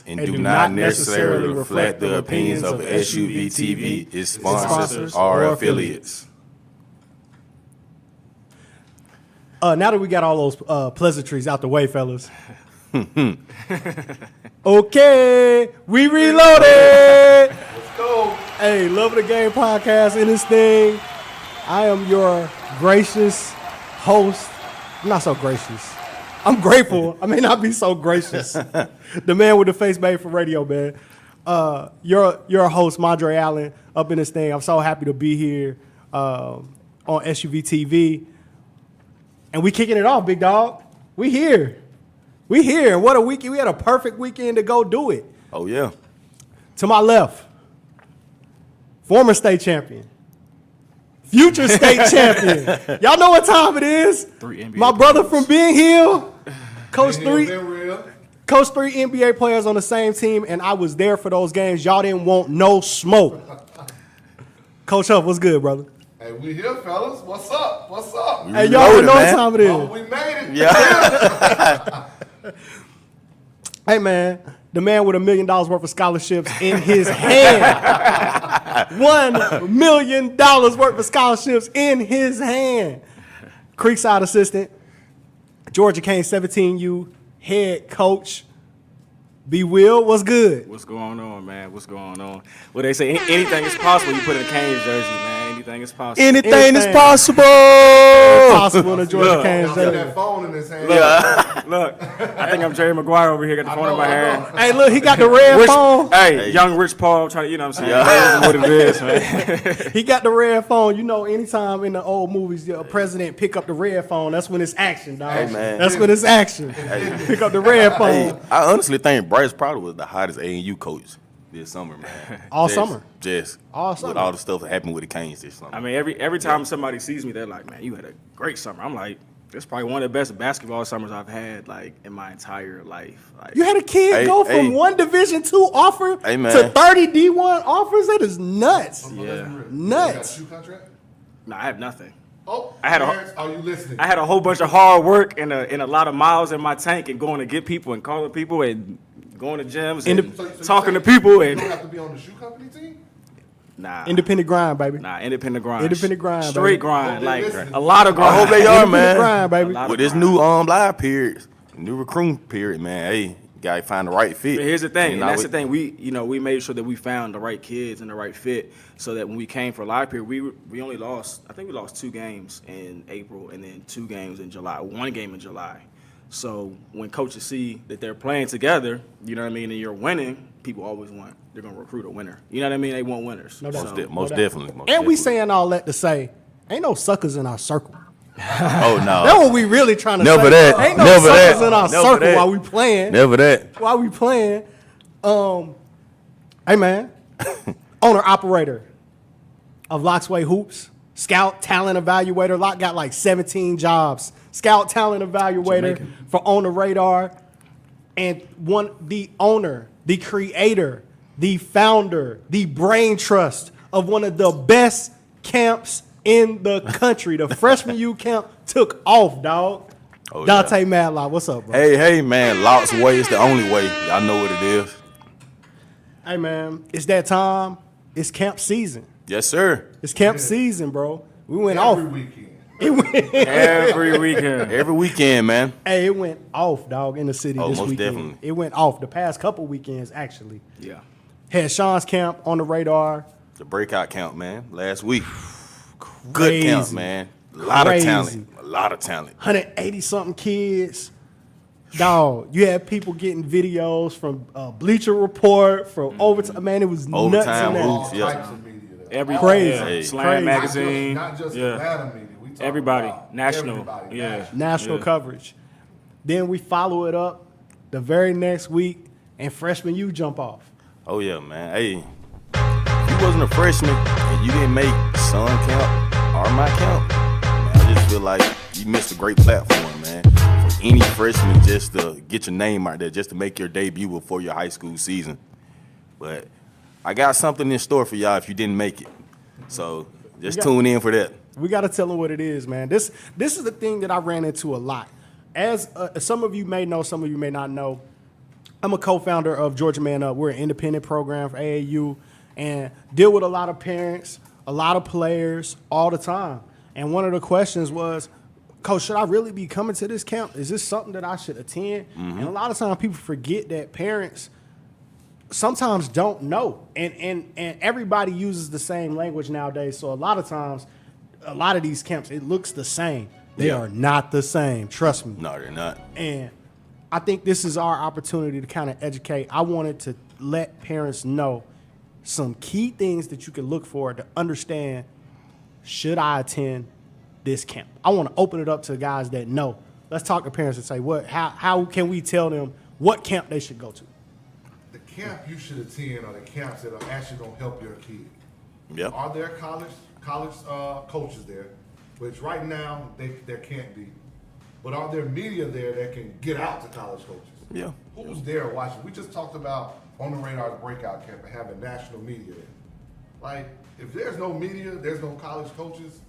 and do not necessarily reflect the opinions of SUVtv, its sponsors, or affiliates. Now that we got all those pleasantries out the way, fellas. Okay, we reloaded. Let's go. Hey, Love of the Game podcast in this thing. I am your gracious host. I'm not so gracious. I'm grateful. I may not be so gracious. The man with the face made for radio, man. Your host, Mondre Allen, up in this thing. I'm so happy to be here on SUVtv. And we kicking it off, big dog. We here. What a weekend. We had a perfect weekend to go do it. Oh, yeah. To my left, former state champion. Future state champion. Y'all know what time it is. 3 NBA My brother players. from Ben Hill. Coach Been 3 real. Coach 3 NBA players on the same team, and I was there for those games. Y'all didn't want no smoke. Coach Huff, what's good, brother? Hey, we here, fellas. What's up? What's up? Hey, y'all already reloaded, know what man. time it is. Oh, we made it. Yeah. Hey, man, the man with $1 million worth of scholarships in his hand. $1 million worth of scholarships in his hand. Creekside assistant, Georgia Canes 17U head coach. B. Will, what's good? What's going on, man? What's going on? Well, they say anything is possible. You put in a Canes jersey, man. Anything is possible. Anything is Anything. possible. Possible in the Georgia Look. Canes Y'all see jersey. that phone in his hand. Look, I think I'm Jerry Maguire over here. Got the phone in my hand. Hey, look, he got the red phone. Hey, young Rich Paul trying to, you know what I'm saying? It is what it is, man. He got the red phone. You know, anytime in the old movies, the president pick up the red phone, that's when it's action, dog. Hey, man. That's when it's action. Pick up the red phone. Hey, I honestly think Bryce probably was the hottest A&U coach this summer, man. All summer. Just All summer. with all the stuff that happened with the Canes this summer. I mean, every time somebody sees me, they're like, man, you had a great summer. I'm like, this probably one of the best basketball summers I've had, like, in my entire life. Like, You had a kid Hey, go from hey. one Division II offer Hey, man. to 30 D1 offers? That is nuts. Yeah. Nuts. You got a shoe contract? no, I have nothing. Oh, I had a- parents, are you listening? I had a whole bunch of hard work and a lot of miles in my tank and going to get people and calling people and going to gyms and So talking you to people You and don't have to be on the shoe company team? Independent grind, baby. independent grind. Independent grind, Straight baby. grind. Hope they Like listening. a lot of I grind. hope they are, Independent man. grind, baby. A lot With of this grind. new live period, new recruiting period, man. Hey, you gotta find the right fit. But here's the thing, You and know, that's the thing. We made sure that we found the right kids and the right fit, so that when we came for live period, we only lost. I think we lost 2 games in April, and then 2 games in July. 1 game in July. So when coaches see that they're playing together, you know what I mean, and you're winning, people always want. They're gonna recruit a winner. You know what I mean? They want winners. No doubt. So- Most doubt. definitely. And we saying all that to say, ain't no suckers in our circle. Oh no. That's what we really trying to Never say. that. Ain't no Never suckers that. in our Never circle that. while we playing. Never that. While we playing. Hey, man. Owner-operator of Locksway Hoops. Scout talent evaluator. Lock got like 17 jobs. Scout talent evaluator Jamaican. for On the Radar. And the owner, the creator, the founder, the brain trust of one of the best camps in the country. The freshman U camp took off, dog. Oh, Dante Madlock, what's up, bro? Hey, man. Lots way is the only way. Y'all know what it is. Hey, man, it's that time. It's camp season. Yes, sir. It's camp season, bro. We went Every off. weekend. Every weekend. Every weekend, man. Hey, it went off, dog, in the city Oh, this most weekend. definitely. It went off the past couple weekends, actually. Yeah. Had Sean's camp On the Radar. The breakout count, man. Last week. Good Crazy. count, man. A lot Crazy. of talent. A lot of talent. 180-something kids. Dog, you had people getting videos from Bleacher Report, from Overtime. Man, it was nuts Overtime in there. hoops. All Yeah. types of media. Every Crazy. yeah. Hey. Slam Crazy. magazine. Not just yeah. Atlanta media. We talking Everybody. about National. everybody. Yeah. National Yeah. coverage. Then we follow it up the very next week, and freshman U jump off. Oh, yeah, man. Hey, if you wasn't a freshman and you didn't make Sun count or my count, man, I just feel like you missed a great platform, man. For any freshman just to get your name out there, just to make your debut before your high school season. But I got something in store for y'all if you didn't make it. So just tune in for that. We got to tell them what it is, man. This is the thing that I ran into a lot. As some of you may know, some of you may not know, I'm a co-founder of Georgia Man Up. We're an independent program for AAU and deal with a lot of parents, a lot of players all the time. And one of the questions was, Coach, should I really be coming to this camp? Is this something that I should attend? And a lot of times people forget that parents sometimes don't know. And everybody uses the same language nowadays. So a lot of times, a lot of these camps, it looks the same. They are not the same. Trust me. No, they're not. And I think this is our opportunity to kind of educate. I wanted to let parents know some key things that you can look for to understand, should I attend this camp? I want to open it up to guys that know. Let's talk to parents and say, how can we tell them what camp they should go to? The camp you should attend are the camps that are actually going to help your kid. Yep. Are there college coaches there? Which right now there can't be. But are there media there that can get out to college coaches? Yeah. Who's there watching? We just talked about On the Radar's breakout camp and having national media there. Like, if there's no media, there's no college coaches,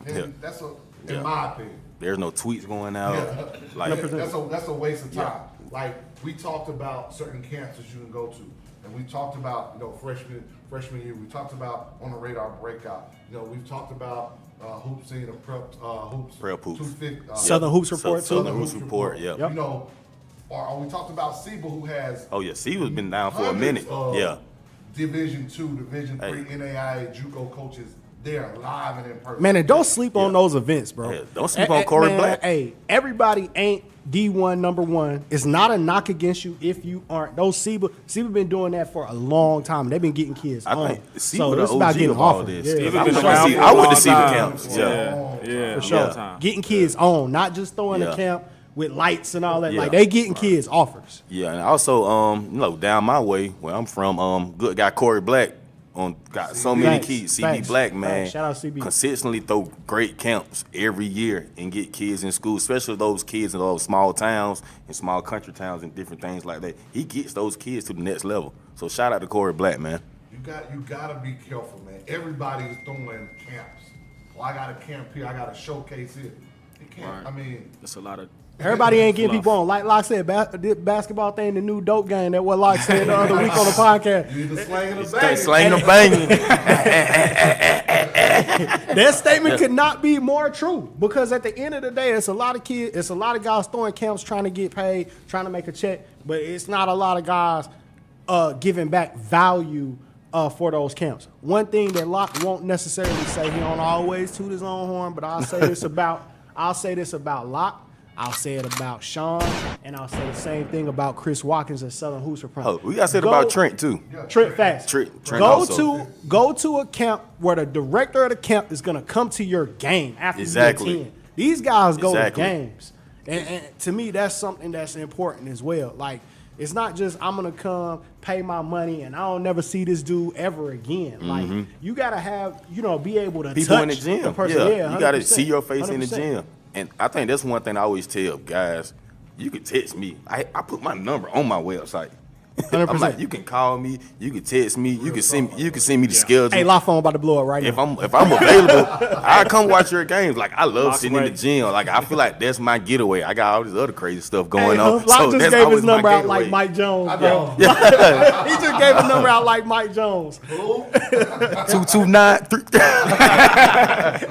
then that's in my opinion. There's no tweets going out. Yeah. Like, That's a waste of time. Like, we talked about certain camps that you can go to, and we talked about freshman year. We talked about On the Radar breakout. We've talked about hoops scene, prep hoops, Prep hoops. 250, Southern Hoops Report, too. Southern Hoops Report, yeah. Yep. Or we talked about Siebel, who has Oh yeah, Steve's been down for a hundreds minute. of Yeah. Division II, Division Hey. III, NAIA, JUCO coaches there live and in person. Man, and don't sleep on those events, bro. Yeah, don't sleep on Corey Black. Hey, everybody ain't D1 number one. It's not a knock against you if you aren't. Those Siebel been doing that for a long time. They've been getting kids I on. think Siebel So the it's about OG getting of all offered. this. Yeah. Steve Been been around around for a I went long to Siebel time. camps. Yeah. For sure. Long time. Getting kids on, not just throwing Yeah. a camp with lights and all that. Yeah. Like, they getting kids offers. Yeah, and also, down my way where I'm from, good guy Corey Black got so many Facts, kids. CB facts, Black, man, facts. Shout out CB. consistently throw great camps every year and get kids in school, especially those kids in those small towns and small country towns and different things like that. He gets those kids to the next level. So shout out to Corey Black, man. You gotta be careful, man. Everybody is throwing camps. Well, I got a camp here. I got a showcase here. You can't. Right. I mean, That's a lot of. Everybody ain't getting Fluff. people on. Like Locke said, basketball thing, the new dope game. That what Locke said the other week on the podcast. you either slanging or Stay banging. slanging and banging. That statement could not be more true, because at the end of the day, it's a lot of kids, it's a lot of guys throwing camps trying to get paid, trying to make a check, but it's not a lot of guys giving back value for those camps. One thing that Locke won't necessarily say, he don't always toot his own horn, but I'll say this about Locke. I'll say it about Sean, and I'll say the same thing about Chris Watkins at Southern Hoops for Prime. Oh, we got said about Trent too. Trent Fast. Trent Go to a camp where the director of the camp is going to come to your game after Exactly. you attend. These guys go Exactly. to games, and to me, that's something that's important as well. Like, it's not just I'm gonna come pay my money and I don't never see this dude ever again. Like, you gotta have be able to People touch in the gym. the person. Yeah, you got to 100%, see your face in the 100%. gym. And I think that's one thing I always tell guys. You can text me. I put my number on my website. I'm 100%. like, you can call me, you can text me, you can send me the schedule. Hey, Law Phone about to blow up right If now. I'm available, I come watch your games. Like, I love Lock's sitting in away. the gym. Like, I feel like that's my getaway. I got all this other crazy stuff going on. Locke just that's gave his always my number out like gateway. Mike Jones, I bro. know. He just gave his number out like Mike Jones. 229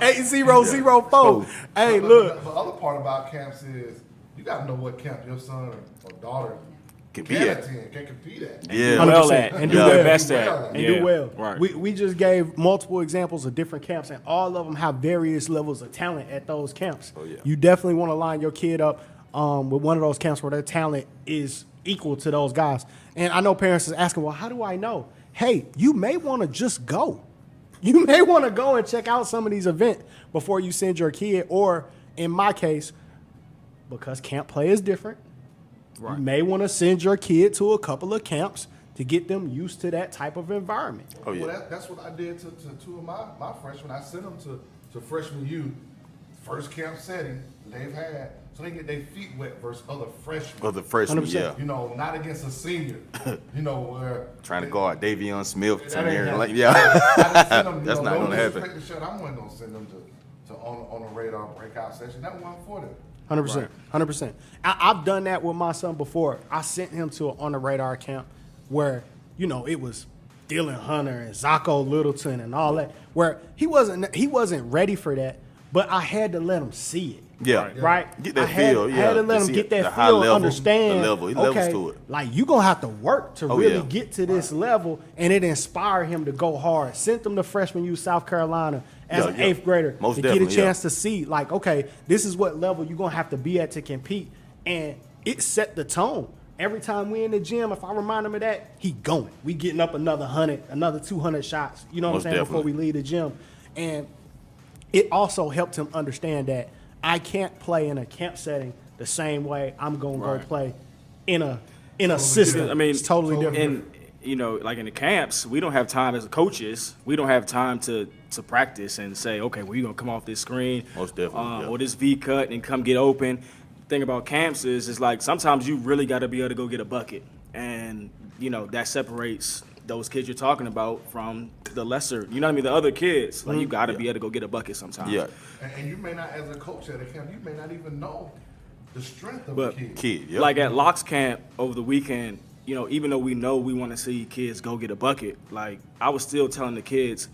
8004. Hey, look. The other part about camps is you gotta know what camp your son or daughter Can be can at. attend, can compete at. Yeah. 100%. Well at And do do their well. best And at Do well. Right. We just gave multiple examples of different camps, and all of them have various levels of talent at those camps. Oh, yeah. You definitely want to line your kid up with one of those camps where their talent is equal to those guys. And I know parents is asking, well, how do I know? Hey, you may want to just go. You may want to go and check out some of these events before you send your kid, or in my case, because camp play is different, Right. you may want to send your kid to a couple of camps to get them used to that type of environment. Oh, yeah. Well, that's what I did to two of my freshmen. I sent them to freshman U, first camp setting they've had, so they get their feet wet versus other freshmen. Of the freshman, 100%. yeah. Not against a senior. Where Trying to guard Davion Smith. That ain't Samir, like, happening. yeah. I didn't send them, That's not don't gonna happen. disrespect the shit. I wasn't gonna send them to on a radar breakout session. That wasn't for them. 100%. 100%. I've done that with my son before. I sent him to an on the radar camp where, you know, it was Dylan Hunter and Zacho Littleton and all that, where he wasn't ready for that, but I had to let him see it. Yeah. Right? Get that I had to let him get that feel, understand. The level. He levels okay, to it. like you gonna have to work to really get to this level, and it inspired him to go hard. Sent him to freshman U South Carolina as an 8th grader Most to get a definitely, chance to see, like, okay, this is what level you're gonna have to be at to compete, and it set the tone. Every time we in the gym, if I remind him of that, he going. We getting up another 100, another 200 shots. You know what I'm saying? Before we leave the gym, and it also helped him understand that I can't play in a camp setting the same way I'm gonna go play in a system. I mean, it's totally different. And you know, like in the camps, we don't have time as coaches. We don't have time to practice and say, okay, well, you're gonna come off this screen, Most definitely, or this V cut and come get open. Thing about camps is like sometimes you really got to be able to go get a bucket, and you know that separates those kids you're talking about from the lesser, you know what I mean, the other kids. Like you got to be able to go get a bucket sometimes. Yeah. And you may not, as a coach at a camp, you may not even know the strength of a kid. Yep. Like at Locks camp over the weekend, you know, even though we know we want to see kids go get a bucket, like I was still telling the kids,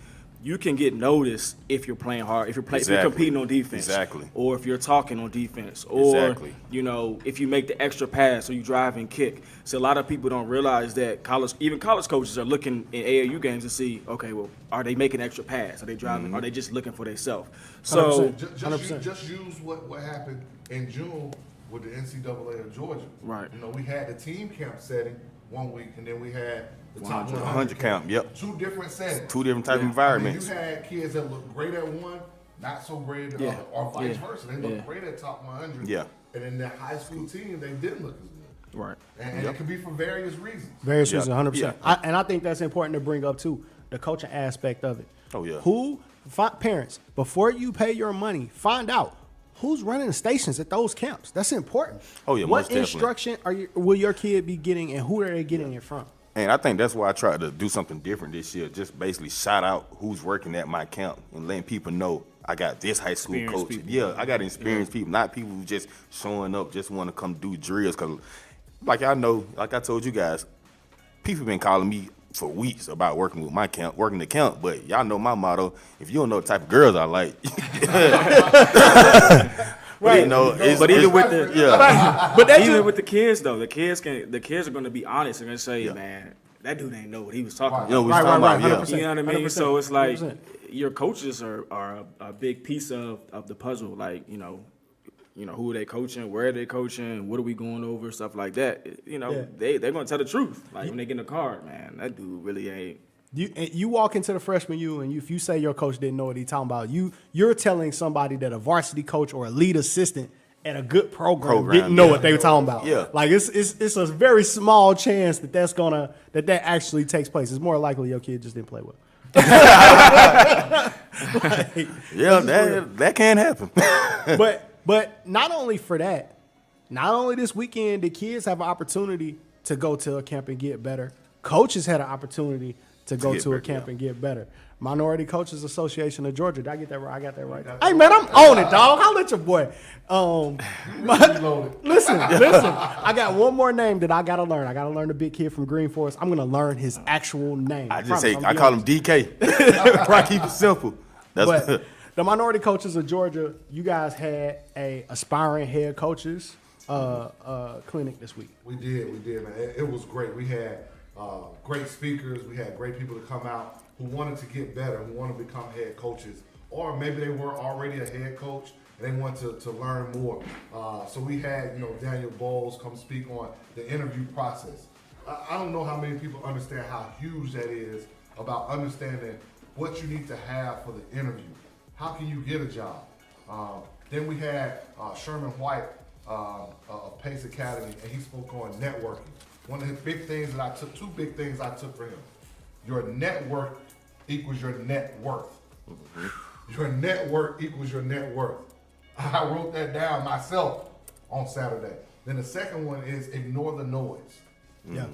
you can get noticed if you're playing hard, if you're competing on defense, or if you're talking on defense, or you know, if you make the extra pass or you drive and kick. So a lot of people don't realize that even college coaches are looking in AAU games to see, okay, well, are they making extra pass? Are they driving? Are they just looking for themselves? So 100%. Just use what happened in June with the NCAA of Georgia. Right. You know, we had the team camp setting one week, and then we had the top 100 camp. Yep. Two different settings. Two different type of environments. I mean, you had kids that look great at one, not so great at the other, or vice versa. They look great at top 100. Yeah. And in their high school team, they didn't look as good. Right. And it could be for various reasons. Various reasons, 100%. Yeah. And I think that's important to bring up too, the coaching aspect of it. Oh, yeah. Parents, before you pay your money, find out who's running the stations at those camps. That's important. Oh, yeah, What most definitely. instruction will your kid be getting, and who are they getting it from? And I think that's why I tried to do something different this year. Just basically shout out who's working at my camp and letting people know I got this high school Experienced coach. people. Yeah, I got experienced people, not people who just showing up, just want to come do drills. Cause like I know, like I told you guys, people been calling me for weeks about working with my camp, working the camp. But y'all know my motto: if you don't know the type of girls I like, Right. You know, But even with the But that even just, with the kids though, the kids are going to be honest. They're going to say, man, that dude ain't know what he was talking about. you know, we Right, talking right, about, right, yeah. 100%. You know what I mean? 100%. So it's like 100%. your coaches are a big piece of the puzzle. Like, you know, who are they coaching, where are they coaching, what are we going over, stuff like that. You know, they're going to tell the truth. Like when they get in the car, man, that dude really ain't. You walk into the freshman U, and if you say your coach didn't know what he talking about, you're telling somebody that a varsity coach or a lead assistant at a good program didn't know what they were talking about. Yeah. Like it's a very small chance that actually takes place. It's more likely your kid just didn't play well. Yeah, that can happen. But not only for that, not only this weekend did kids have an opportunity to go to a camp and get better, coaches had an opportunity to go to a camp and get better. Minority Coaches Association of Georgia. Did I get that right? I got that right. Hey, man, I'm on it, dog. I'll let your boy. Listen. I got one more name that I got to learn. I got to learn the big kid from Green Forest. I'm going to learn his actual name. I call him DK. Right, keep it simple. But the Minority Coaches of Georgia, you guys had a aspiring head coaches clinic this week. We did, man. It was great. We had great speakers. We had great people to come out who wanted to get better, who wanted to become head coaches, or maybe they were already a head coach and they want to learn more. So we had, Daniel Bowles come speak on the interview process. I don't know how many people understand how huge that is about understanding what you need to have for the interview. How can you get a job? Then we had Sherman White of Pace Academy, and he spoke on networking. One of the big things that I took, two big things I took for him. Your network equals your net worth. Your network equals your net worth. I wrote that down myself on Saturday. Then the second one is ignore the noise. Yeah.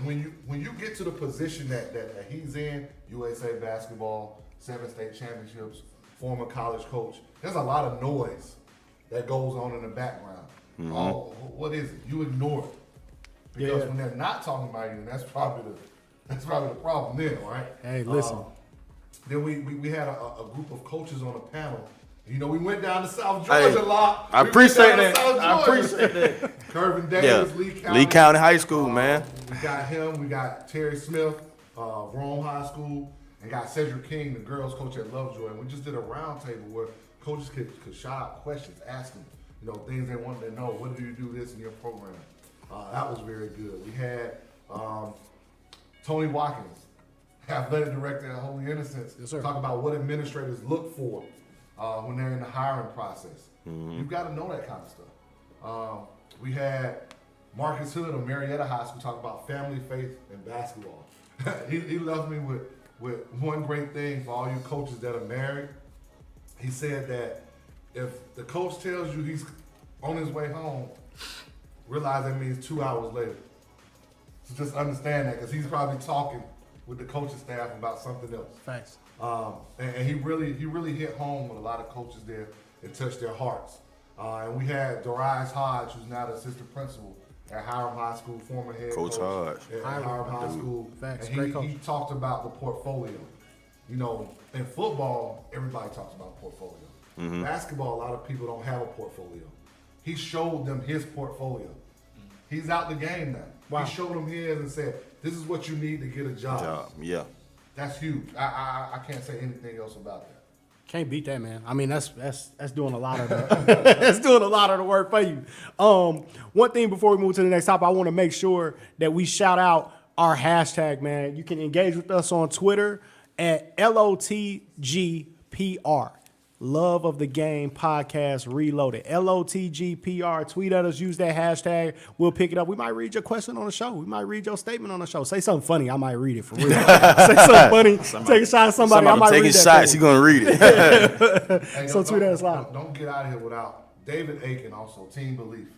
When you get to the position that he's in, USA basketball, 7 state championships, former college coach, there's a lot of noise that goes on in the background. Oh, what is it? You ignore it. Because when they're not talking about you, that's probably the problem then, right? Hey, listen. Then we had a group of coaches on a panel. You know, we went down to South Georgia a lot. I appreciate that. I appreciate that. Curvin Davis, Lee County High School, man. We got him. We got Terry Smith, Rome High School, and got Cedric King, the girls coach at Lovejoy. And we just did a round table where coaches could shout out questions, ask them, things they wanted to know. What do you do this in your program? That was very good. We had Tony Watkins, athletic director at Holy Innocents, talk about what administrators look for when they're in the hiring process. You've got to know that kind of stuff. We had Marcus Hood of Marietta High School talk about family, faith, and basketball. he left me with one great thing for all you coaches that are married. He said that if the coach tells you he's on his way home, realize that means 2 hours later. So just understand that, because he's probably talking with the coaching staff about something else. Thanks. And he really hit home with a lot of coaches there and touched their hearts. And we had Darius Hodge, who's now the assistant principal at Hiram High School, former head coach at Hiram High School. Thanks. And Great coach. he talked about the portfolio. In football, everybody talks about portfolio. Basketball, a lot of people don't have a portfolio. He showed them his portfolio. He's out the game now. Wow. He showed them his and said, "This is what you need to get a job." Yeah. That's huge. I can't say anything else about that. Can't beat that, man. I mean, that's doing a lot of the that's doing a lot of the work for you. One thing before we move to the next topic, I want to make sure that we shout out our hashtag, man. You can engage with us on Twitter at LOTGPR. Love of the Game Podcast Reloaded. LOTGPR. Tweet at us. Use that hashtag. We'll pick it up. We might read your question on the show. We might read your statement on the show. Say something funny. I might read it for real. Say something funny. Take a shot at somebody. I might read that. Taking shots. You're going to read it. Hey, So tweet at us live. Don't get out of here without David Aiken, also. Team Belief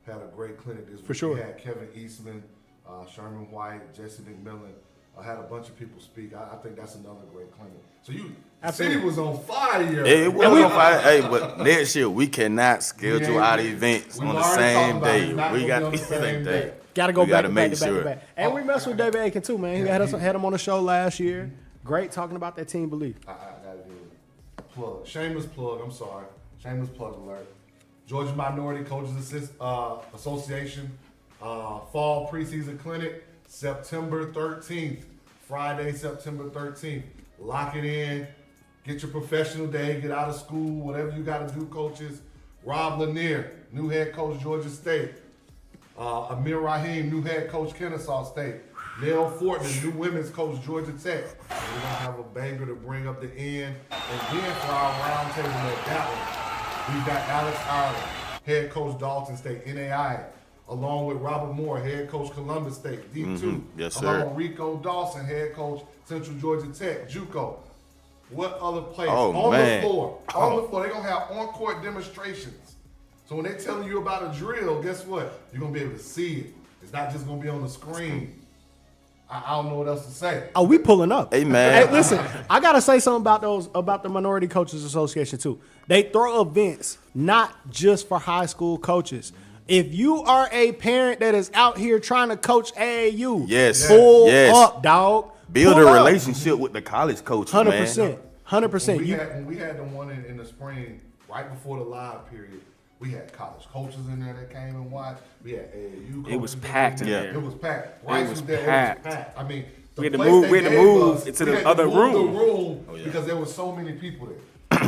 had a great clinic this week. For sure. We had Kevin Eastman, Sherman White, Jesse McMillan. I had a bunch of people speak. I think that's another great clinic. So the city was on fire. It was on fire. Hey, but next year we cannot schedule our events on the same day. We got the same day. Got to go back to make back sure. to back. And we messed with David Aiken too, man. He had him on the show last year. Great talking about that Team Belief. I got to do it. Plug. Shameless plug. I'm sorry. Shameless plug alert. Georgia Minority Coaches Association Fall Preseason Clinic, September 13th. Friday, September 13th. Lock it in. Get your professional day. Get out of school. Whatever you got to do, coaches. Rob Lanier, new head coach, Georgia State. Amir Rahim, new head coach, Kennesaw State. Nell Fortman, new women's coach, Georgia Tech. And we're going to have a banger to bring up the end. And then for our roundtable at that one, we've got Alex Ireland, head coach, Dalton State, NAI. Along with Robert Moore, head coach, Columbus State, D2. Yes, sir. Along with Rico Dawson, head coach, Central Georgia Tech, JUCO. What other players? Oh, on man. the floor. On the floor. They're going to have on-court demonstrations. So when they're telling you about a drill, guess what? You're going to be able to see it. It's not just going to be on the screen. I don't know what else to say. Oh, we pulling up. Hey, man. Hey, listen, I gotta say something about the Minority Coaches Association too. They throw events not just for high school coaches. If you are a parent that is out here trying to coach AAU, pull up, dog. Build Pull a up. relationship with the college coaches, 100%. 100%. When we had the one in the spring, right before the live period, we had college coaches in there that came and watched. We had AAU coaches. It was packed in there. It was packed. It was packed. I mean, We had to move into the other room. Because there were so many people there.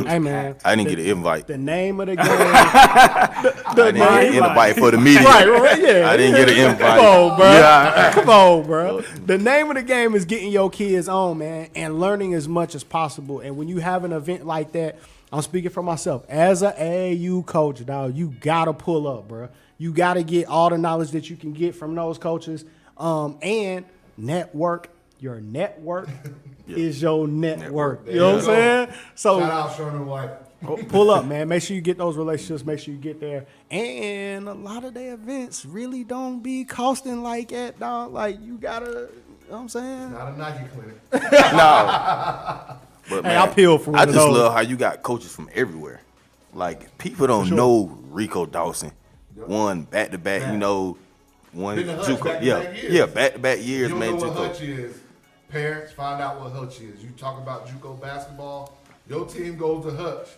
Hey, man. I didn't get an invite. The name of the game. I didn't get an invite for the meeting. Right, yeah. I didn't get an invite. Come on, bro. Yeah. Come on, bro. The name of the game is getting your kids on, man, and learning as much as possible. And when you have an event like that, I'm speaking for myself. As an AAU coach, dog, you got to pull up, bro. You got to get all the knowledge that you can get from those coaches and network. Your network is your network. You know what I'm saying? So shout out Sherman White. pull up, man. Make sure you get those relationships. Make sure you get there. And a lot of their events really don't be costing like that, dog. Like, you got to, you know what I'm saying? Not a Nike clinic. No. But, Hey, I peel for one I of just those. love how you got coaches from everywhere. like people don't know Rico Dawson won back-to-back, you know, one Been to Hutch JUCO. back-to-back years. Yeah, back-to-back You years, don't man. know what JUCO. Hutch is. Parents, find out what Hutch is. You talk about JUCO basketball. Your team goes to Hutch.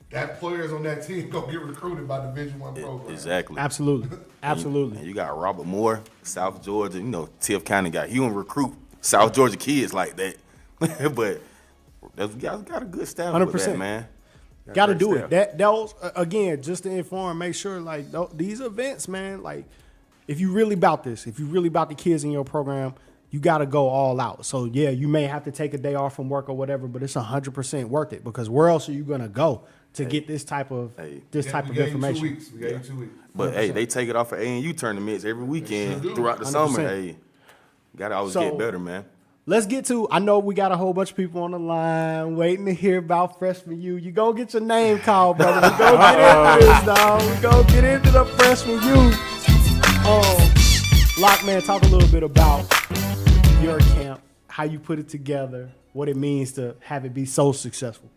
That players on that team gonna get recruited by Division I program. Exactly. Absolutely. Absolutely. And you got Robert Moore, South Georgia. You know, Tiff County guy. He don't recruit South Georgia kids like that. But you guys got a good staff with 100%. that, man. Got to great do staff. it. That was again just to inform, make sure like these events, man. Like if you really about this, if you really about the kids in your program, you got to go all out. So yeah, you may have to take a day off from work or whatever, but it's 100% worth it because where else are you gonna go to get this type of type of information? We gave you 2 weeks. But hey, they take it off for A&U tournaments every weekend Sure do. throughout the summer. 100%. Hey, gotta always So- get better, man. Let's get to. I know we got a whole bunch of people on the line waiting to hear about freshman U. You gonna get your name called, brother. We gonna get into this, dog. We gonna get into the freshman U. Lockman, talk a little bit about your camp, how you put it together, what it means to have it be so successful.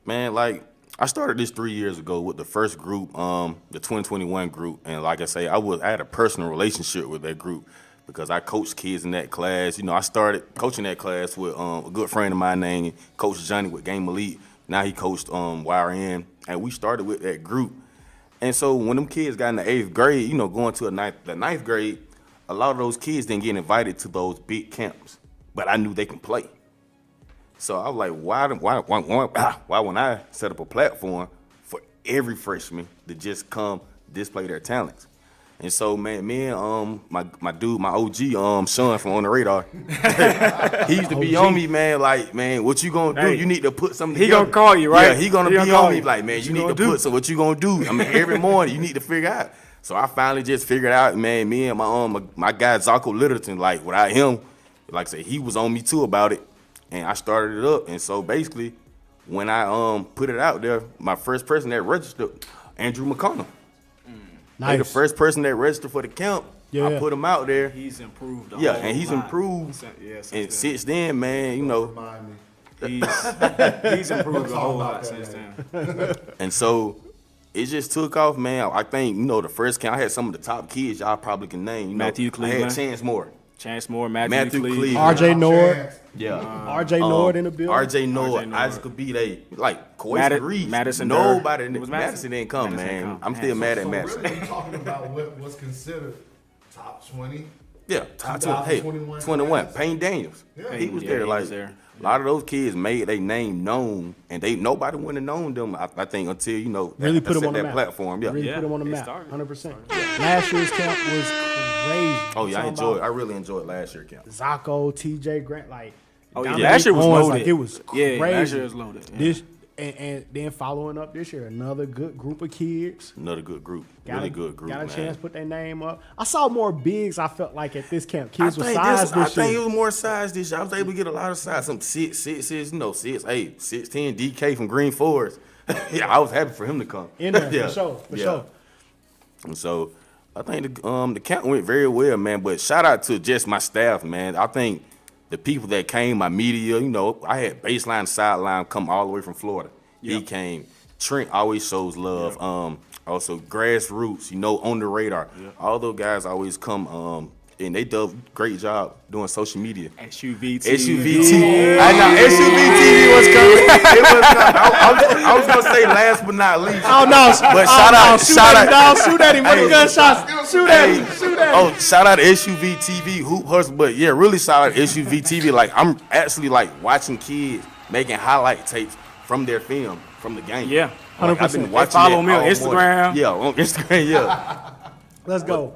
Man, like I started this 3 years ago with the first group, the 2021 group, and like I say, I had a personal relationship with that group because I coached kids in that class. You know, I started coaching that class with a good friend of mine named Coach Johnny with Game Elite. Now he coached YRN, and we started with that group. And so when them kids got in the 8th grade, you know, going to the ninth grade, a lot of those kids didn't get invited to those big camps, but I knew they can play. So I was like, why wouldn't I set up a platform for every freshman to just come display their talents? And so, man, me and my dude, my OG, Sean from On the Radar, he used to be on me, man, like, man, what you gonna do? Hey, You need to put something he together. gonna call you, right? Yeah, he gonna He be gonna call on me, you. like, man, What you you need to gonna put do? some, what you gonna do? I mean, every morning, you need to figure out. So I finally just figured out, man, me and my guy, Zocco Littleton, like, without him, like I said, he was on me too about it. And I started it up. And so basically, when I put it out there, my first person that registered, Andrew McConnell. Nice. They the first person that registered for the camp. Yeah. I put him out there. He's improved. A Yeah, whole and he's lot. improved. Yeah, And since then, man, you know, Remind me. he's improved a Talk whole about lot that, since man. then. and so it just took off, man. I think, you know, the first camp, I had some of the top kids y'all probably can name. You know, Matthew I Cleveland. had Chance Moore. Chance Moore, Matthew Matthew Cleveland. Cleveland. RJ Nord, Chance. Yeah. RJ Nord in the building. RJ Nord, RJ Nord. Isaac Abide, like Koi's Reeves. Madison Nobody, Durr. It was Madison didn't come, Madison man. didn't come. I'm still mad at So Madison. really, we're talking about what's considered top 20. Yeah, top 20. Hey, 2021 21. class. Payne Daniels. Yeah. He was Yeah, there. he Like was there. a lot of those kids made their name known, and nobody wouldn't have known them. I think until you know Really that, put him set on the that map. platform. Yeah. Really Yeah, put him on the it map. started. 100%. Last year's camp was crazy. Oh yeah, I Talking enjoyed. about I really enjoyed last year camp. Zocco, TJ Grant, like. Oh, yeah. Dominique Last year was Owens, loaded. Like, it was crazy. Yeah, last year was loaded. Yeah. This and then following up this year, another good group of kids. Another good group. Got Really a, good group. Got a man. chance to put their name up. I saw more bigs. I felt like at this camp, kids with I size think this it year. was more size this year. I was able to get a lot of size. Some 6'6", you know, 6'8", 6'10", DK from Green Forest. Yeah, I was happy for him to come. In there, Yeah. for sure, for Yeah. sure. And so I think the camp went very well, man. But shout out to just my staff, man. I think the people that came, my media, you know, I had Baseline Sideline come all the way from Florida. He came. Trent always shows love. Also Grassroots, you know, On the Radar. All those guys always come. And they do a great job doing social media. SUVtv. SUVtv. I know SUVtv was coming. It was coming. I was gonna say last but not least. Oh no! But shout out, Shoot shout at him, out. dog. Shoot at him. What the gunshots? Shoot at him. Shoot at him. Oh, shout out to SUVtv Hoop Hustle. But yeah, really shout out to SUVtv. Like I'm actually like watching kids making highlight tapes from their film from the game. Yeah. Like, I've 100%. been They watching follow that me on all Instagram. morning. Yeah, on Instagram. Yeah. Let's go.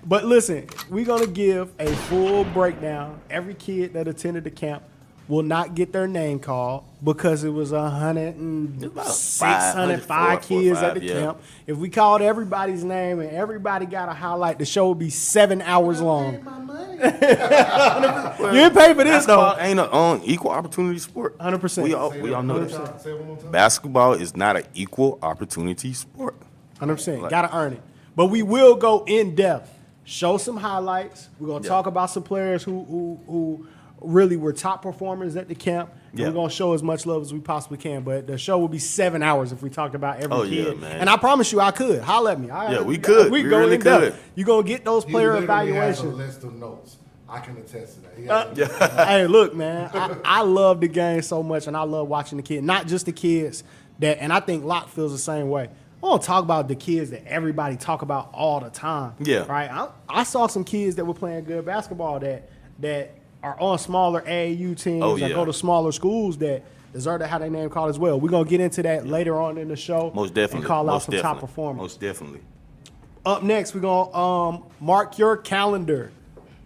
But listen, we're gonna give a full breakdown. Every kid that attended the camp will not get their name called because it was 605 kids at the camp. If we called everybody's name and everybody got a highlight, the show would be 7 hours long. You didn't pay for this Basketball though. ain't an equal opportunity sport. 100%. We all know this. Say it one more time. Basketball is not an equal opportunity sport. 100%. Gotta earn it. But we will go in depth, show some highlights. We're gonna talk about some players who really were top performers at the camp. And Yeah. we're going to show as much love as we possibly can. But the show will be 7 hours if we talked about every Oh, kid. yeah, man. And I promise you I could. Holler at me. Yeah, we could. We go really in depth. could. You're going to get those He player literally has a evaluations. list of notes. I can attest to that. He has a Hey, look, man, I love the game so much, and I love watching the kids. Not just the kids that, and I think Locke feels the same way. I want to talk about the kids that everybody talk about all the time. Yeah. Right? I saw some kids that were playing good basketball that are on smaller AAU teams Oh, that yeah. go to smaller schools that deserve to have their name called as well. We're going to get into that later on in the show. Most definitely. And call out Most some top definitely. performers. Most definitely. Up next, we're going to mark your calendar.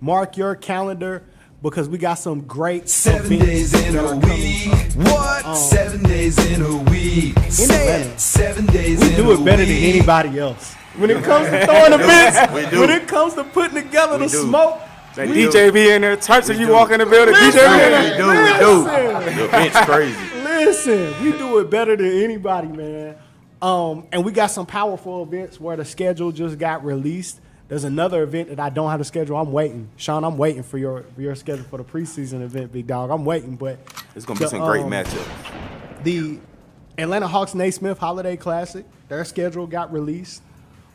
Mark your calendar because we got some great 7 events days in that a are coming week. What? 7 days in a week. Atlanta. 7 days We in do a it better than week. anybody else. When it comes to throwing events, We do. when it comes to putting together the do. smoke, That We DJ be in there, types of you do. walk in the building, DJ be in there. We do. The bench crazy. listen, we do it better than anybody, man. And we got some powerful events where the schedule just got released. There's another event that I don't have the schedule. I'm waiting. Sean, I'm waiting for your schedule for the preseason event, big dog. I'm waiting, but It's gonna be some great matchups. the Atlanta Hawks Naismith Holiday Classic, their schedule got released.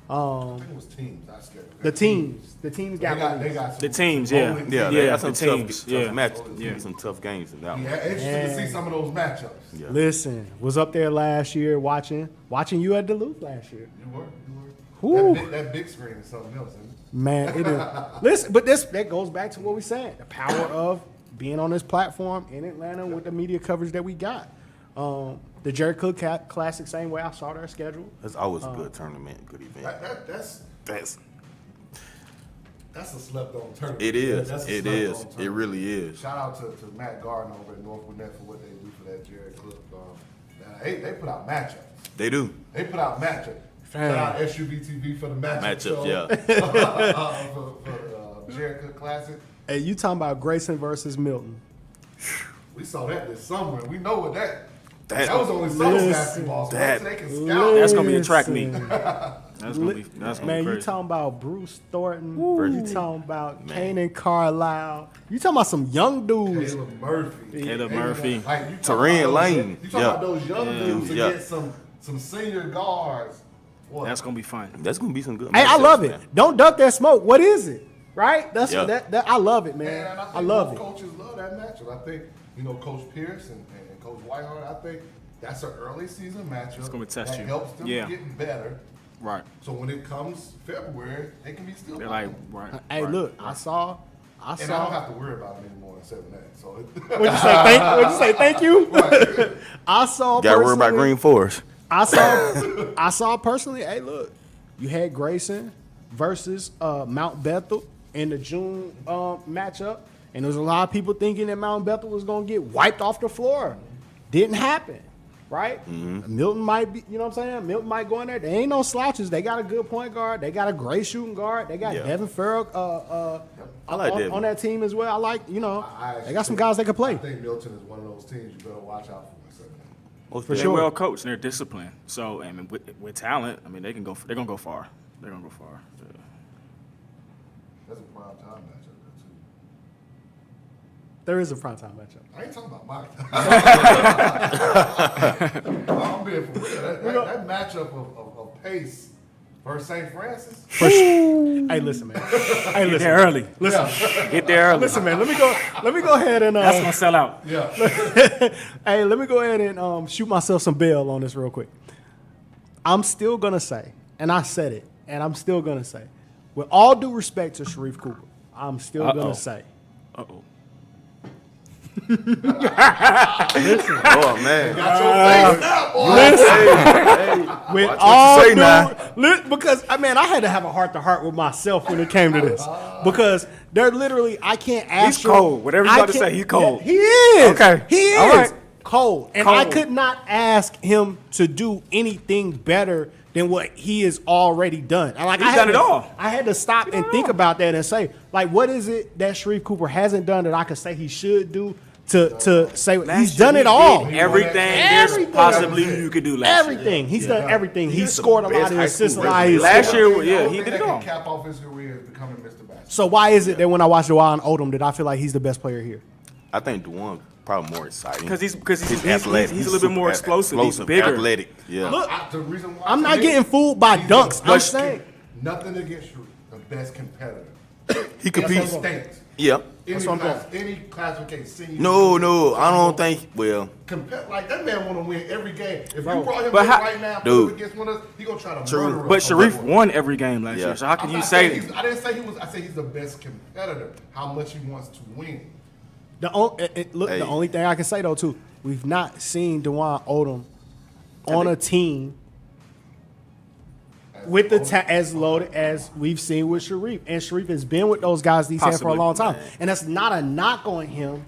I think it was teams, not schedule. The teams got They released. got some The teams, yeah. bowling Yeah, Yeah, that's some the tough, teams, tough yeah. matches. Yeah. Some tough games in that one. Yeah, interesting to see some of those matchups. Yeah. Listen, was up there last year watching you at Duluth last year. You were. Whew. That big screen is something else, isn't it? Man, it is. Listen, but that goes back to what we said: the power of being on this platform in Atlanta with the media coverage that we got. The Jerry Cook Classic, same way I saw their schedule. That's always a good tournament, good event. That's That's a slept-on tournament. it is. That's a It slept-on is. It tournament. really is. Shout out to Matt Gardner over at North Net for what they do for that Jerry Cook. They put out matchups. They do. They put out matchups. Fam. Shout out SUVtv for the matchup. Matchup, show. yeah. for Jerry Cook Classic. Hey, you talking about Grayson versus Milton? We saw that this summer. We know what that That- was only summer Listen, basketball. So that- they can scout. That's gonna be a track meet. Listen. That's gonna be Man, you crazy. talking about Bruce Thornton? Versus- You talking about Man. Kanan Carlisle? You talking about some young dudes? Caleb Murphy. Caleb Murphy. Like, you talking Terrell about those- Lane. You talking Yeah. about those young dudes Yeah. against some senior guards. Boy, That's gonna be fun. That's gonna be some good. Hey, I matchups, love it. man. Don't duck that smoke. What is it? Right? That's Yeah. that. I love it, man. and I think I love both it. coaches love that matchup. I think, Coach Pierce and Coach Whitehart, I think that's an early season matchup. It's gonna test that you. helps them Yeah. get better. Right. So when it comes February, they can be still They're playing. like, right. Hey, right. look, I saw. And I don't have to worry about them anymore in 7-8. So What'd you say? What'd you say? Thank you. I saw. Gotta worry about personally- Green Forest. I saw personally. Hey, look, you had Grayson versus Mount Bethel in the June matchup, and there was a lot of people thinking that Mount Bethel was gonna get wiped off the floor. Didn't happen, right? Milton might be. You know what I'm saying? Milton might go in there. They ain't no slouches. They got a good point guard. They got a great shooting guard. They got Yeah. Devin Farrell I like Devin. on that team as well. I like. I They actually got some think- guys that can I play. think Milton is one of those teams you better watch out for in 7-8. Most For They're sure. well coached and they're disciplined. So, I mean, with talent, I mean, they can go. They're gonna go far. They're gonna go far. Yeah. That's a prime time matchup there too. There is a primetime matchup. I ain't talking about Mike. I'm being for real. That matchup of Pace versus St. Francis. Hey, listen, man. Hey, Get listen. there early. Listen. Get there early. Listen, man. Let me go ahead and That's gonna sell out. Yeah. hey, let me go ahead and shoot myself some bail on this real quick. I'm still gonna say, and I said it, and I'm still gonna say, with all due respect to Sharif Cooper, I'm still Uh-oh. gonna say, Uh-oh. Oh man. Got your face now, boy. with Watch what all you say now. because I had to have a heart to heart with myself when it came to this, because they're literally I can't ask. He's cold. Whatever you I about to can't- say, he's cold. Yeah, he is. Okay. he is All right. cold, and I Cold. could not ask him to do anything better than what he has already done. And like He's I had done it to- all. I had to stop and think about that and say, like, what is it that Sharif Cooper hasn't done that I could say he should do to say he's done it all. Everything there's possibly you could do last year. Everything. He's done everything. He He's the scored a best lot of high assists. school a lot of resume. assists. Last year, The yeah, only he thing did it that all. can cap off his career is becoming Mr. Basketball. So why is it that when I watch Jawan Odom that I feel like he's the best player here? I think Dewan probably more exciting Because he's athletic. a little bit more explosive. He's bigger. athletic. Yeah. Look, The reason why I'm not to me, getting fooled by he's dunks. the I'm best saying. nothing against you, the best competitor. He competes. Stinks. Yeah. That's what I'm Any classification, senior. No, I don't think. Well, Like that man want to win every game. If you brought him But in how- right now, Dude. put him against one of us, he gonna try to True. murder us. But Sharif won every game last Yeah. year. So how can I'm you not say saying that? I didn't say he was. I said he's the best competitor. How much he wants to win. Look, Hey. the only thing I can say though too, we've not seen Dewan Odom on a team with the as loaded as we've seen with Sharif. And Sharif has been with those guys these hands for a Possibly. long time. And that's not a knock on him.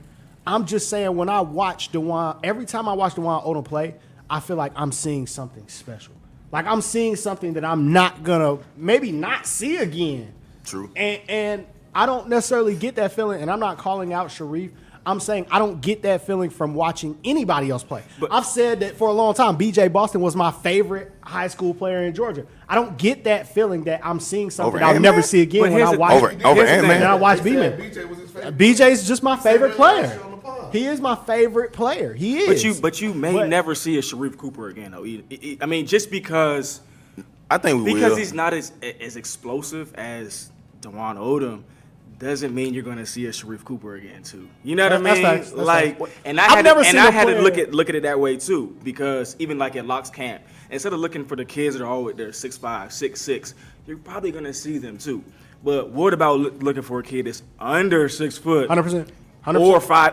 I'm just saying when I watch Dewan, every time I watch Dewan Odom play, I feel like I'm seeing something special. Like I'm seeing something that I'm not gonna maybe not see again. True. And I don't necessarily get that feeling, and I'm not calling out Sharif. I'm saying I don't get that feeling from watching anybody else play. I've said that for a long time. B.J. Boston was my favorite high school player in Georgia. I don't get that feeling that I'm seeing something Over I'll Ant-Man? never see again But when here's I the- watch Over when Ant-Man. I watch They said B-Man. BJ was his favorite. BJ's just my favorite Same as last player. year on the pod. He is my favorite player. He is. But you may But- never see a Sharif Cooper again, though. I mean, just because I think we because will. he's not as explosive as Dewan Odom doesn't mean you're going to see a Sharif Cooper again too. You know what I That's mean? facts. That's Like, facts. and I I've had never to, and seen I a had to player- look at it that way too, because even like at Locke's camp, instead of looking for the kids that are always they're 6'5", 6'6", you're probably going to see them too. But what about looking for a kid that's under 6 foot, 100%.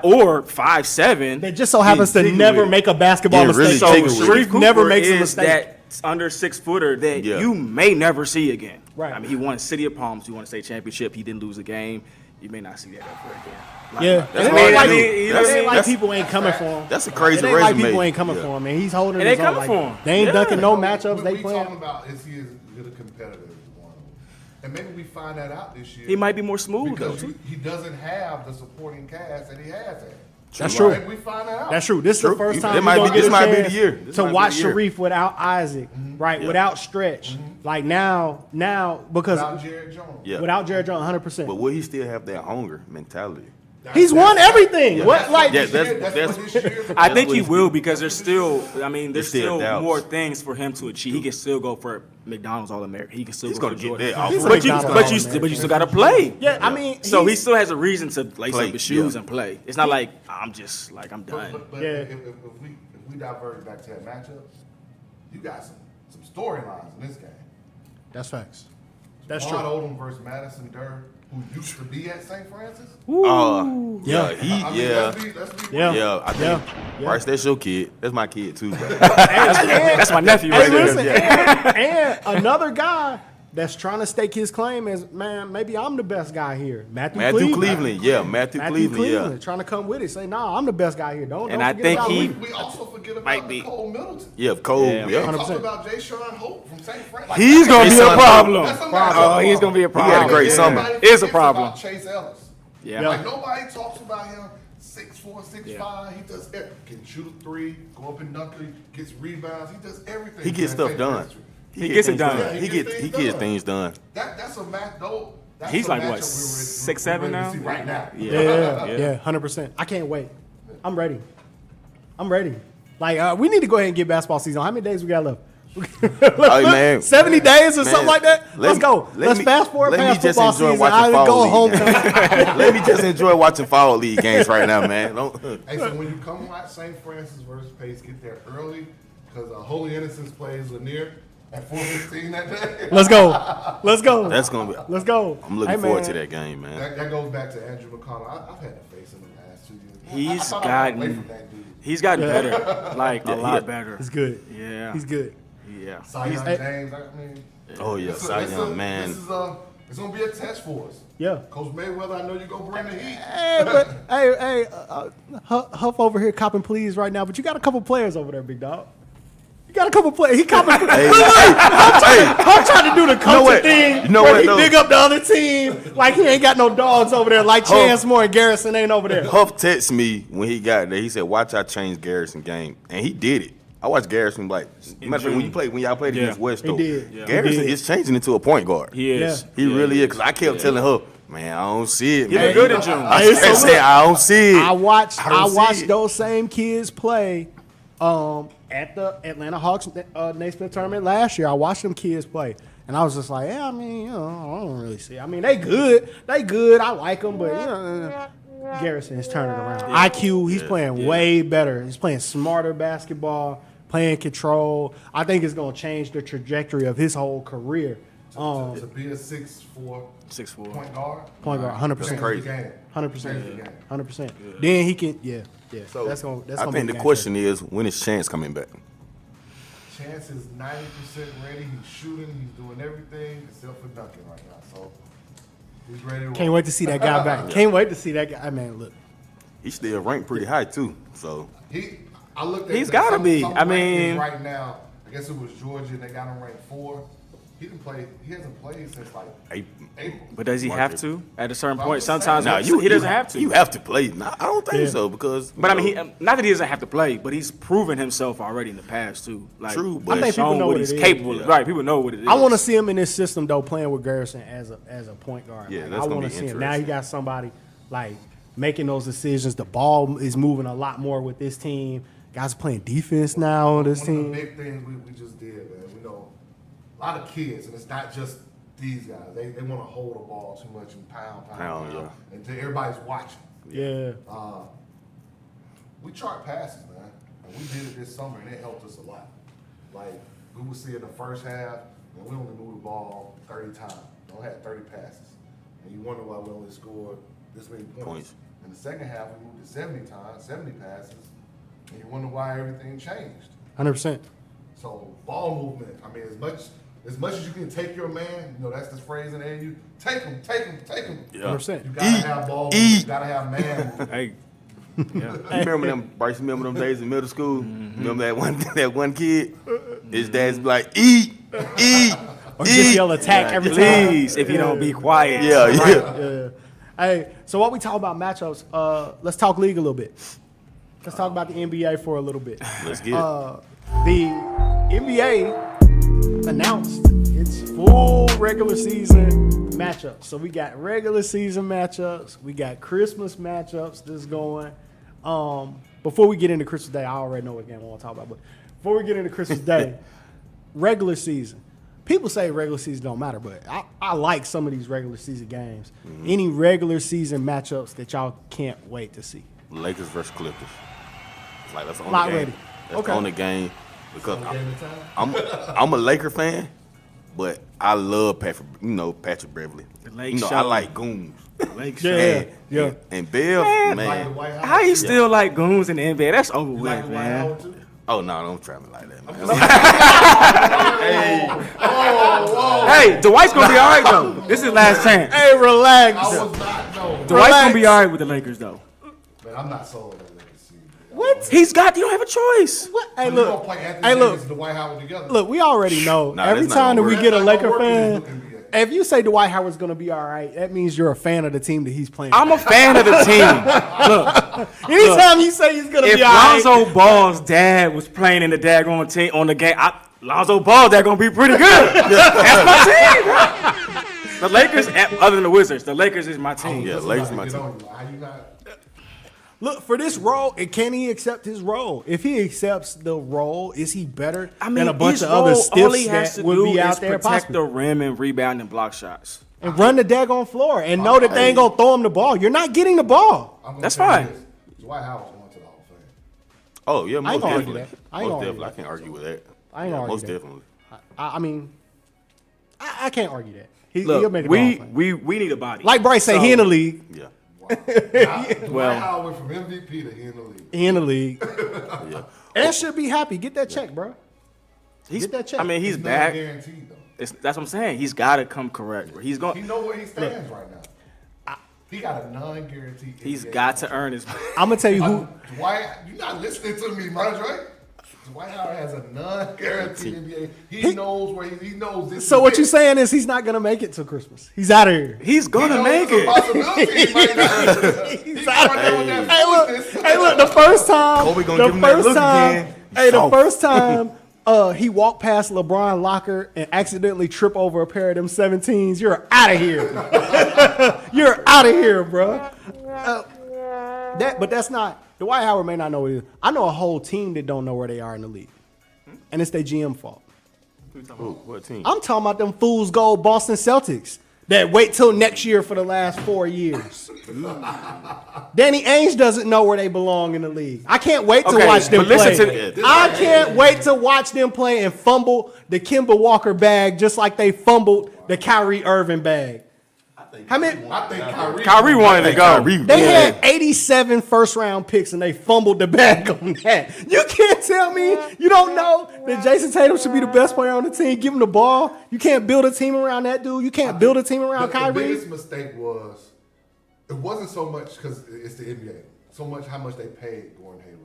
or 5'7"? That just so happens to Getting never jiggy with make a basketball Yeah, really mistake. jiggy So with Sharif Cooper never makes a is mistake. that under 6 footer that Yeah. you may never see again. Right. I mean, he won City of Palms. He won a state championship. He didn't lose a game. You may not see that ever again. Yeah, That's it hard ain't to like, do. it ain't That's- like people ain't coming for him. That's a crazy It ain't like resume. people ain't coming Yeah. for him, man. He's holding It his ain't own. coming Like, for him. they ain't Yeah. ducking no We matchups. They talking playing. about is he as good a competitor as one, and maybe we find that out this year. He might be more smooth though. because he doesn't have the supporting cast that he has had. That's true. Maybe we find that out. That's true. This is the True. first This time might we're be- gonna get this a might be chance the year. This to might be watch the year. Sharif without Isaac, right? Yeah. Without Stretch, like now because Without Jared Jones. Yeah. without Jared Jones, 100%. But will he still have that hunger mentality? He's won everything. Yeah. What like? Yeah, That's that's- what this year. I think what he he's will doing. because there's still. I mean, there's There's still still doubts. more things for him to achieve. He can still go for McDonald's All-American. He can still He's go gonna for get Jordan. that off He's a rip. But you, McDonald's but you still got to All-American. play. Yeah, I mean, So he he's- still has a reason to lace Play, up his shoes yeah. and play. It's not like I'm done. But Yeah. if we diverge back to that matchup, you got some storylines in this game. That's facts. That's Juwan true. Odom versus Madison Durr, who used to be at St. Francis. Yeah, I mean, yeah. let's be Yeah. real. Yeah, I think Yeah. Bryce, that's your kid. That's my kid too, bro. That's my nephew Hey, right there. listen, and another guy that's trying to stake his claim is, man, maybe I'm the best guy here. Matthew Cleveland, yeah, Matthew Cleveland, yeah. trying to come with it. Say, nah, I'm the best guy here. Don't And don't I forget think about he- me. We also forget Might about be. Nicole Middleton. Yeah, Cole, Yeah. We yeah. talked 100%. about Jay Sean Hope from St. Francis. He's gonna be a Jason problem. That's a matchup. Oh, he's gonna be a had a problem. great summer. Everybody Is a forgets problem. about Chase Ellis. Yeah. Like nobody talks about him. 6'4", 6'5". He does everything. Can shoot a three, go up and dunk it, gets rebounds. He does everything. He gets in stuff St. done. Francis. He gets it things done. Yeah, He gets things done. That's a match. Though. That's He's a like, matchup what, we're 6'7" ready to now? see right now. Yeah, 100%. I can't wait. I'm ready. Like, we need to go ahead and get basketball season. How many days we got left? Hey, man. 70 days or Man, something like that? Let's go. Let's fast forward let me past just football enjoy season. watching I fall go league, home. man. Let me just enjoy watching fall league games right now, man. Hey, so when you come watch St. Francis versus Pace, get there early because Holy Innocents plays Lanier at 4:15 that day. Let's go. Let's go. That's gonna be. Let's go. I'm looking Hey, forward man. to that game, man. That goes back to Andrew McConnell. I've had to face him the last 2 years. He's I thought I was away gotten- from that dude. He's gotten better, like a lot yeah. better. He's good. Yeah. He's good. Yeah. Cy Young Hey. James. I mean, Oh yeah, Cy Young, man. This is it's gonna be a test for us. Yeah. Coach Mayweather, I know you gonna bring the heat. Hey, but hey, Huff over here copping please right now, but you got a couple players over there, big dog. You got a couple players. He copping. Hey, I'm trying to do the coaching what? thing You know where what, he though? big up the other team like he ain't got no dogs over there, like Chance Moore and Garrison ain't over there. Huff texted me when he got there. He said, "Watch I change Garrison game," and he did it. I watched Garrison like matter of fact, when y'all played Yeah. against West, He though, did. Yeah. Garrison He did. is changing into a point guard. He is. Yeah. He really is. Because I kept telling her, Man, I don't see it, He man. look good in June. I don't see it. I watched don't see it. those same kids play at the Atlanta Hawks Naismith tournament last year. I watched them kids play, and I was just like, yeah, I mean, I don't really see it. I mean, they good. I like them, but Garrison is turning around. IQ, he's playing way better. He's playing smarter basketball, playing control. I think it's going to change the trajectory of his whole career. To be a 6'4" 6'4". point guard. 100%. Changes the crazy. game. 100%. 100%. Then he can, So that's gonna I be think a the game question is, when is Chance coming back? Chance is 90% ready. He's shooting. He's doing everything except for dunking right now. So he's ready to roll. Can't wait to see that guy back. Can't wait to see that guy. I mean, look. He's still ranked pretty high too. So I looked at He's gotta be. some I mean- rankings right now. I guess it was Georgia, and they got him ranked 4. He hasn't played since like April. But does he Mark have it. to? At a certain Well, point, I'm sometimes saying- he doesn't have to. You have to play. No, I don't think so because. But I mean, not that he doesn't have to play, but he's proven himself already in the past too. Like, True, but- I think people shown know what what he's it is. capable of. Yeah. Right, people know what it is. I want to see him in this system though, playing with Garrison as a point guard. Yeah, Like, that's I gonna want be to see him. Now he interesting. got somebody like making those decisions. The ball is moving a lot more with this team. Guys are playing defense now on this One team. of the big things we just did, man. We know a lot of kids, and it's not just these guys. They want to hold the ball too much and pound, Yeah. and everybody's watching. Yeah. We chart passes, man. And we did it this summer, and it helped us a lot. Like, we would see in the first half, and we only moved the ball 30 times. We only had 30 passes. And you wonder why we only scored this many points. In the second half, we moved it 70 times, 70 passes, and you wonder why everything changed. 100%. So, ball movement, I mean, as much as you can take your man, that's the phrase in there, you take him. Yeah. 100%. You gotta have ball movement, you gotta have man movement. Hey, You remember them, Bryce? Remember them days in middle school? Remember that one kid? His dad's be like, eat. Or just yell attack every time. please, if you don't be quiet. Yeah. Yeah. Hey, so while we talk about matchups, let's talk league a little bit. Let's talk about the NBA for a little bit. Let's get it. The NBA announced its full regular season matchups. So we got regular season matchups. We got Christmas matchups that's going. Before we get into Christmas Day, I already know what game I want to talk about. But before we get into Christmas Day, regular season. People say regular season don't matter, but I like some of these regular season games. Mm-hmm. Any regular season matchups that y'all can't wait to see? Lakers versus Clippers. Like that's the only Not game. ready. That's Okay. the only game because Game of time. I'm a Laker fan, but I love Patrick Beverly. The Lake I Show. like goons. Like, Yeah. And Bill, Man, Like man. the White House. how you still like goons in the NBA? That's over You with, like the White man. House too? Oh no, don't try me like that, man. Hey, Dwight's gonna be all right though. This is last chance. Hey, relax. I was not, no. Dwight's gonna be all right with the Lakers though. Man, I'm not sold on that season. What? You don't have a choice. What? Hey, You gonna look. play Anthony Hey, Davis look. and Dwight Howard together? Look, we already know. Nah, Every that's not time that gonna we work. get a That's not Laker gonna work in fan, this NBA. if you say Dwight Howard's going to be all right, that means you're a fan of the team that he's playing. I'm a fan of the team. Look, Anytime you say he's going to if be all right, Lonzo Ball's dad was playing in the daggone team on the game, Lonzo Ball's dad gonna be pretty good. That's my team, bro. The Lakers, other than the Wizards, the Lakers is my team. Yeah, Listen, Lakers I my get team. on you. How you not? look, for this role, can he accept his role? If he accepts the role, is he better than a bunch his of other role, all he stiffs has that to would do be is out there protect possibly? the rim and rebound and block shots. And run the daggone floor and know that they ain't going to throw him the ball. You're not getting the ball. I'm gonna That's tell you fine. this. Dwight Howard's going to the Hall of Fame. Oh yeah, most gonna argue definitely. that. I ain't Most gonna argue definitely, I that. can't argue with that. I ain't Yeah, gonna argue most that. definitely. I mean, I can't argue that. He'll Look, make it Hall of Fame. we need a body. Like Bryce say, he in the league. Yeah, Dwight Well- Howard went from MVP to he in the league. He in the league. yeah. And should be happy. Get that check, bro. Get that check. I mean, he's It's not back. guaranteed though. That's what I'm saying. He's got to come correct. Bro. He's He going. know where he stands right now. He got a non-guaranteed. He's NBA got to contract. earn his. I'm gonna tell you who. Dwight, you're not listening to me, Mondre. Dwight Howard has a non-guaranteed NBA. He knows where he knows this. So is what it. you saying is he's not gonna make it till Christmas. He's out of here. He's He gonna knows make it's a it. possibility he might not. He's out going down with that Hey look, foolishness. hey look. The first time, Kobe gonna the give him that first look time, again. hey, the Soft. first time he walked past LeBron locker and accidentally trip over a pair of them 17s. You're out of here. You're out of here, bro. But that's not. Dwight Howard may not know what it is. I know a whole team that don't know where they are in the league, and it's their GM fault. What team? I'm talking about them fools gold Boston Celtics that wait till next year for the last 4 years. Danny Ainge doesn't know where they belong in the league. I can't wait to watch them play. I can't wait to watch them play and fumble the Kemba Walker bag just like they fumbled the Kyrie Irving bag. How many? I think Kyrie wanted to go. They had 87 first-round picks, and they fumbled the bag on that. You can't tell me you don't know that Jason Tatum should be the best player on the team. Give him the ball. You can't build a team around that dude. You can't build a team around Kyrie. The biggest mistake was, it wasn't so much because it's the NBA, so much how much they paid Gordon Hayward.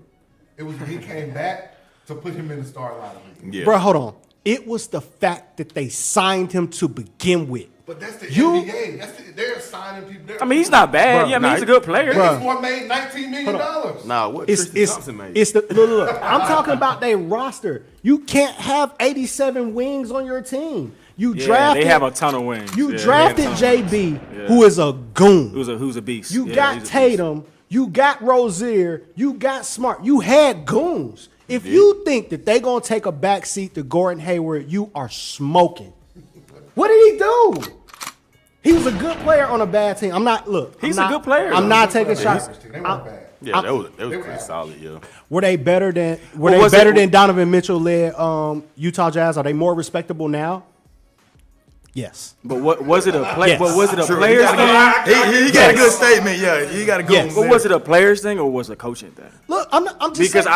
It was when he came back to put him in the starting lineup. Yeah. Bro, hold on. It was the fact that they signed him to begin with. But that's the NBA. They're signing people. I mean, he's not bad. Bro, yeah, I mean, he's a good player. Niggas made $19 million. Nah, what It's Tristan Thompson made? look. I'm talking about their roster. You can't have 87 wings on your team. You Yeah, drafted. they have a ton of wings. You Yeah, drafted they have a ton of JB, wings. Yeah. who is a goon. Who's a beast. You Yeah, got he's a beast. Tatum. You got Rozier. You got Smart. You had goons. If you think that they gonna take a back seat to Gordon Hayward, you are smoking. What did he do? He was a good player on a bad team. He's a good player, I'm though. not taking shots. They weren't bad. Yeah, that was they were pretty average. solid, yeah. Were they better than was it- than Donovan Mitchell led Utah Jazz? Are they more respectable now? Yes. But what was it a play? Yes. What was it a True. players He thing? got a Yes. good statement, yeah. He got a good Yes. one. But was it a players thing or was it a coaching thing? Look, I'm just Because saying.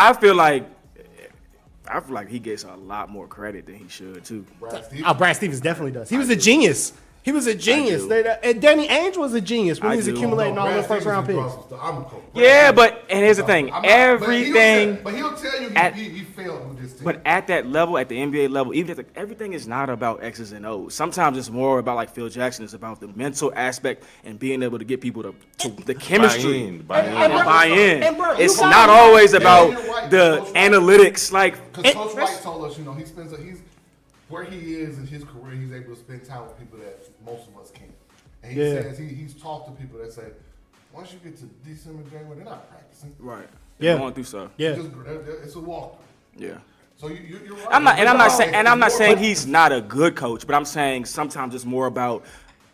I feel like he gets a lot more credit than he should too. Brad Stevens. Brad Stevens definitely does. He was a genius. He was a genius. do. And Danny Ainge was a genius when I he was do. accumulating all Brad those first round Stevens picks. is awesome. I'm a coach. Yeah, but and here's the thing: I'm not- everything. But he'll tell you at- he failed with this team. But at that level, at the NBA level, even if everything is not about X's and O's. Sometimes it's more about like Phil Jackson. It's about the mental aspect and being able to get people to the chemistry in, buy in. and buy in. And bro, you It's gotta- not always about you're right, the Coach White. analytics. Like Because Coach White told us, he spends he's where he is in his career. He's able to spend time with people that most of us can't. And he Yeah. says he's talked to people that say, once you get to December, January, they're not practicing. right, Yeah. going through stuff. Yeah. It's a walk. Yeah. So you're right. I'm not It's saying more- he's not a good coach, but I'm saying sometimes it's more about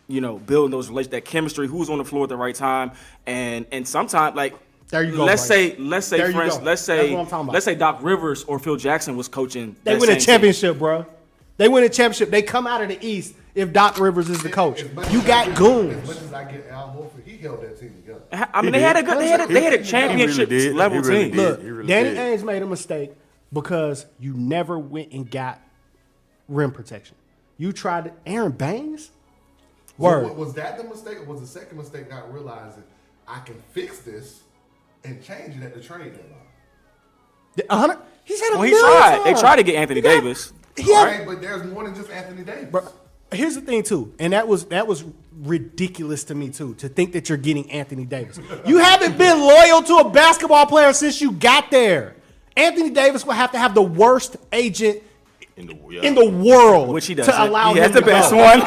building those relations, that chemistry, who's on the floor at the right time, and sometimes like There you go, let's Bryce. say There you for instance, go. let's That's say what I'm talking about. let's say Doc Rivers or Phil Jackson was coaching. They that win a same team. championship, bro. They win a championship. They come out of the East if Doc Rivers is the coach. As much You as got As goons. much as I get Al Horford, he held that team together. I mean, they had a good, they had a championship He really did. level He really team. did. Look, He really Danny did. Ainge made a mistake because you never went and got rim protection. You tried to, Aaron Baines? Word. Was that the mistake, or was the second mistake not realizing I can fix this and change it at the trade deadline? He's had a Well, he million tried. They times. tried to get Anthony He got- Davis. He had- Right, but there's more than just Anthony Davis. Bro, here's the thing too, and that was ridiculous to me too, to think that you're getting Anthony Davis. You haven't been loyal to a basketball player since you got there. Anthony Davis will have to have the worst agent in the world Which he does. to allow He him has the to best go. one.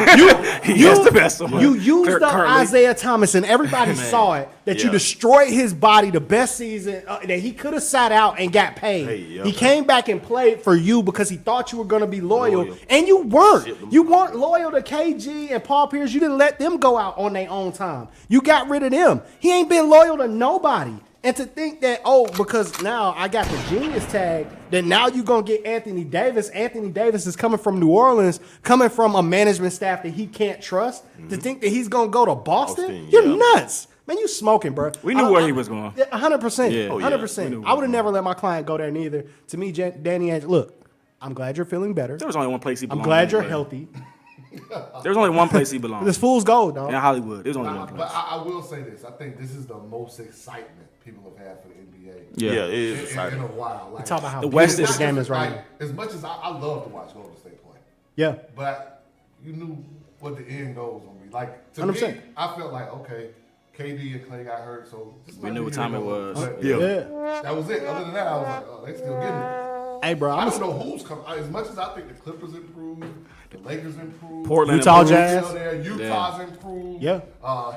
He has the best one. You used up Currently. Isaiah Thomas, and everybody saw it, that you Yeah. destroyed his body the best season, that he could have sat out and got paid. Hey, yeah. He came back and played for you because he thought you were going to be loyal, Loyal. and you weren't. Shit, them- You weren't loyal to KG and Paul Pierce. You didn't let them go out on their own time. You got rid of them. He ain't been loyal to nobody. And to think that, because now I got the genius tag, that now you're going to get Anthony Davis. Anthony Davis is coming from New Orleans, coming from a management staff that he can't trust. To think that he's going to go to Boston? Boston, You're yeah. nuts. Man, you smoking, bro. We knew where he was going. 100%. Yeah. Oh, yeah. 100%. We knew I would have never let my client go there neither. To me, Danny Ainge, look, I'm glad you're feeling better. There was only one place he I'm belonged. glad you're anyway. healthy. There's only one place he belonged. This fool's gold, dog. In Hollywood. There's only one place. But I will say this. I think this is the most excitement people have had for the NBA Yeah, Yeah. it is in exciting. a while. Like, Talk about how The West beautiful is- the game is right like, now. as much as I love to watch Golden State play, Yeah. but you knew what the end goal was going to be. Like, to 100%. me, I felt like, okay, KD and Clay got hurt, so We knew what time it was. But, Yeah. that was it. Other than that, I was like, oh, they still getting it. Hey, bro, I don't know who's coming. As much as I think the Clippers improved, the Lakers improved, Portland Utah improved. Jazz. still there, Utah's improved. Yeah.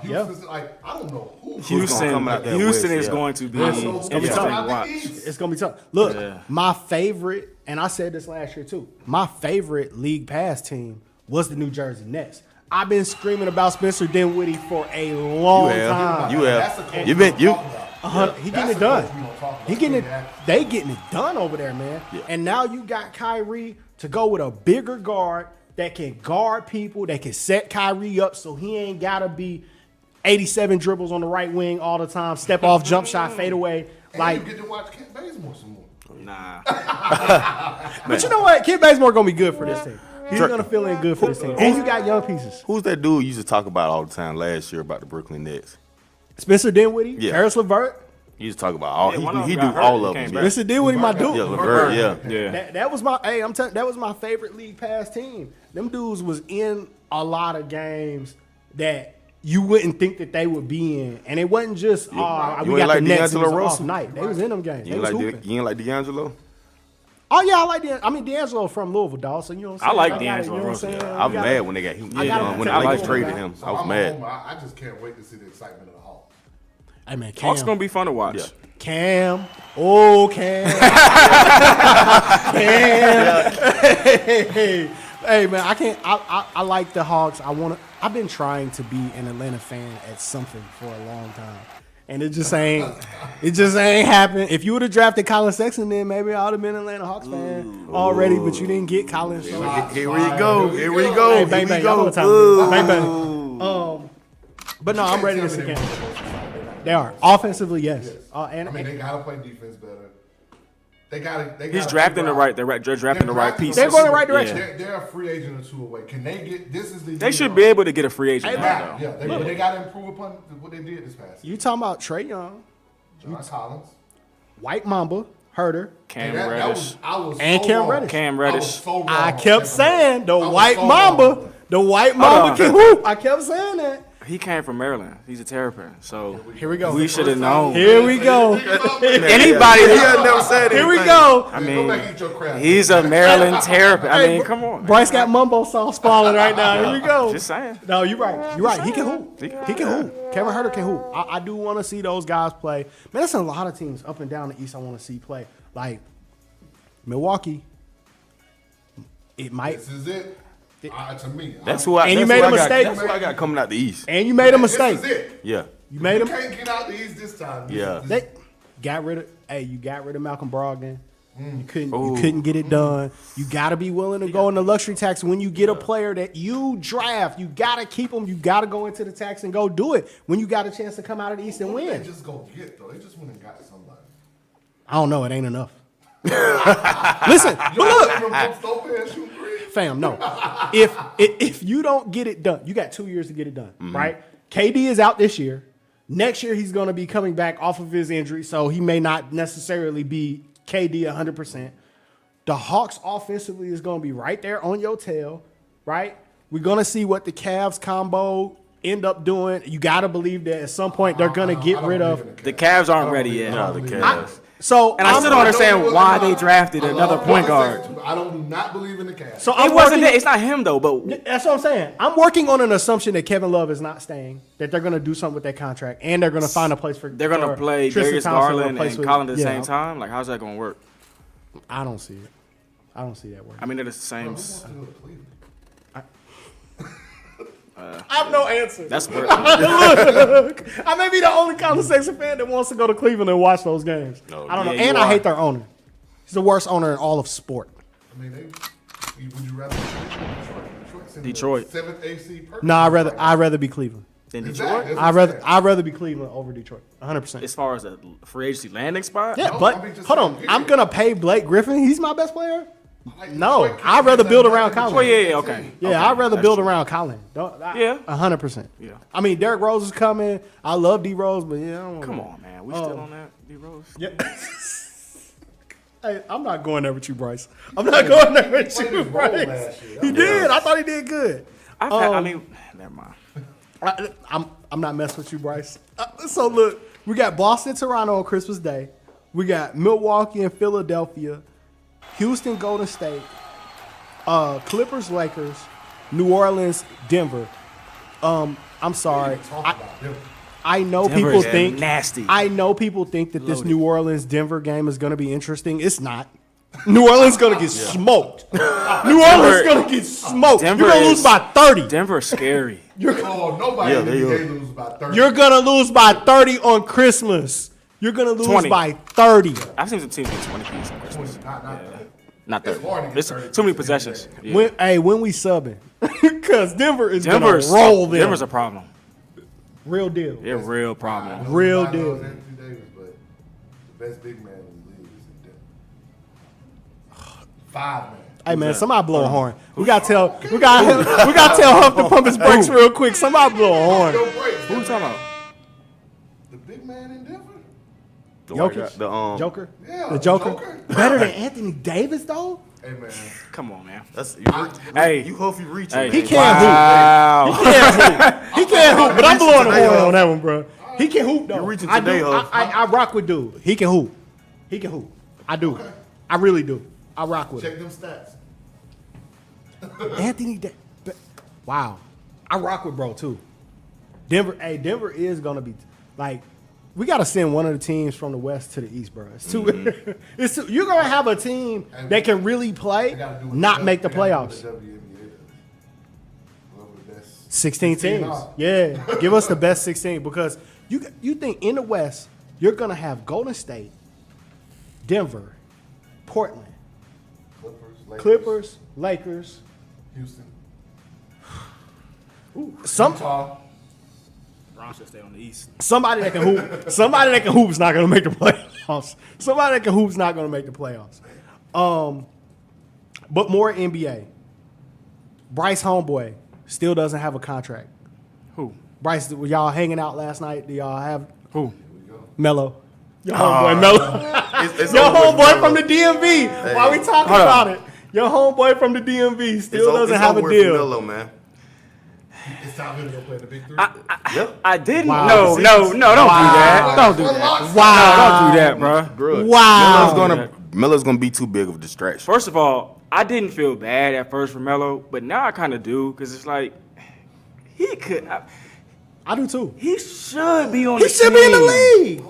Houston's like, I don't know who. Houston, come out that Houston west, is yeah. going to be It's gonna be interesting tough. to watch. It's gonna be tough. Look, Yeah. my favorite, and I said this last year too. My favorite league pass team was the New Jersey Nets. I've been screaming about Spencer Dinwiddie for a long time. You That's the have. coach You've we been. don't You. talk about. He That's getting it the done. coach we don't talk about. He getting it. Yeah. They getting it done over there, man. Yeah. And now you got Kyrie to go with a bigger guard that can guard people, that can set Kyrie up, so he ain't gotta be 87 dribbles on the right wing all the time, step off, jump shot, fade away. And Like, you get to watch Kent Bazemore some more. Nah. but you know what? Kid Bazemore gonna be good for this team. He's gonna fill in good for this team. And you got young pieces. Who's that dude you used to talk about all the time last year about the Brooklyn Nets? Spencer Dinwiddie, Yeah. Karis LeVert. You used to talk about all. Yeah, one of He them do got hurt. all He of came them. back. Yeah. Spencer Dinwiddie, my dude. Yeah, LeVert. Yeah. Yeah. That was my that was my favorite league pass team. Them dudes was in a lot of games that you wouldn't think that they would be in, and it wasn't just You we ain't got like the Nets. It D'Angelo was an off Russell? night. They was in them games. You They ain't was like hooping. you ain't like D'Angelo? Oh yeah, I like D'Angelo from Louisville, dog. So you know what I'm I saying. like got it, D'Angelo you know what I'm Russell. saying? I was We got mad it. when they got him. I gotta When the tell you, Lakers man. traded him, So I was I'm mad. home. I just can't wait to see the excitement of the Hawks. Hey man, Hawks Cam. gonna be fun to watch. Yeah. Cam. Oh, Cam. Cam. Hey, man, I can't. I like the Hawks. I've been trying to be an Atlanta fan at something for a long time, and it just ain't happened. If you would have drafted Colin Sexton, then maybe I would have been an Atlanta Hawks fan already. But you didn't get Colin. Here we go. Here we go. Hey, Here bang we bang, y'all know go. what time it is. Bang bang. But no, I'm ready to see Cam. They are offensively, yes. And I mean, they gotta play defense better. They gotta. He's drafting the right. They're drafting the right pieces. They're going the right direction. They're a free agent or two away. Can they get? This is the. They should be able to get a free agent Hey, now, Yeah, though. they got to improve upon what they did this past season. You talking about Trey Young, John Collins, White Mamba, Herder. Cam that Reddish. was, I was And so Cam wrong. Reddish. Cam I was Reddish. so wrong I on kept Kevin saying the Reddish. I was White so Mamba, wrong. the White on. Mamba can hoop. I kept saying that. He came from Maryland. He's a Terrapin. So Here we go. we should have known. Here we go. Anybody He that, had never said Here we anything. go. I Go mean, back and eat your crap. he's a Maryland Terrapin. I Hey, mean, come on. Bryce got Mumbo sauce falling right now. Here we go. Just saying. No, you're right. You're right. He can hoop. He He can hoop. Kevin Herter can hoop. I do want to see those guys play. Man, there's a lot of teams up and down the East I want to see play. Like Milwaukee. It might. This is it. To me, That's who I. And you that's made who a I got- mistake. That's who I got coming out the East. And you made a mistake. This is it. Yeah. You made You him. can't get out the East this time. Yeah. They got rid of. Hey, you got rid of Malcolm Brogdon. You couldn't get it done. You got to be willing to go in the luxury tax when you get a player that you draft. You got to keep them. You got to go into the tax and go do it when you got a chance to come out of the East and What did win. they just go get though? They just went and got somebody. I don't know. It ain't enough. Listen, but look, fam. No, if you don't get it done, you got 2 years to get it done, right? KD is out this year. Next year he's going to be coming back off of his injury, so he may not necessarily be KD 100%. The Hawks offensively is going to be right there on your tail, right? We're going to see what the Cavs combo end up doing. You got to believe that at some point they're going to get rid of. The Cavs aren't ready yet. No, the Cavs. So And I still don't understand why they drafted another point guard. I do not believe in the Cavs. So It wasn't that. It's not him though. But That's what I'm saying. I'm working on an assumption that Kevin Love is not staying, that they're going to do something with that contract, and they're going to find a place for. they're gonna for play Tristan Darius Thompson to Garland replace and with- Collins at the yeah, same time. Like, how's that gonna work? I don't see it. I don't see that working. I mean, they're the same. Who wants to go to Cleveland? I have no answer. That's worse. I may be the only Colin Sexton fan that wants to go to Cleveland and watch those games. No, I don't know. yeah, you And I are. hate their owner. He's the worst owner in all of sport. I mean, would you rather Detroit? Detroit. Seventh AC. No, I'd rather be Cleveland. In Detroit, Exactly. That's what I'm saying. I'd rather be Cleveland over Detroit. 100%. as far as a free agency landing spot, Yeah, No, but I mean, just hold on. saying, I'm period. gonna pay Blake Griffin. He's my best player. Like, No, Detroit can't I'd rather get build nothing around done in Colin. Well, Detroit. yeah, okay. Yeah, Okay, I'd rather that's build true. around Colin. Yeah. 100%. Yeah. I mean, Derrick Rose is coming. I love D Rose, but yeah, I don't Come on, man. We still on that, D Rose. Yeah. Hey, I'm not going there with you, Bryce. I'm not going there with played you, his role Bryce. last year. He did. I thought he did good. I mean, never mind. I'm not messing with you, Bryce. So look, we got Boston, Toronto on Christmas Day. We got Milwaukee and Philadelphia, Houston, Golden State, Clippers, Lakers, New Orleans, Denver. I'm sorry. I know Denver people is think nasty. I know people think that this New Orleans Denver game is going to be interesting. It's not. New Orleans going to get smoked. New Orleans going to get smoked. You're going to lose by 30. Denver's scary. Nobody in the NBA lose by 30. You're going to lose by 30 on Christmas. You're going to lose 20. by 30. I've seen some teams get 20 points on Christmas. Not It's hard to 30. get It's 30 too many in the possessions. NBA. Yeah. When we subbing. Because Denver is going Denver's to roll them. Denver's a problem. Real deal. They're a real problem. Real Nobody deal. knows Anthony Davis, but the best big man in the league is in Denver. 5 man. Hey man, somebody blow a horn. We gotta tell Huff to pump his brakes real quick. Somebody blow a horn. Yo, breaks, Who you talking about? The big man in Denver? The white guy- Jokic, Joker, Yeah, the Joker. Joker. Better than Anthony Davis though. Hey man. Come on, man. That's Hey. you hope you reach Hey. it. He man. can't Wow. hoop. He can't hoop. But I'm blowing a today, horn Huff. on that one, bro. He can hoop though. You're reaching I today, do. Huff. I rock with dude. He can hoop. He can hoop. I do. Okay. I really do. I rock with him. Check them stats. Anthony Davis. Wow. I rock with bro too. Denver is gonna be like, we gotta send one of the teams from the West to the East, bro. It's too. It's too, you're gonna have a team that can really play, They gotta do what not the- make the they gotta do what playoffs. the WNBA does. Whoever the best 16 teams. are. Yeah, give us the best 16 because you think in the West you're gonna have Golden State, Denver, Portland, Clippers, Lakers. Houston. Some Brown should stay on the East. somebody that can hoop. Somebody that can hoop is not gonna make the playoffs. Somebody that can hoop is not gonna make the playoffs. But more NBA. Bryce Homeboy still doesn't have a contract. Who? Bryce, were y'all hanging out last night? Do y'all have Who? Mello? Your homeboy Mello. It's Your over with homeboy Melo. from the DMV. Why we talking Hold about on. it? Your homeboy from the DMV still doesn't It's have a over with deal. Melo, man. It's time for him to go play in the big three. Yep. I didn't. Wow. No, don't do that. Don't do that. Wow. Don't do that, bro. Good. Wow. Melo's gonna be too big of a distraction. First of all, I didn't feel bad at first for Melo, but now I kind of do because it's like he could. I do too. He should be on He the should be in the team. league.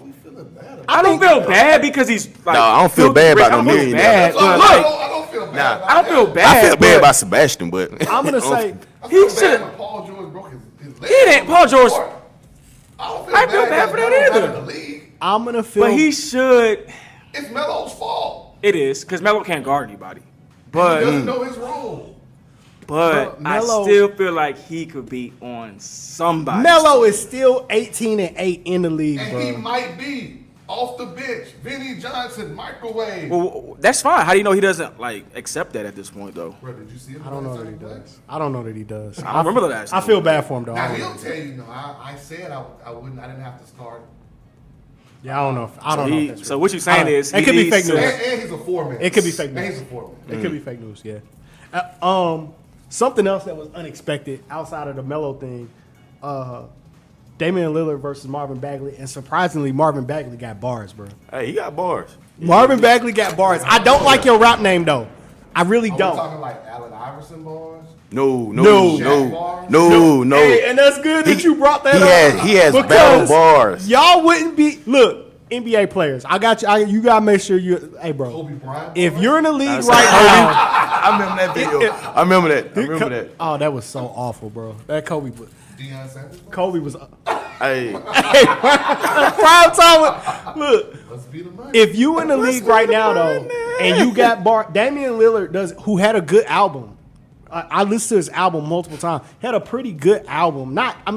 I don't feel bad because he's like. No, I don't feel filthy bad rich. about I don't no feel millionaire. bad, but I like, don't feel bad. I don't feel bad. I feel bad but about Sebastian, but I'm gonna say I he feel should- bad when Paul George broke his leg. He didn't. Paul George. I don't I feel bad for that Melo's not either. in the league. I'm gonna feel. But he should. It's Melo's fault. It is because Melo can't guard anybody. He But doesn't know his role. But I Melo- still feel like he could be on somebody. Melo is still 18-8 in the league, And he bro. might be off the bench. Vinny Johnson, microwave. Well, that's fine. How do you know he doesn't like accept that at this point though? Bro, did you see him? I don't know that he does. I don't know that he does. I don't remember the last I time. feel bad for him though. Now I he'll don't know. tell you, no, I said I wouldn't. I didn't have to start. Yeah, I don't know. I don't know. If that's So real. what you're saying is it he could be needs fake to- news. And he's a foreman. It could be fake And news. he's a foreman. It could be fake news, yeah. Something else that was unexpected outside of the Melo thing, Damian Lillard versus Marvin Bagley, and surprisingly, Marvin Bagley got bars, bro. hey, he got bars. Marvin Bagley got bars. I don't like your rap name though. I really Are we don't. talking like Allen Iverson bars? No. No. Hey, and that's good that you brought that up. He has because battle bars. Y'all wouldn't be NBA players. I got you. You gotta make sure you. Hey, bro. Kobe Bryant If bars? you're in the league That's right now, I remember that video. I remember that. oh, that was so awful, bro. That Kobe was. Deion Sanders. Kobe was. Hey, Prime time. Look, Let's be the money. if you in the league right now though, and you got Damian Lillard who had a good album. I listened to his album multiple times. Had a pretty good album. Not I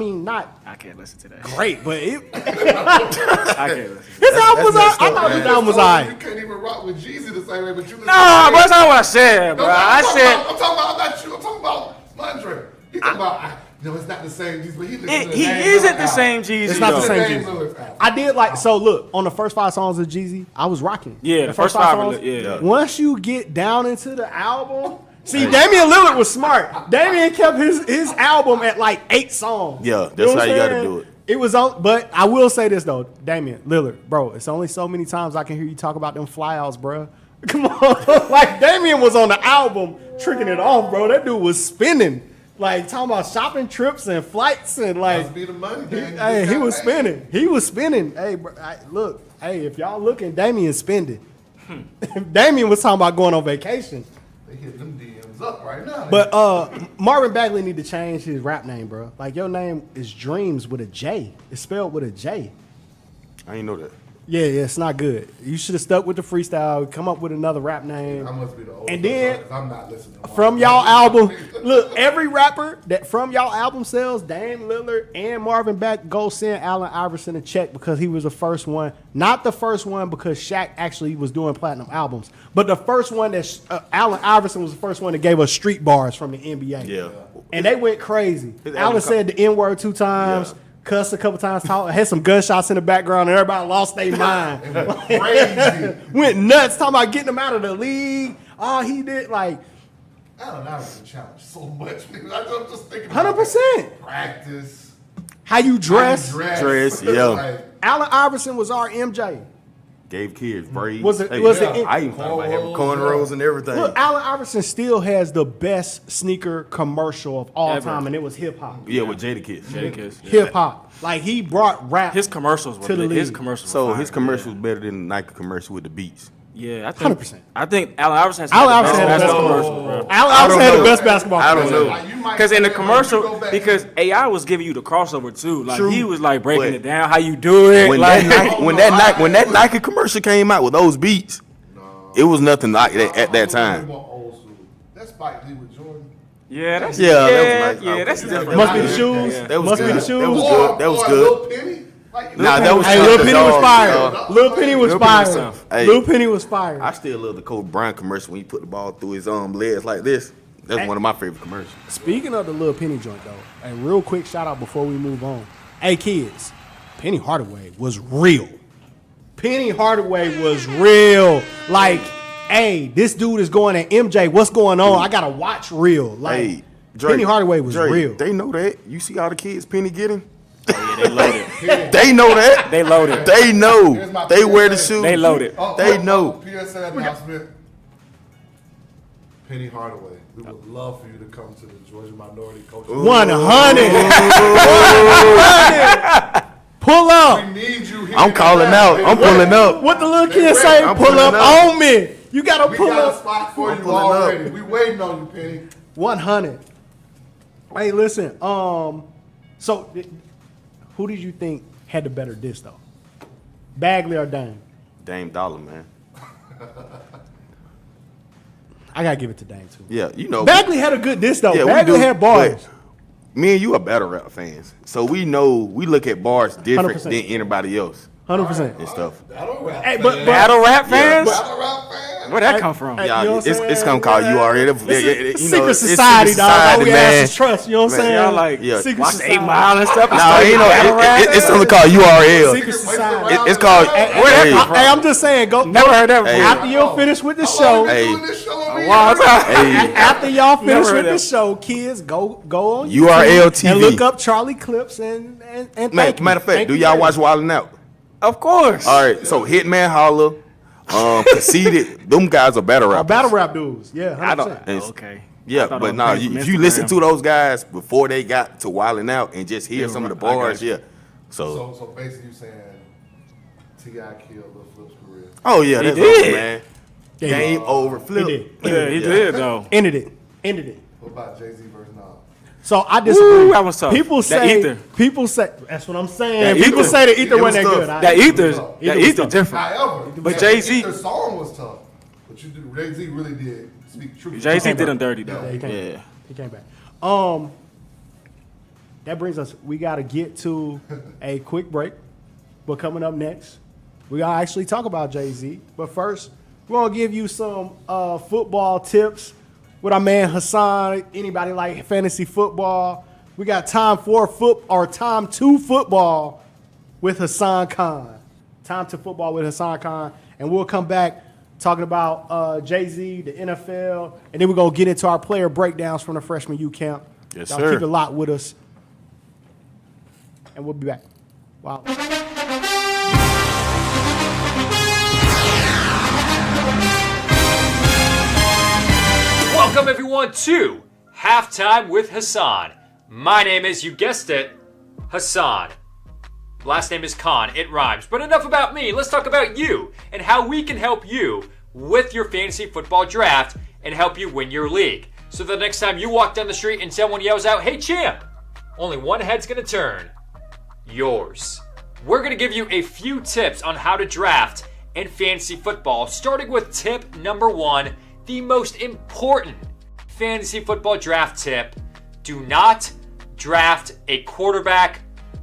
can't listen to that. great, but I can't listen. his album was. messed I up, thought man. his album was You alright. can't even rock with Jeezy the same way, but you listen Nah, to bro, that's not what I said, bro. No, I said I'm talking about not you. I'm talking about Mondre. He's talking about. No, it's not the same Jeezy, but he listens to the he Dame isn't Lillard the same album. Jeezy. It's not the though. same Dame Jeezy. Lillard's album. I did like so. Look on the first 5 songs of Jeezy, I was rocking. Yeah, the first 5 are lit, yeah. Once you get down into the album, see, Damian Lillard was smart. Damian kept his album at like 8 songs. Yeah, You know that's what how you I'm gotta saying? do it. It was on, but I will say this though, Damian Lillard, bro. It's only so many times I can hear you talk about them flyouts, bro. Come on, like Damian was on the album tricking it off, bro. That dude was spinning, like talking about shopping trips and flights and like. Must be the money, man. Hey, he was spinning. He was spinning. Hey, bro, look. Hey, if y'all looking, Damian spending. Damian was talking about going on vacation. They hit them DMs up right now. But Marvin Bagley need to change his rap name, bro. Like your name is Dreams with a J. It's spelled with a J. I ain't know that. Yeah, it's not good. You should have stuck with the freestyle. Come up with another rap name. I must be the oldest. And then I'm not listening. from y'all album, look, every rapper that from y'all album sells, Dame Lillard and Marvin Bagley go send Allen Iverson a check because he was the first one. Not the first one because Shaq actually was doing platinum albums, but the first one that Allen Iverson was the first one that gave us street bars from the NBA. Yeah. And they went crazy. His Allen album said the N-word 2 times. Yeah. Cussed a couple times, had some gunshots in the background, and everybody lost their mind. Crazy. Went nuts, talking about getting him out of the league. Oh, he did like Allen Iverson challenged so much. I'm just thinking. 100%. Practice. How you dress. Dress, yeah. Like, Allen Iverson was our MJ. Gave kids braids. Was it- Hey, was it- I even thought about having cornrows and everything. Look, Allen Iverson still has the best sneaker commercial of all Ever. time, and it was hip hop. Yeah, with Jadakiss. Jadakiss. Yeah. Hip hop. Like he brought rap. His commercials were To the lit. His league. commercials. Were So fire, his commercial was better than the Nike commercial with the beats. Yeah, I think 100%. I think Allen Iverson has Allen the Iverson best had the best commercials, commercial. bro. Allen I Iverson don't had the know. best basketball. I don't commercial. know. like, you might Because in the say that, but commercial, you go back- because AI was giving you the crossover too. Like True. he was like breaking But- it down, how you do it. When like, that Nike commercial came out with those beats, it was nothing like that at that time. More old school. That's Spike Lee with Jordan. yeah, that's Yeah, that was nice. yeah, that's Okay. different. Must be the shoes. Yeah. That was Must be good. the shoes. That was good. That was Or good. Lil Penny. Like, Nah, that was Hey, tough Lil to Penny was dog, fired. dog. Lil Penny was Lil Penny was fired. tough. Hey. Lil Penny was fired. I still love the Kobe Bryant commercial when he put the ball through his legs like this. That's one of my favorite commercials. Speaking of the Lil Penny joint, though, a real quick shout out before we move on. Hey, kids, Penny Hardaway was real. Penny Hardaway was real. Like, hey, this dude is going at MJ. What's going on? I gotta watch real. Like, Hey, Drake, Penny Hardaway was Drake, real. They know that. You see all the kids Penny getting? Yeah, they loaded. They know that. They loaded. They Here's know. my They wear the PSA. shoes. They loaded. They know. PSA announcement. Penny Hardaway, we would love for you to come to the Georgia Minority Coaches. 100. Pull up. We need you here. I'm calling out. I'm pulling up. What the little They kids ready. say? I'm Pull pulling up up. on me. You gotta We pull got a up. spot for I'm you pulling up. already. We waiting on you, Penny. 100. Hey, listen. So who did you think had the better diss though? Bagley or Dame? Dame Dollar, man. I gotta give it to Dame too. Yeah, you know. Bagley had a good diss though. Yeah, we Bagley do, had bars. but Me and you are battle rap fans, so we know we look at bars different 100%. than anybody else 100%. and stuff. Battle rap. Hey, fan. but Battle rap fans? Battle rap fan. Where'd that come from? Hey, Yeah, you know what I'm saying? it's gonna call you already. It's secret society, dog. All we ask is trust. You know what I'm Man, saying? Y'all like Yeah. secret watch society. 8 Mile and stuff. and No, stuff, you battle rap? know, it's something called URL. Secret society. It's called. Hey, I'm just saying. Go. Never heard that Hey. before. After you finish with the show. Hey. Doing this show over Wow, here. Hey, After y'all finish Never with heard the that. show, kids, go on URL YouTube and TV. look up Charlie Clips and thank you. matter of fact, Thank do you y'all very watch much. Wildin' Out? Of course. All right, so Hitman Holla, Conceited, them guys are battle rappers. Battle rap dudes, yeah. 100%. I don't. It's- Okay. I Yeah, thought but it was no, from if you listen Instagram. to those guys before they got to Wildin' Out and just hear Yeah, some of the I got bars, you. yeah. So, So basically, you saying T.I. killed Lil Flip's career. oh yeah, that's did. over, man. Yeah, Game over, Flip. He did. Yeah, he did though. Ended it. What about Jay-Z versus Nas? So I disagree. Woo, that was tough. People That say, Ether. that's what I'm saying. That People Ether. say the Ether It wasn't was that good. tough. That Ether's Ether that was Ether tough. different. However, But Jay-Z- the song was tough. But you do, Jay-Z really did speak truth. Jay-Z did him dirty though. Yeah, he came Yeah. back. He came back. That brings us, we got to get to a quick break. But coming up next, we got to actually talk about Jay-Z. But first, we're going to give you some football tips with our man Hassan. Anybody like fantasy football? We got time to football with Hassan Khan. Time to football with Hassan Khan. And we'll come back talking about Jay-Z, the NFL, and then we're going to get into our player breakdowns from the freshman U camp. Yes, Y'all sir. keep it locked with us. And we'll be back. Wow. Welcome everyone to Halftime with Hassan. My name is, you guessed it, Hassan. Last name is Khan, it rhymes. But enough about me, let's talk about you and how we can help you with your fantasy football draft and help you win your league. So the next time you walk down the street and someone yells out, "Hey champ," only one head's gonna turn. Yours. We're gonna give you a few tips on how to draft in fantasy football, starting with tip number 1, the most important fantasy football draft tip: do not draft a quarterback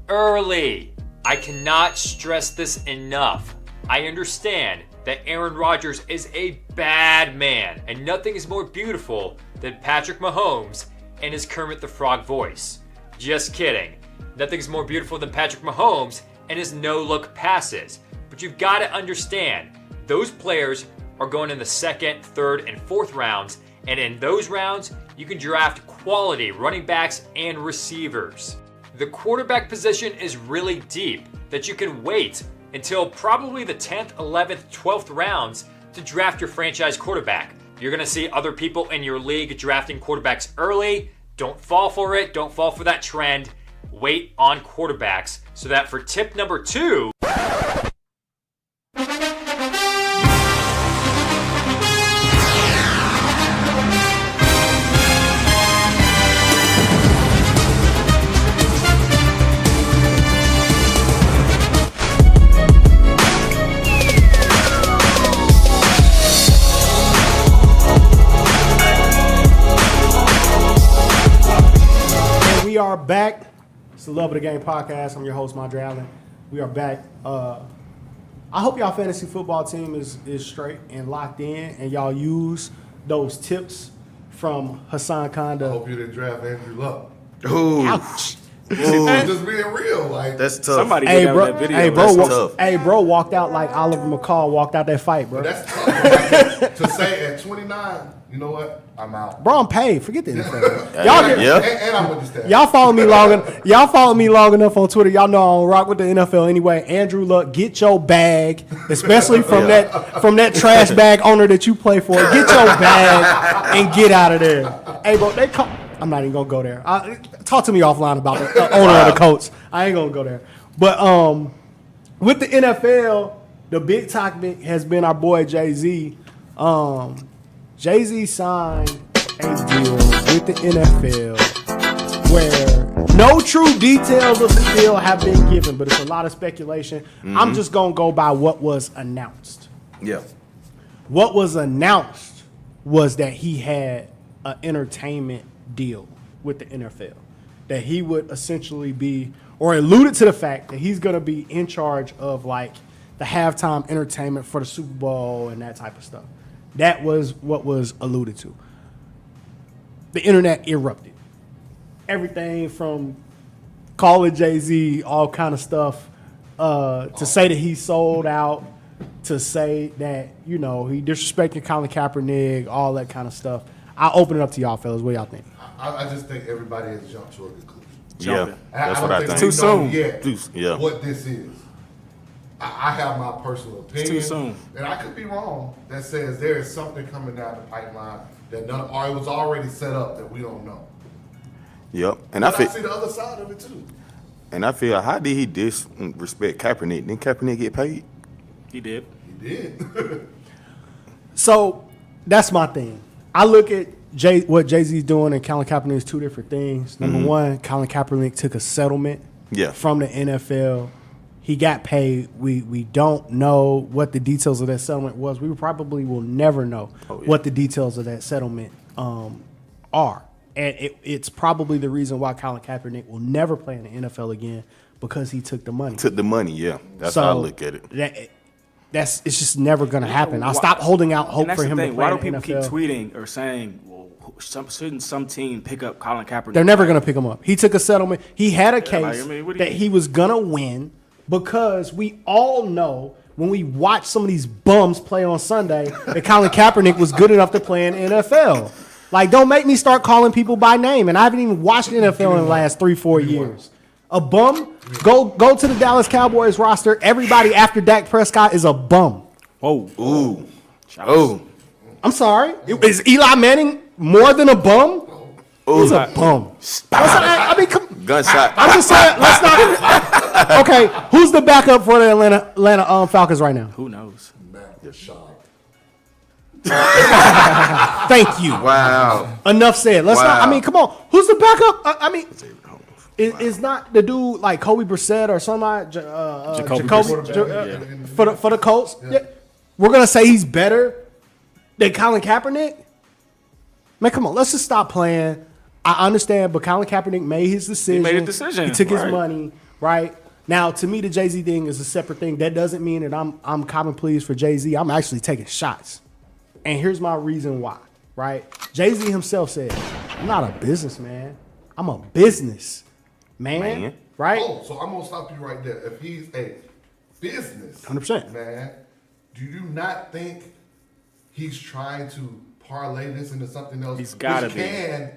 early. I cannot stress this enough. I understand that Aaron Rodgers is a bad man, and nothing is more beautiful than Patrick Mahomes and his Kermit the Frog voice. Just kidding. Nothing's more beautiful than Patrick Mahomes and his no-look passes. But you've got to understand, those players are going in the 2nd, 3rd, and 4th rounds, and in those rounds, you can draft quality running backs and receivers. The quarterback position is really deep that you can wait until probably the 10th, 11th, 12th rounds to draft your franchise quarterback. You're going to see other people in your league drafting quarterbacks early. Don't fall for it. Don't fall for that trend. Wait on quarterbacks so that for tip number 2, we are back. It's the Love of the Game podcast. I'm your host, Mondre Allen. We are back. I hope y'all fantasy football team is straight and locked in, and y'all use those tips from Hassan Khan. I hope you didn't draft Andrew Luck. Ooh. Ouch. Just being real, like That's tough. Somebody Hey did bro, that video. hey That's bro, tough. bro walked out like Oliver McCall walked out that fight, bro. that's tough. Like, to say at 29, you know what? I'm out. Bro, I'm paid. Forget the NFL. Yeah. Y'all get, Yeah. And I'm with the staff. Y'all follow me long enough on Twitter. Y'all know I don't rock with the NFL anyway. Andrew Luck, get your bag, especially from that trash bag owner that you play for. Get your bag and get out of there. Hey, bro, I'm not even gonna go there. Talk to me offline about the owner of the Colts. I ain't gonna go there. But with the NFL, the big topic has been our boy Jay-Z. Jay-Z signed a deal with the NFL where no true details of the deal have been given, but it's a lot of speculation. I'm just going to go by what was announced. Yeah. What was announced was that he had an entertainment deal with the NFL, that he would essentially be, or alluded to the fact that he's going to be in charge of like the halftime entertainment for the Super Bowl and that type of stuff. That was what was alluded to. The internet erupted. Everything from calling Jay-Z all kind of stuff to say that he sold out, to say that, you know, he disrespected Colin Kaepernick, all that kind of stuff. I'll open it up to y'all fellas. What y'all think? I just think everybody has jumped to a conclusion. Yeah. That's what I think. Too soon. Yet Yeah. what this is. I have my personal opinion. too soon. And I could be wrong. That says there is something coming down the pipeline that or it was already set up that we don't know. Yep. And But I I feel see the other side of it too. how did he disrespect Kaepernick? Didn't Kaepernick get paid? He did. He did. So that's my thing. I look at what Jay-Z's doing and Colin Kaepernick is two different things. Number one, Colin Kaepernick took a settlement from the NFL. He got paid. We don't know what the details of that settlement was. We probably will never know what the details of that settlement are. And it's probably the reason why Colin Kaepernick will never play in the NFL again, because he took the money. Yeah. That's how I look at it. It's just never going to happen. I'll stop holding out hope for him to play Why do in people the keep NFL. tweeting or saying, well, shouldn't some team pick up Colin Kaepernick? They're never going to pick him up. He took a settlement. He had a case what do you that he was going to win, because we all know when we watch some of these bums play on Sunday that Colin Kaepernick was good enough to play in the NFL. Like, don't make me start calling people by name. And I haven't even watched the NFL in the last 3-4 years. A bum. Go to the Dallas Cowboys roster. Everybody after Dak Prescott is a bum. Whoa. Ooh. Oh. I'm sorry. Is Eli Manning more than a bum? He's a bum. I mean, Gunshot. I'm just saying. Let's not. Okay, who's the backup for the Atlanta Falcons right now? Who knows? Thank you. Wow. Enough said. Let's not. I mean, come on. Who's the backup? I mean, is not the dude like Kobe Brissett or somebody? Jacoby for the Colts. Yeah. We're gonna say he's better than Colin Kaepernick. Man, come on. Let's just stop playing. I understand, but Colin Kaepernick made his decision. He made a decision. He took his Right. money. Right. Now, to me, the Jay-Z thing is a separate thing. That doesn't mean that I'm copping pleas for Jay-Z. I'm actually taking shots. And here's my reason why, right? Jay-Z himself said, I'm not a businessman. I'm a business man. Right? Oh, so I'm gonna stop you right there. If he's a business 100%. man, do you not think he's trying to parlay this into something else He's gotta which be. can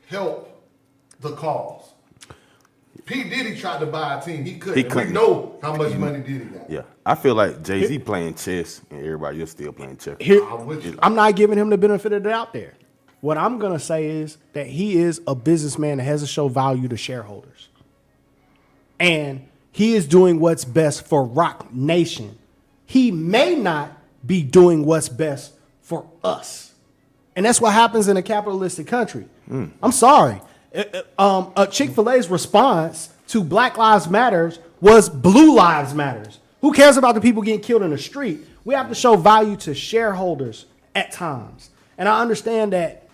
help the cause? P. Diddy tried to buy a team. He couldn't. He And couldn't. We know how much money Diddy got. Yeah. I feel like Jay-Z playing chess and everybody else still playing checkers. Here, I'm with you. I'm not giving him the benefit of the doubt there. What I'm going to say is that he is a businessman that has to show value to shareholders. And he is doing what's best for Rock Nation. He may not be doing what's best for us. And that's what happens in a capitalistic country. I'm sorry. Chick-fil-A's response to Black Lives Matters was Blue Lives Matters. Who cares about the people getting killed in the street? We have to show value to shareholders at times. And I understand that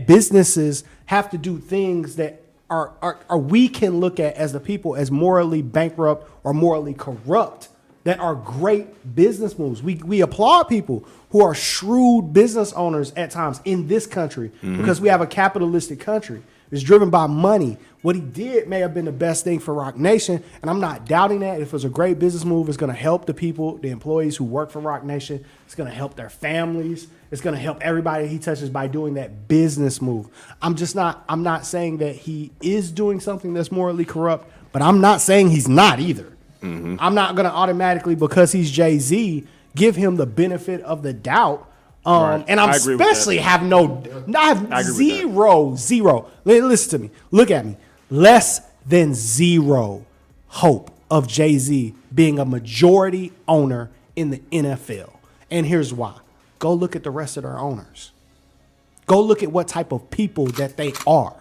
businesses have to do things that are we can look at as the people as morally bankrupt or morally corrupt that are great business moves. We applaud people who are shrewd business owners at times in this country because we have a capitalistic country. It's driven by money. What he did may have been the best thing for Rock Nation, and I'm not doubting that. If it was a great business move, it's going to help the people, the employees who work for Rock Nation. It's going to help their families. It's going to help everybody he touches by doing that business move. I'm not saying that he is doing something that's morally corrupt, but I'm not saying he's not either. I'm not going to automatically, because he's Jay-Z, give him the benefit of the doubt. Right. And I'm I agree with especially that. have I have I agree with zero. Listen to me. Look at me. Less than zero hope of Jay-Z being a majority owner in the NFL. And here's why. Go look at the rest of their owners. Go look at what type of people that they are.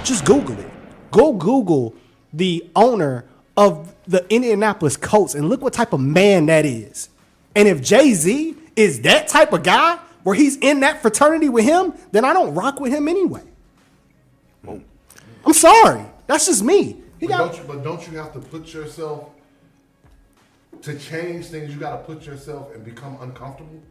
Just Google it. Go Google the owner of the Indianapolis Colts and look what type of man that is. And if Jay-Z is that type of guy where he's in that fraternity with him, then I don't rock with him anyway. I'm sorry. That's just me. But don't you have to put yourself, to change things, you got to put yourself and become uncomfortable?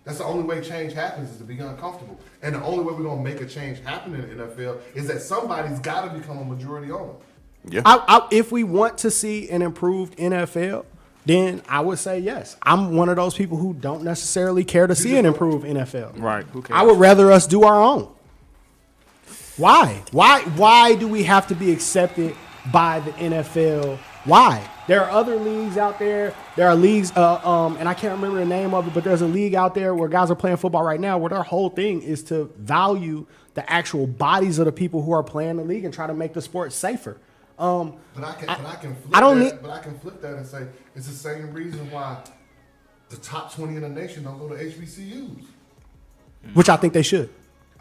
That's the only way change happens, is to be uncomfortable. And the only way we're going to make a change happen in the NFL is that somebody's got to become a majority owner. Yeah. If we want to see an improved NFL, then I would say yes. I'm one of those people who don't necessarily care to see an improved NFL. Right. Who cares? I would rather us do our own. Why? Why do we have to be accepted by the NFL? Why? There are other leagues out there. There are leagues, and I can't remember the name of it, but there's a league out there where guys are playing football right now where their whole thing is to value the actual bodies of the people who are playing the league and try to make the sport safer. But I can flip that and say it's the same reason why the top 20 in the nation don't go to HBCUs. Which I think they should.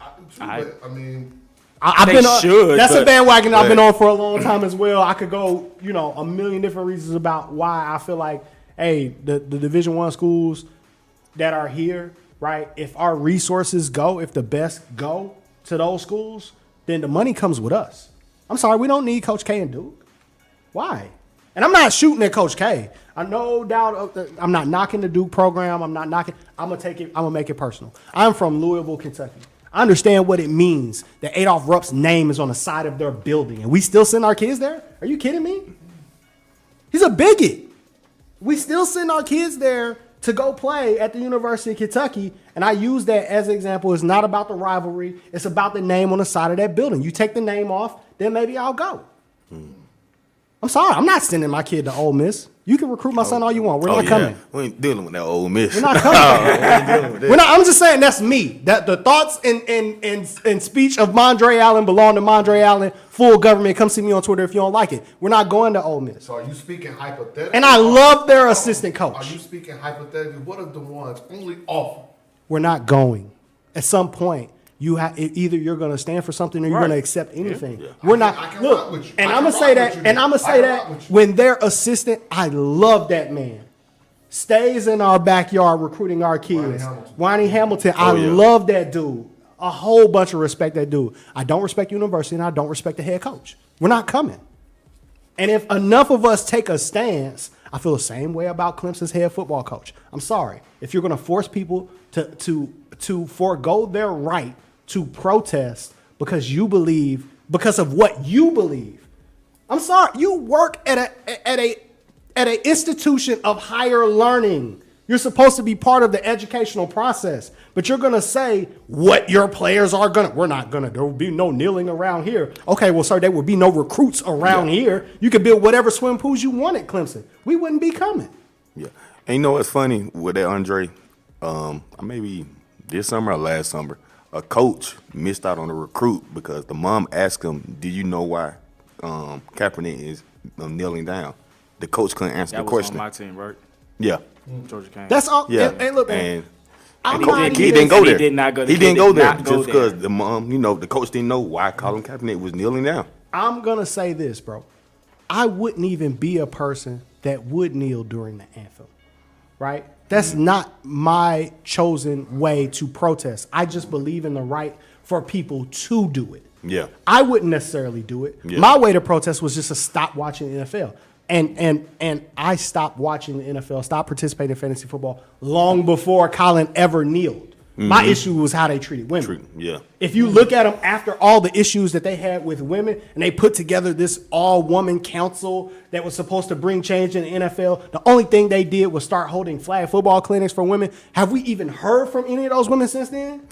I do too, but I mean, I've They been on, should, that's a but- bandwagon I've been on for a long time as well. I could go, a million different reasons about why I feel like, hey, the Division I schools that are here, right? If our resources go, if the best go to those schools, then the money comes with us. I'm sorry, we don't need Coach K and Duke. Why? And I'm not shooting at Coach K. I no doubt. I'm not knocking the Duke program. I'm not knocking. I'm gonna make it personal. I'm from Louisville, Kentucky. I understand what it means that Adolph Rupp's name is on the side of their building, and we still send our kids there? Are you kidding me? He's a bigot. We still send our kids there to go play at the University of Kentucky, and I use that as an example. It's not about the rivalry. It's about the name on the side of that building. You take the name off, then maybe I'll go. I'm sorry. I'm not sending my kid to Ole Miss. You can recruit my son all you want. We're not coming. We ain't dealing with that Ole Miss. We're not coming. I'm just saying that's me. That the thoughts and speech of Mondre Allen belong to Mondre Allen. Full government. Come see me on Twitter if you don't like it. We're not going to Ole Miss. So are you speaking hypothetically? And I love their assistant coach. Are you speaking hypothetically? What are the ones only offer? We're not going. At some point, you have either you're going to stand for something or you're going to accept anything. Yeah. We're not. I can look, rock with you. and I I'm can gonna say rock that. with you And I'm gonna then. say I can that rock with you. when their assistant, I love that man. Stays in our backyard recruiting our kids. Ronnie Hamilton. I love that dude. A whole bunch of respect that dude. I don't respect university and I don't respect the head coach. We're not coming. And if enough of us take a stance, I feel the same way about Clemson's head football coach. I'm sorry. If you're going to force people to forego their right to protest because of what you believe. I'm sorry. You work at an institution of higher learning. You're supposed to be part of the educational process, but you're going to say what your players are going to. We're not going to. There will be no kneeling around here. Okay, well, sir, there will be no recruits around here. You could build whatever swim pools you want at Clemson. We wouldn't be coming. Yeah. And you know what's funny with that, Andre? Maybe this summer or last summer, a coach missed out on a recruit because the mom asked him, "Do you know why Kaepernick is kneeling down?" The coach couldn't answer the question. That was on my team, right? Yeah. Georgia Kane. That's all. Yeah. And look, man. And I'm he not didn't go there. He did not go there. He didn't go there not go just there. because the mom, the coach didn't know why Colin Kaepernick was kneeling down. I'm going to say this, bro. I wouldn't even be a person that would kneel during the anthem, right? That's not my chosen way to protest. I just believe in the right for people to do it. Yeah. I wouldn't necessarily do it. Yeah. My way to protest was just to stop watching the NFL. And I stopped watching the NFL, stopped participating in fantasy football long before Colin ever kneeled. My issue was how they treated women. Yeah. If you look at them after all the issues that they had with women, and they put together this all-woman council that was supposed to bring change in the NFL, the only thing they did was start holding flag football clinics for women. Have we even heard from any of those women since then?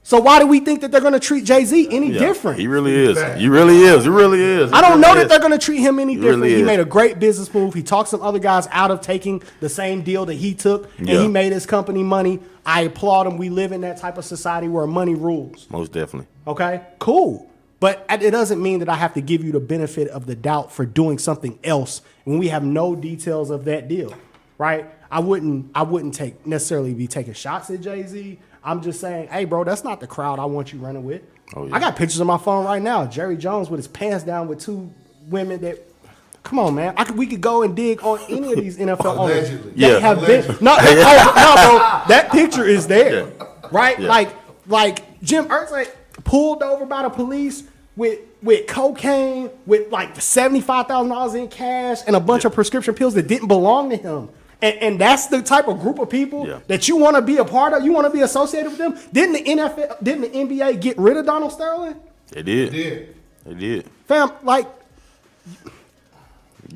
So why do we think that they're going to treat Jay-Z any different? He really is. He really is. He really is. I don't know that they're going to treat him any different. really He is. made a great business move. He talked some other guys out of taking the same deal that he took, and he made his company money. I applaud him. We live in that type of society where money rules. Most definitely. Okay, cool. But it doesn't mean that I have to give you the benefit of the doubt for doing something else when we have no details of that deal, right? I wouldn't necessarily be taking shots at Jay-Z. I'm just saying, hey, bro, that's not the crowd I want you running with. Oh, yeah. I got pictures on my phone right now. Jerry Jones with his pants down with two women that, come on, man. We could go and dig on any of these NFL owners. Allegedly. They have been. No, bro. That picture is there, right? Yeah. Like Jim Irsay pulled over by the police with cocaine, with like $75,000 in cash and a bunch of prescription pills that didn't belong to him. And that's the type of group of people that you want to be a part of. You want to be associated with them. Didn't the NBA get rid of Donald Sterling? They did. They did. They did. Fam, like,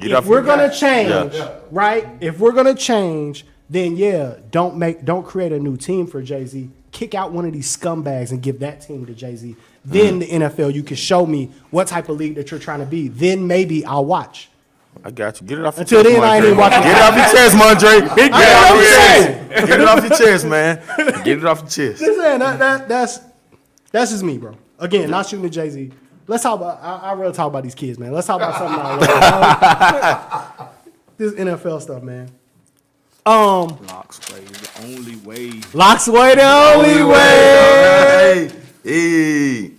if we're gonna change, right? If we're gonna change, then don't create a new team for Jay-Z. Kick out one of these scumbags and give that team to Jay-Z. Then the NFL, you can show me what type of league that you're trying to be. Then maybe I'll watch. I got you. Get it off your Until chest, then, I ain't Mondre. even watching. Get it off your chest, Mondre. Get it off your saying. chest. Get it off your chest, man. Get it off your chest. Just saying, that's just me, bro. Again, not shooting at Jay-Z. Let's talk about. I really talk about these kids, man. Let's talk about something I love. This NFL stuff, man. Locks way is the only way. Locks way the only way. Hey.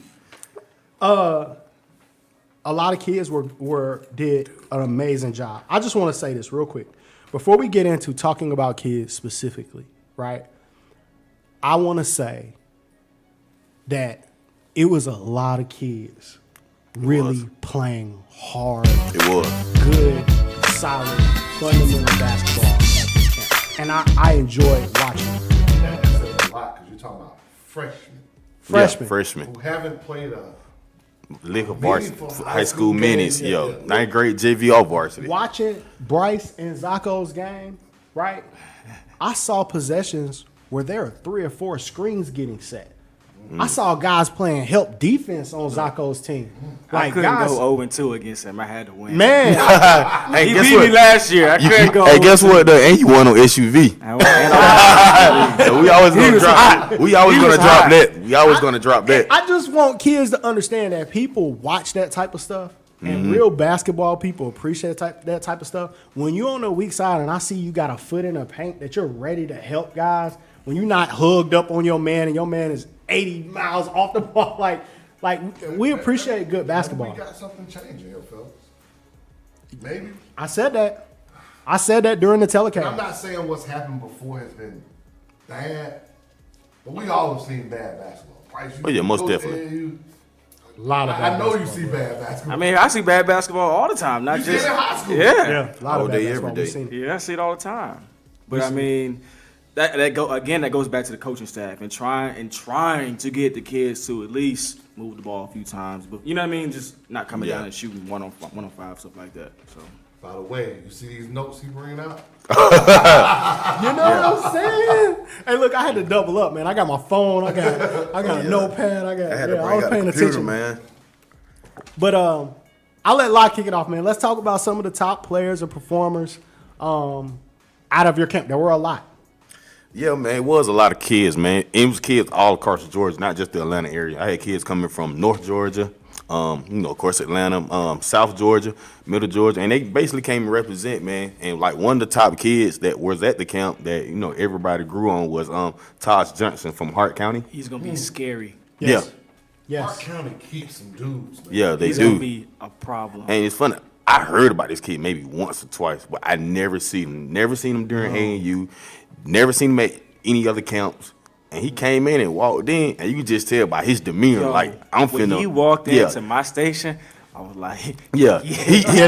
A lot of kids did an amazing job. I just want to say this real quick. Before we get into talking about kids specifically, right? I want to say that it was a lot of kids really playing hard, It was. good, solid, fundamental basketball at this camp. And I enjoyed watching it. That says a lot because you're talking about freshmen Freshmen. Yeah, freshman. who haven't played a Lick of varsity. Meaningful High school minis. game, Yo. yeah. Ninth grade JV all varsity. Watching Bryce and Zacho's game, right? I saw possessions where there are 3 or 4 screens getting set. I saw guys playing help defense on Zako's team. I Like couldn't guys, go 0-2 against him. I had to win. man, Hey, He guess beat what? me last year. I couldn't go. Hey, guess what? And you won on SUV. I We always gonna was drop. hot. We always He gonna was drop hot. that. We always gonna drop that. I just want kids to understand that people watch that type of stuff, and real basketball people appreciate that type of stuff. When you're on the weak side, and I see you got a foot in the paint, that you're ready to help guys. When you're not hugged up on your man, and your man is 80 miles off the ball, like we appreciate good basketball. We got something changing here, fellas. Maybe. I said that. I said that during the And telecast. I'm not saying what's happened before has been bad, but we all have seen bad basketball. Price, Oh, yeah, most go definitely. there, A lot of I know you basketball, see bro. bad basketball. I mean, I see bad basketball all the time. Not you see just it in high school. Yeah. Yeah, a lot All of day, bad every basketball. day. We've seen it. Yeah, I see it all the time. But I mean, that goes back to the coaching staff and trying to get the kids to at least move the ball a few times. But you know what I mean? Just not coming down and shooting one on five, stuff like that. So By the way, you see these notes he bringing out? You know what I'm saying? Hey, look, I had to double up, man. I got my phone. I got a notepad. I had to bring was out paying the computer, attention, man. But I'll let Locke kick it off, man. Let's talk about some of the top players or performers out of your camp. There were a lot. Yeah, man, it was a lot of kids, man. It was kids all across Georgia, not just the Atlanta area. I had kids coming from North Georgia, of course, Atlanta, South Georgia, Middle Georgia, and they basically came to represent, man. And like one of the top kids that was at the camp that everybody grew on was Taj Johnson from Hart County. he's gonna be scary. Yes. Yeah, Clark County keeps some dudes, man. yeah, they He's do. gonna be a problem. And it's funny. I heard about this kid maybe once or twice, but I never seen him. Never seen him during ANU. Never seen him at any other camps. And he came in and walked in, and you could just tell by his demeanor, Yo, like I'm when finna. he walked yeah, into my station, I was like, yeah, yeah,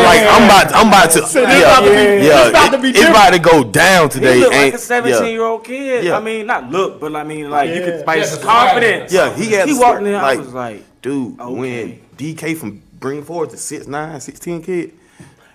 like I'm about to. it's about to be it's about to go down he today. looked like and- a 17-year-old kid. Yeah. I mean, not look, but I mean, like you could by Yeah, his the confidence. Yeah, he had. He a walked start, in, I was like, dude, okay. when DK from Green Forest, the 6'9", 16 kid,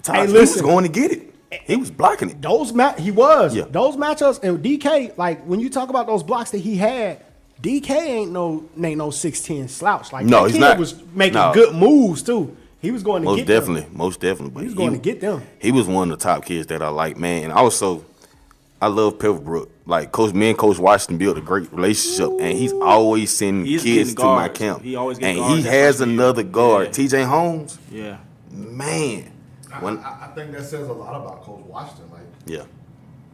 Taj, Hey, he listen. was going to get it. He was blocking it. He was. Yeah. Those matchups, and DK, like when you talk about those blocks that he had, DK ain't no 6'10" slouch. Like No, that he's kid not. was making No. good moves too. He was going to Most get definitely, them. most definitely. But He was going to get them. He was one of the top kids that I like, man. And also, I love Pebblebrook. Like me and Coach Washington built a great relationship, and he's always sending He's kids getting to my guards. camp. He always and gets he guards that has freshman year. another guard, Yeah. T.J. Holmes. Yeah. Man, when I think that says a lot about Coach Washington. Like yeah,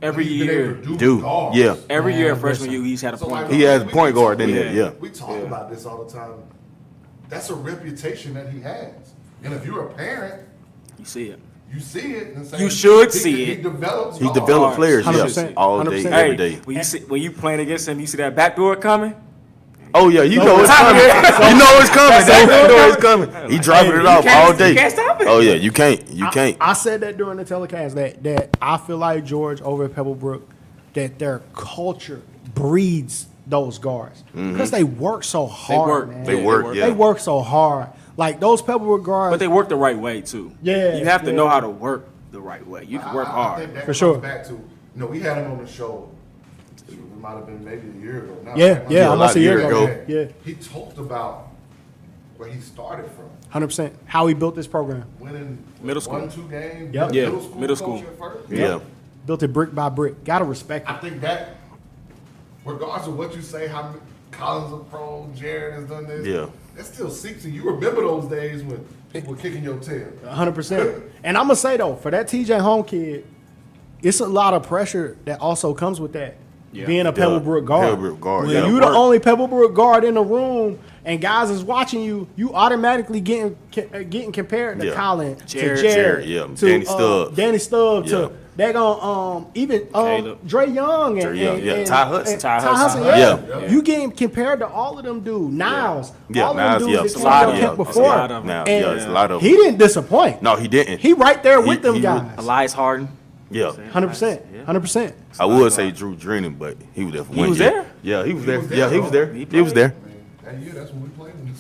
Every he's been year, able to dude, guards. yeah, every year Man, freshman listen. year, he's had a So, point like, guard. he has a we- point guard in we- there. Yeah, We talk about this all the time. That's a reputation that he has. And if you're a parent, You see it. you see it and say You should he- see he it. develops he guards. developed players, 100%, yes, all day, 100%. every Hey, day. when you playing against him, you see that backdoor coming. Oh yeah, you know it's coming. You know it's coming. That door is coming. He dropping it off all day. You can't stop it. Oh yeah, you can't. You can't. I said that during the telecast that I feel like George over at Pebblebrook, that their culture breeds those guards because they work so hard. work. Man. They work, yeah. They work so hard. Like those Pebblebrook guards. But they work the right way too. Yeah, You have to yeah. know how to work the right way. You can work I hard. think that For comes sure. back to, we had him on the show. It might have been maybe a year ago now. yeah, almost a year ago. ago. Yeah, He talked about where he started from. 100%. How he built this program. Winning Middle school. 1-2 games. Yep. Yeah, Middle school. middle school. coach at first. Yeah. Built it brick by brick. Gotta respect I it. think that, regardless of what you say, how Collins a pro, Jared has done this. Yeah. That still seeps in. You remember those days when people were kicking your tail. 100%. And I'm gonna say though, for that TJ Home kid, it's a lot of pressure that also comes with that. Yeah. Being a Pebblebrook guard. Pebblebrook guard, When yeah. you the Work. only Pebblebrook guard in the room and guys is watching you, you automatically getting compared to Yeah. Colin, Jared, to Jared, yeah. to Danny Stubbs. Danny Stubbs, Yeah. to they gonna even Caleb. Dre Young and, Dre Young, and, yeah. and Ty Hudson. and Ty Ty Hudson. Hudson, Yeah. You getting compared to all of them dudes. Niles, Yeah, all of Niles, them yeah. dudes It's that a came lot to of camp them. before. It's a lot of them. Now, And yeah, it's a lot of he them. didn't disappoint. No, he didn't. He right there with them he- guys. Elias Harden. Yeah. 100%. 100%. I would say Drew Drennan, but he was there for one was year. there? Yeah, he was there. was there, Yeah, he was there. though. He was there. Man, that year, that's when we played in the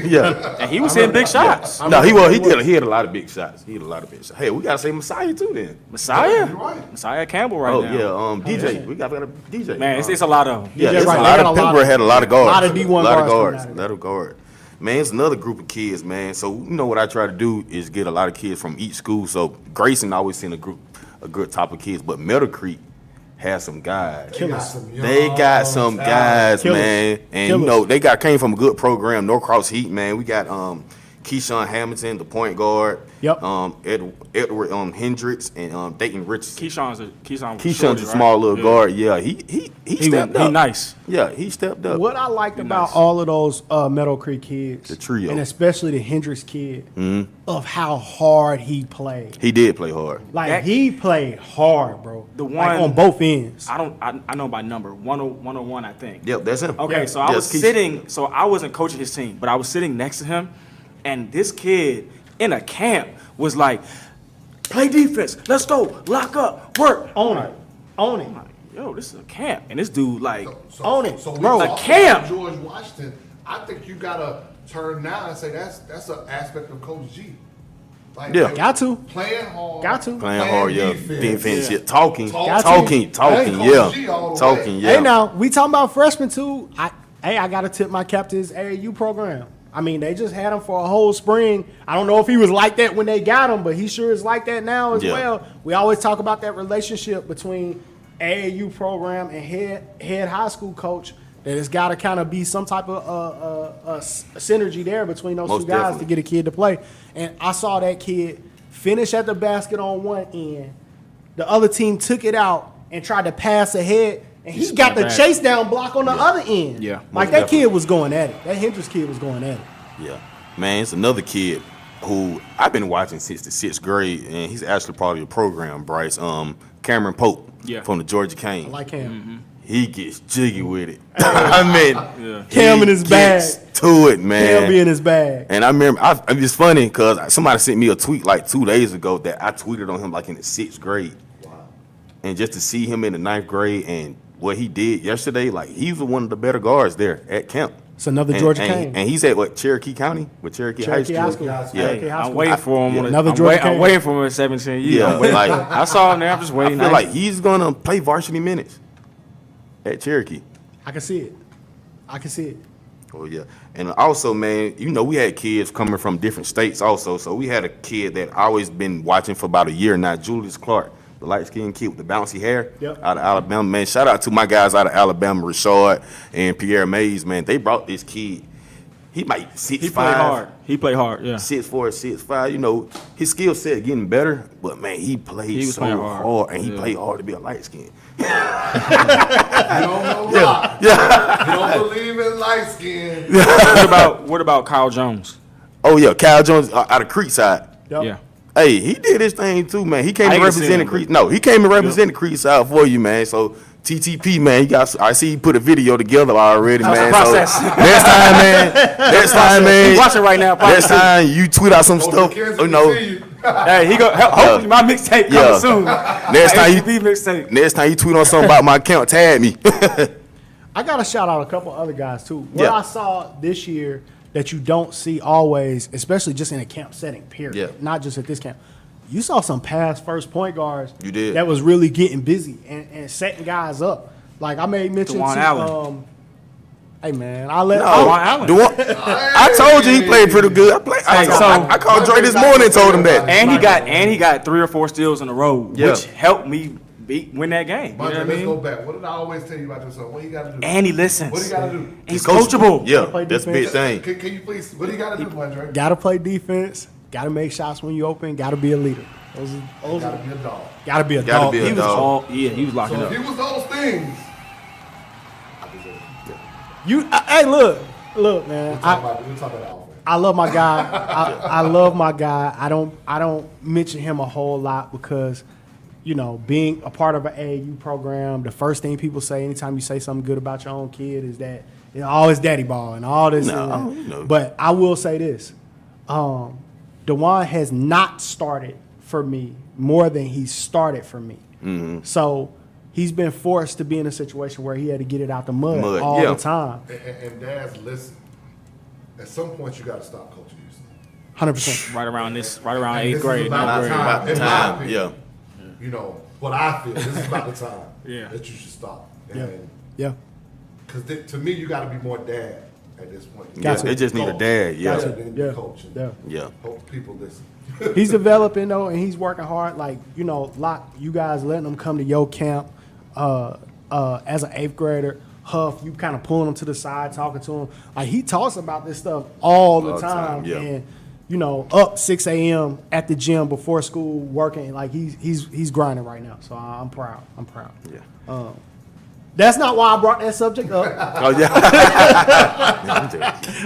Yeah. And he was hitting big shots. No, he was. He had a lot of big shots. Hey, we gotta say Messiah too then. Messiah. You're right. Messiah Campbell right Oh now. yeah, DJ. We got a DJ. Man, it's a lot of them. Yeah, DJ it's right, a they lot got of a lot Pembroke of- had a lot of guards. lot of D1 lot guards of coming guards. out of Lot of guards. Man, it's another group of kids, man. So you know what I try to do is get a lot of kids from each school. So Grayson always seen a good type of kids, but Middle Creek has some guys. They got some guys, Killers. man. And Killers. you know, they came from a good program, Norcross Heat, man. We got Keyshawn Hamilton, the point guard. Yep. Edward Hendricks and Dayton Richardson. Keyshawn's A small little guard. Yeah, he stepped up. He nice. Yeah, he stepped up. What I liked about nice. all of those Meadow Creek kids, The trio. and especially the Hendricks kid, of how hard he played. He did play hard. Like he played hard, bro. The like, one- on both ends. I know by number 101, I think. Yep, that's him. Okay, Yeah. so I Yes, was sitting. So I wasn't coaching his team, but I was sitting next to him, and this kid in a camp was like, "Play defense. Let's go. Lock up. Work." Own it. Own it. I'm like, yo, this is a camp, and this dude like, Own it. So we Bro, talked camp. about George Washington. I think you gotta turn now and say that's an aspect of Coach G. Like, Yeah. Got to. Playing hard. Got to. Playing hard, yeah. Defense, yeah. Talking, Got to. talking, Hey, yeah. Coach G all the Talking, way. yeah. Hey, now we talking about freshmen too. I got to tip my cap to his AAU program. I mean, they just had him for a whole spring. I don't know if he was like that when they got him, but he sure is like that now as Yeah. well. We always talk about that relationship between AAU program and head high school coach. That it's got to kind of be some type of synergy there between those Most two guys definitely. to get a kid to play. And I saw that kid finish at the basket on one end. The other team took it out and tried to pass ahead, and he got the back. chase down block on the other end. Yeah, like most that definitely. kid was going at it. That Hendricks kid was going at it. Yeah. Man, it's another kid who I've been watching since the 6th grade, and he's actually part of the program, Bryce. Cameron Pope Yeah. from the Georgia Cane. I like him. He gets jiggy with it. I mean, Cam he in his gets bag. to it, man. Cam be in his bag. And I remember, it's funny because somebody sent me a tweet like 2 days ago that I tweeted on him like in the 6th grade. Wow. And just to see him in the 9th grade and what he did yesterday, like he's one of the better guards there at camp. It's another And- Georgia and, Cane. And he's at what, Cherokee County? With Cherokee High Cherokee School? High School. Yeah. Cherokee High I'm School. waiting for him. Yeah. Another Georgia I'm Cane. waiting for him at 17 years. Yeah, I'm waiting. like- I saw him there. I'm just I waiting. feel like he's going to play varsity minutes at Cherokee. I can see it. I can see it. Oh, yeah. And also, man, you know, we had kids coming from different states also. So we had a kid that I always been watching for about a year now, Julius Clark, the light-skinned kid with the bouncy hair Yep. out of Alabama. Man, shout out to my guys out of Alabama, Rashard and Pierre Mays, man. They brought this kid. He might 6'5". he played hard. He played hard. Yeah. 6'4", 6'5". You know, his skill set getting better, but man, he played He was so playing hard. hard. And he Yeah. played hard to be a light skin. You don't know rock. You don't believe in light skin. What about Kyle Jones? Oh yeah, Kyle Jones out of Creekside. Yep. Yeah. Hey, he did his thing too, man. He came I to ain't represent seen the him, Creek. No, he came to represent the Creekside for you, man. So TTP, man, you got. I see you put a video together already, man. process. So next time, man. Next time, man. He's watching right now. Next time you tweet out some stuff, Kids, you we know. see you. Hey, he go. Hopefully, my mixtape Yeah. coming soon. Next time you mixtape. next time you tweet on something about my account, tag me. I got to shout out a couple other guys too. What Yeah. I saw this year that you don't see always, especially just in a camp setting, period. Yeah. Not just at this camp. You saw some past first point guards. You did. That was really getting busy and setting guys up. Like I made mention DeJuan to Allen. hey man, I let DeJuan Allen. I told you he played pretty good. I called Dre this morning and told him that. And he got 3 or 4 steals in a row, Yeah. which helped me win that game. You know Monte, what I let's go mean? back. What did I always tell you about your son? What you got to do? And he listens. What do you got to do? He's coachable. Yeah, play that's a big defense. thing. Can you please? What do you got to do, Monte? Gotta play defense. Gotta make shots when you open. Gotta be a leader. Those Got to are, be a dog. gotta be a Gotta dog. be a He was dog. all he was locking So up. if he was those things, Hey, look, man. we'll talk about that offense. I love my guy. I love my guy. I don't mention him a whole lot because, you know, being a part of an AAU program, the first thing people say anytime you say something good about your own kid is that, you know, oh, it's daddy ball and all this. No, and that. you know. But I will say this. DeJuan has not started for me more than he started for me. Mm-hmm. So he's been forced to be in a situation where he had to get it out the mud Mud, all yeah. the time. And dads listen. at some point you got to stop coaching Houston. 100%. Right around And eighth this grade. is about the time, in my Time, opinion. yeah. You know, what I feel, this is about the time Yeah. that you should stop. Yeah. And Yeah. because to me, you got to be more dad at this point. Yeah, Gotcha. they just need a dad. Yeah, Gotcha. Than Yeah. coach. And Yeah. yeah. Hope people listen. He's developing though, and he's working hard. Like, you know, you guys letting him come to your camp as an 8th grader. Huff, you kind of pulling him to the side, talking to him. Like, he talks about this stuff all the time. Yeah. And, you know, up 6 a.m. at the gym before school, working. Like, he's grinding right now. So I'm proud. Yeah. That's not why I brought that subject up. Oh yeah.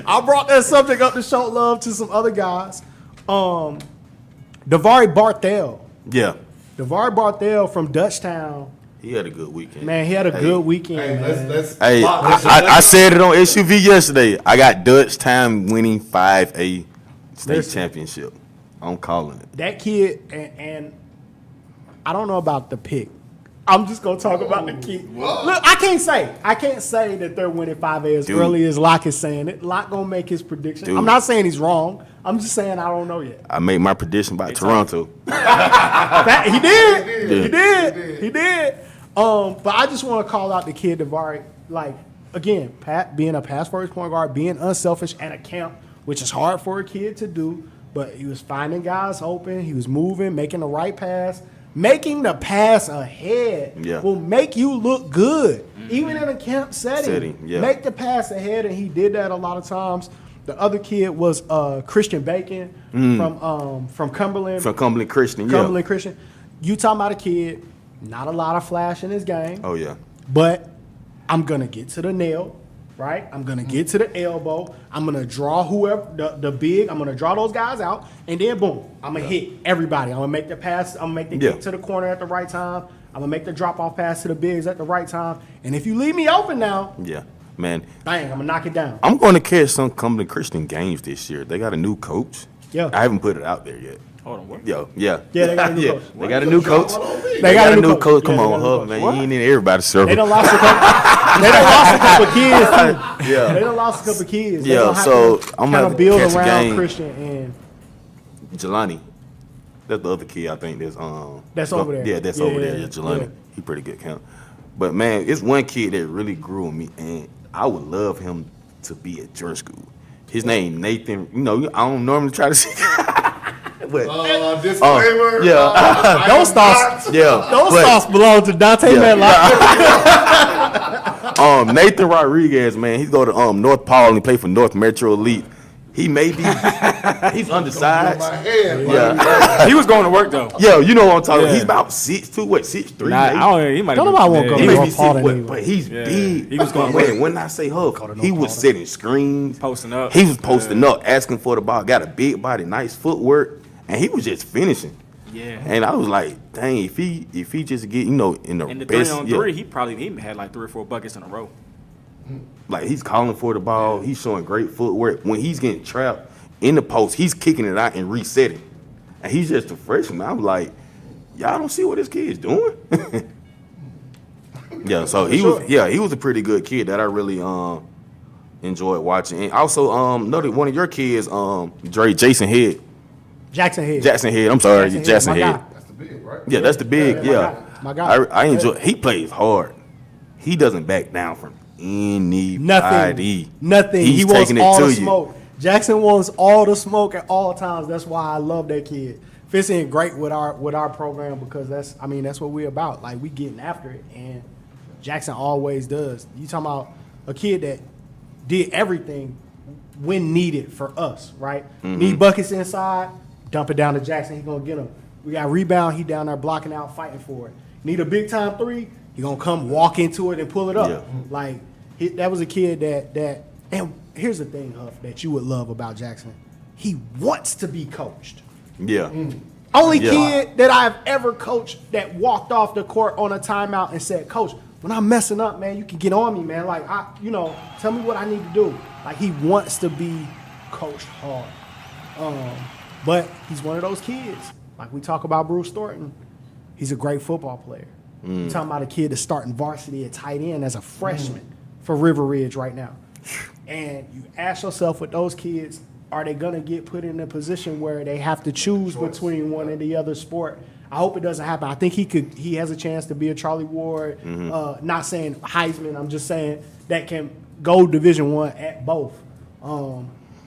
I brought that subject up to show love to some other guys. Davari Barthel. Yeah. Davari Barthel from Dutchtown. He had a good weekend. Man, he had a good weekend. Hey, man. let's Hey, I said it on SUV yesterday. I got Dutch time winning 5A state Listen. championship. I'm calling it. That kid, and I don't know about the pick. I'm just gonna talk about the kid. Look, I can't say that they're winning 5A as Dude. early as Locke is saying it. Locke gonna make his prediction. Dude. I'm not saying he's wrong. I'm just saying I don't know yet. I made my prediction about Toronto. He did. Yeah. He did. But I just want to call out the kid Davari. Like, again, Pat being a pass first point guard, being unselfish at a camp, which is hard for a kid to do. But he was finding guys open. He was moving, making the right pass. Making the pass ahead will make you look good, even in a camp setting. Make the pass ahead, and he did that a lot of times. The other kid was Christian Bacon from Cumberland. From Cumberland Christian, Cumberland Christian. You talking about a kid, not a lot of flash in his game. Oh yeah. But I'm gonna get to the nail, right? I'm gonna get to the elbow. I'm gonna draw whoever the big. I'm gonna draw those guys out, and then boom, I'm gonna hit everybody. I'm gonna make the pass. I'm gonna make the kick to the corner at the right time. I'm gonna make the drop off pass to the bigs at the right time. And if you leave me open now, man, bang, I'm gonna knock it down. I'm going to catch some Cumberland Christian games this year. They got a new coach. Yeah. I haven't put it out there yet. Hold on, what? Yeah, they got a new coach. They got a new coach. They got a new coach. coach. Come Yeah, they on, got a new Hub, coach. man. You ain't in everybody's circle. They done lost a couple. They done lost a couple kids too. Yeah. They done lost a couple kids. They Yeah, gonna have so to I'm kind gonna of build catch a around game. Christian and Jelani. That's the other kid I think That's over there. Yeah, that's Yeah, over there. yeah, Yeah, Jelani. yeah. He pretty good count. But man, it's one kid that really grew on me, and I would love him to be at your school. His name Nathan. You know, I don't normally try to say. But Disclaimer. yeah. those thoughts. yeah, Those but- thoughts belong to Dante Medlock. Nathan Rodriguez, man, he's go to North Paul and he play for North Metro Elite. He may be, he's undersized. My head, Yeah, He was going to work though. yeah, you know what I'm talking about. Yeah. He's about 6'2", 6'3". Nah, I maybe. don't. He might. Don't nobody want to go He to may be North Paul 6', anyway. but he's Yeah. big. He was going man, when I say Huff, he was setting screens, Posting up. He was posting up, asking for the ball. Got a big body, nice footwork, and he was just finishing. Yeah. And I was like, dang, if he just get in the In the best, 3-on-3, he had like 3 or 4 buckets in a row. like he's calling for the ball, he's showing great footwork. When he's getting trapped in the post, he's kicking it out and resetting. And he's just a freshman. I'm like, y'all don't see what this kid's doing? Yeah, so he was a pretty good kid that I really enjoyed watching. And also another one of your kids, Jackson Head. Jackson Head. I'm sorry, Jackson Jackson Head, my Head. guy. That's the big, right? Yeah, that's the big. Yeah, my guy. I enjoy. He plays hard. He doesn't back down from anybody. Nothing. He's He wants taking it all to the you. smoke. Jackson wants all the smoke at all times. That's why I love that kid. Fits in great with our program because that's what we're about. Like, we getting after it, and Jackson always does. You talking about a kid that did everything when needed for us, right? Need buckets inside, dump it down to Jackson. He gonna get them. We got rebound. He down there blocking out, fighting for it. Need a big time 3. He gonna come walk into it and pull it up. Yeah. Like that was a kid that. And here's the thing, Huff, that you would love about Jackson. He wants to be coached. Yeah. Only Yeah. kid that I've ever coached that walked off the court on a timeout and said, "Coach, when I'm messing up, man, you can get on me, man. Like, tell me what I need to do." Like, he wants to be coached hard. But he's one of those kids. Like we talk about Bruce Thornton, he's a great football player. You're talking about a kid that's starting varsity at tight end as a freshman for River Ridge right now. And you ask yourself with those kids, are they going to get put in a position where they have to choose between one and the other sport? I hope it doesn't happen. I think he has a chance to be a Charlie Ward. Not saying Heisman, I'm just saying that can go Division I at both.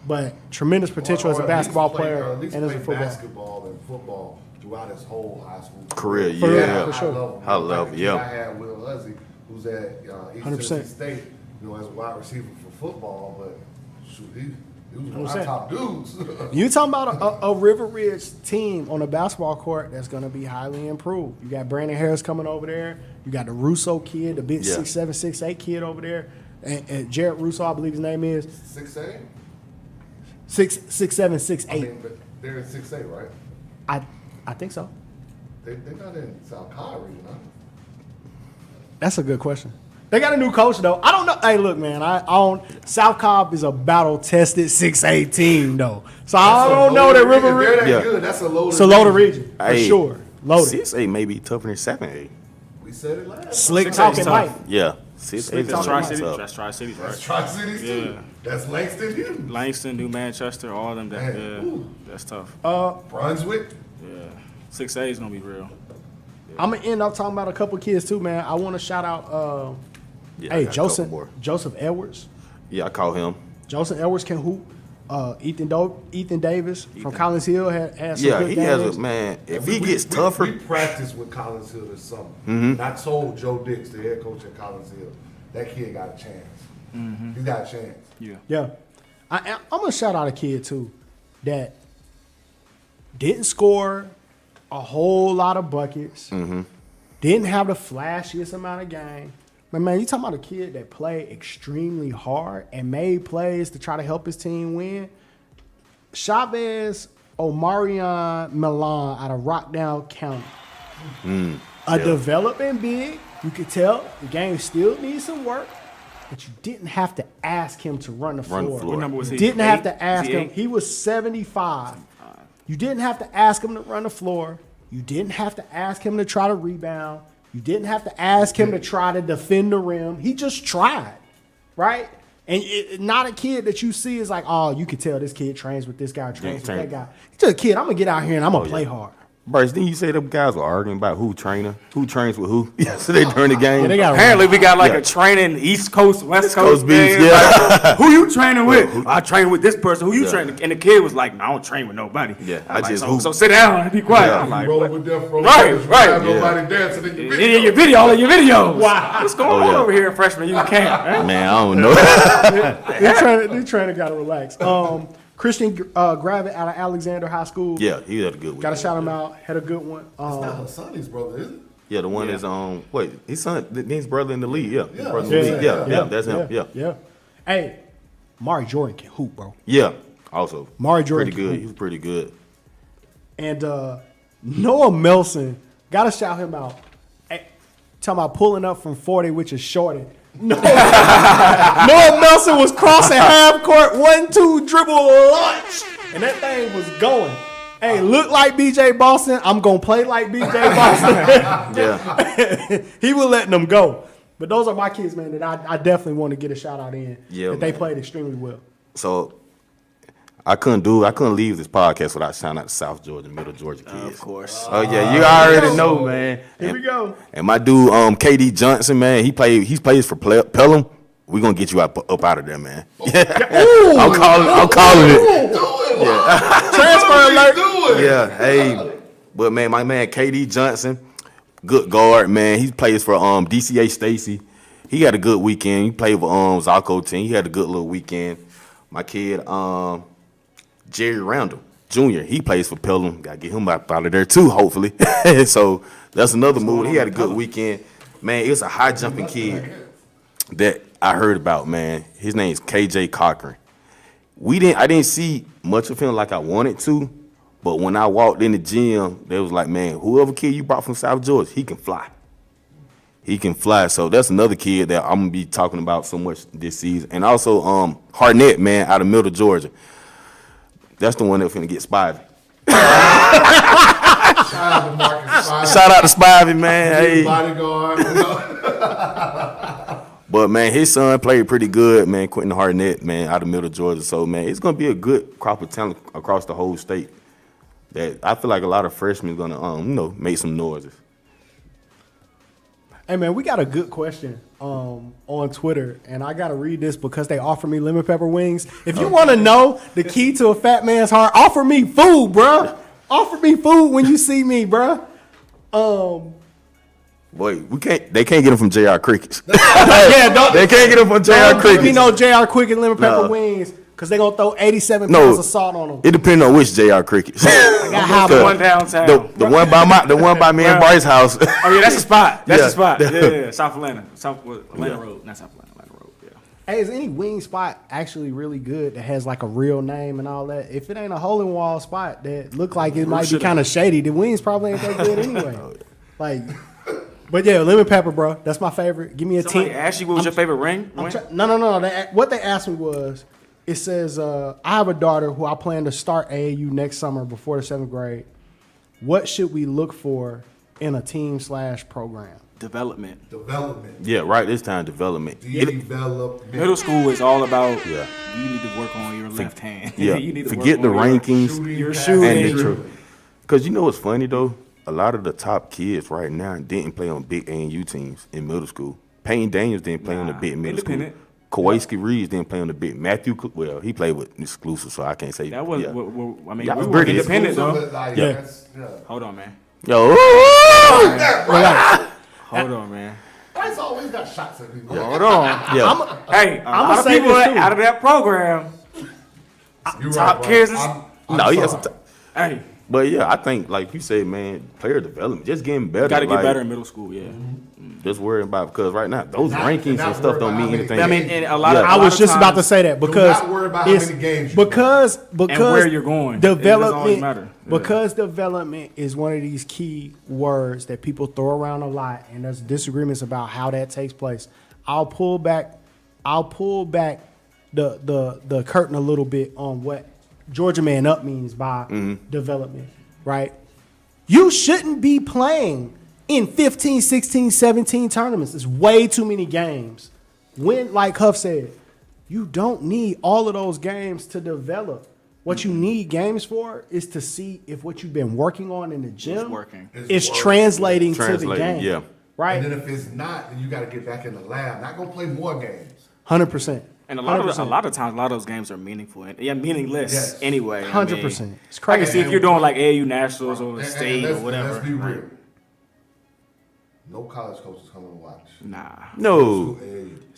But tremendous potential as a basketball player and as a football. Basketball and football throughout his whole high school Career, For real, yeah. for sure. High level, yeah. I had Will Huzzy, who's at East 100%. Tennessee State, as a wide receiver for football, but shoot, he was one of our 100%. top dudes. You talking about a River Ridge team on a basketball court that's going to be highly improved. You got Brandon Harris coming over there. You got the Russo kid, the big 6'7", 6'8" kid over there. And Jared Russo, I believe his name is. 6'8"? 6'7", 6'8". I mean, but they're in 6'8", right? I think so. They're not in South Carolina region, huh? That's a good question. They got a new coach though. I don't know. Hey, look, man. I don't. South Cobb is a battle-tested 6'8" team though. So I don't know that River Ridge. Ridge. They're that good. That's a loaded. It's a loaded region for Hey, sure. Loaded. 6'8" may be tougher than 7'8". We said it last. Slick 6'8" talking is Mike. tough. Yeah, 6'8" That's is Tri-City. tough. That's Tri-Cities, right? That's Tri-Cities too. Yeah. That's Langston Hughes. Langston, New Manchester, all of them. That, Man, ooh. that's tough. Brunswick. Yeah, 6'8" is gonna be real. I'm gonna end up talking about a couple kids too, man. I want to shout out. Yeah, I Hey, got a couple Joseph more. Edwards. Yeah, I call him. Joseph Edwards can hoop. Ethan Davis from Collins Hill had some Yeah, good he games. has a man. If he gets tougher, We practiced with Collins Hill this summer. And I told Joe Dix, the head coach at Collins Hill, that kid got a chance. He got a chance. Yeah. I'm going to shout out a kid, too, that didn't score a whole lot of buckets, didn't have the flashiest amount of game. But, man, you talking about a kid that played extremely hard and made plays to try to help his team win. Chavez Omarion Milan out of Rockdown County. A developing big. You could tell the game still needs some work. But you didn't have to ask him to run the floor. Run the floor. What number was he? Didn't have 8? to ask him. eight? He was 75. You didn't have to ask him to run the floor. You didn't have to ask him to try to rebound. You didn't have to ask him to try to defend the rim. He just tried, right? And not a kid that you see is like, oh, you could tell this kid trains with this guy, trains with that guy. He's just a kid. I'm going to get out here and I'm going to play hard. Bryce, didn't you say them guys were arguing about who trains with who yesterday during the game? Yeah, they got Apparently, we got like a training East Coast, West Coast Coast beats, thing. yeah. Like, who you training with? I train with this person. Who you training? And the kid was like, no, I don't train with nobody. Yeah, I'm I like, just so, hoop. so sit down and be quiet. Yeah. I'm like, Rolling with Death Row. Right, Records, right. Have nobody dancing in your in video. your video, all in your videos. Wow. What's going on yeah. over here in freshman? You can't. Man. Man, I don't know. They're trying to gotta relax. Christian Gravitt out of Alexander High School. Yeah, he had a good week. Gotta shout him out. Had a good one. It's not Hassani's brother, is it? Yeah, the one is his son, his brother in the league. Yeah, his Yeah, brother in the league. Yeah, that's him. Yeah. Hey, Mari Jordan can hoop, bro. Yeah. Also, Mari Jordan pretty can good. hoop. He was pretty good. And Noah Melson, gotta shout him out. Hey, talking about pulling up from 40, which is shorty. Noah Melson was crossing half court, 1-2 dribble launch, and that thing was going. Hey, look like BJ Boston. I'm gonna play like BJ Boston. Yeah. He was letting them go. But those are my kids, man, that I definitely want to get a shout out in. Yeah, that they man. played extremely well. So I couldn't leave this podcast without shouting out the South Georgia, Middle Georgia kids. Of course. Oh yeah, you already know, man. Here we go. And my dude, KD Johnson, man, he plays for Pelham. We gonna get you up out of there, man. I'm calling it. Transfer alert. Yeah, hey, but man, my man KD Johnson, good guard, man. He plays for DCA Stacy. He had a good weekend. He played with Zalco team. He had a good little weekend. My kid, Jerry Randall Jr., he plays for Pelham. Gotta get him out of there too, hopefully. So that's another move. He had a good weekend. Man, it's a high jumping kid that I heard about, man. His name's KJ Cochran. I didn't see much of him like I wanted to, but when I walked in the gym, they was like, man, whoever kid you brought from South Georgia, he can fly. He can fly. So that's another kid that I'm gonna be talking about so much this season. And also Harnett, man, out of Middle Georgia. That's the one that's finna get Spivey. Shout out to Marcus Spivey. Shout out to Spivey, man. Hey. Bodyguard. But man, his son played pretty good, man. Quentin Harnett, man, out of Middle Georgia. So man, it's gonna be a good crop of talent across the whole state. That I feel like a lot of freshmen gonna make some noises. Hey man, we got a good question on Twitter, and I gotta read this because they offer me lemon pepper wings. If you want to know the key to a fat man's heart, offer me food, bruh. Offer me food when you see me, bruh. Boy, they can't get them from J.R. Crickets. They They can't get them from J.R. Don't give me Crickets. no J.R. Quick lemon pepper Nah. wings because they gonna throw 87 No. pounds of salt on them. It depends on which J.R. Crickets. got hot The Cause one downtown. the one by me and Bryce's house. Oh yeah, that's the spot. That's Yeah. the spot. Yeah. South Atlanta. Atlanta Road. Not South Atlanta. Atlanta Road. Yeah. Hey, is any wing spot actually really good that has like a real name and all that? If it ain't a hole in wall spot that look like it might be kind of shady, the wings probably ain't that good anyway. Like, but yeah, lemon pepper, bro. That's my favorite. Give me a Somebody 10. asked you what was your favorite ring? No. What they asked me was, it says, I have a daughter who I plan to start AAU next summer before the 7th grade. What should we look for in a team/program? Development. Yeah, right. This time development. Development. Middle school is all about Yeah. you need to work on your left hand. Yeah. You need to Forget the work on rankings your and shooting. the truth. Because you know what's funny though? A lot of the top kids right now didn't play on big ANU teams in middle school. Payne Daniels didn't play on the big middle school. Independent. Kowalski Reeves didn't play on the big. He played with exclusive, so I can't say That was, yeah. I mean, That we was were British. independent though. Yeah. Hold on, man. Yo, Hold on, man. Bryce always got shots at people. Hold on. yeah. Hey, a lot of say people this, too. out of that program. You Top bro. kids is- I'm No, he has sorry. some. Hey, But yeah, I think like you said, man, player development, just getting better. got to get like, better in middle school. Yeah. Just worrying about because right now those Not- rankings not and stuff worried don't about mean how anything. many I mean, and a lot Yeah. of. I was just about to times- say that because not worry about how it's- many games you because where you're going. It doesn't Development, always matter. Yeah. because development is one of these key words that people throw around a lot, and there's disagreements about how that takes place. I'll pull back the curtain a little bit on what Georgia Man Up means by development, right? You shouldn't be playing in 15, 16, 17 tournaments. It's way too many games. When, like Huff said, you don't need all of those games to develop. What you need games for is to see if what you've been working on in the gym working. is translating to the Translating, game. yeah. Right? And then if it's not, then you got to get back in the lab. Not gonna play more games. 100%. And a lot of 100%. times, a lot of those games are meaningful and meaningless Yes. anyway. I mean, 100%. It's I can crazy. see if you're doing like AAU Nationals or And state let's, or whatever. Let's be real. No college coaches coming to watch. Nah. No,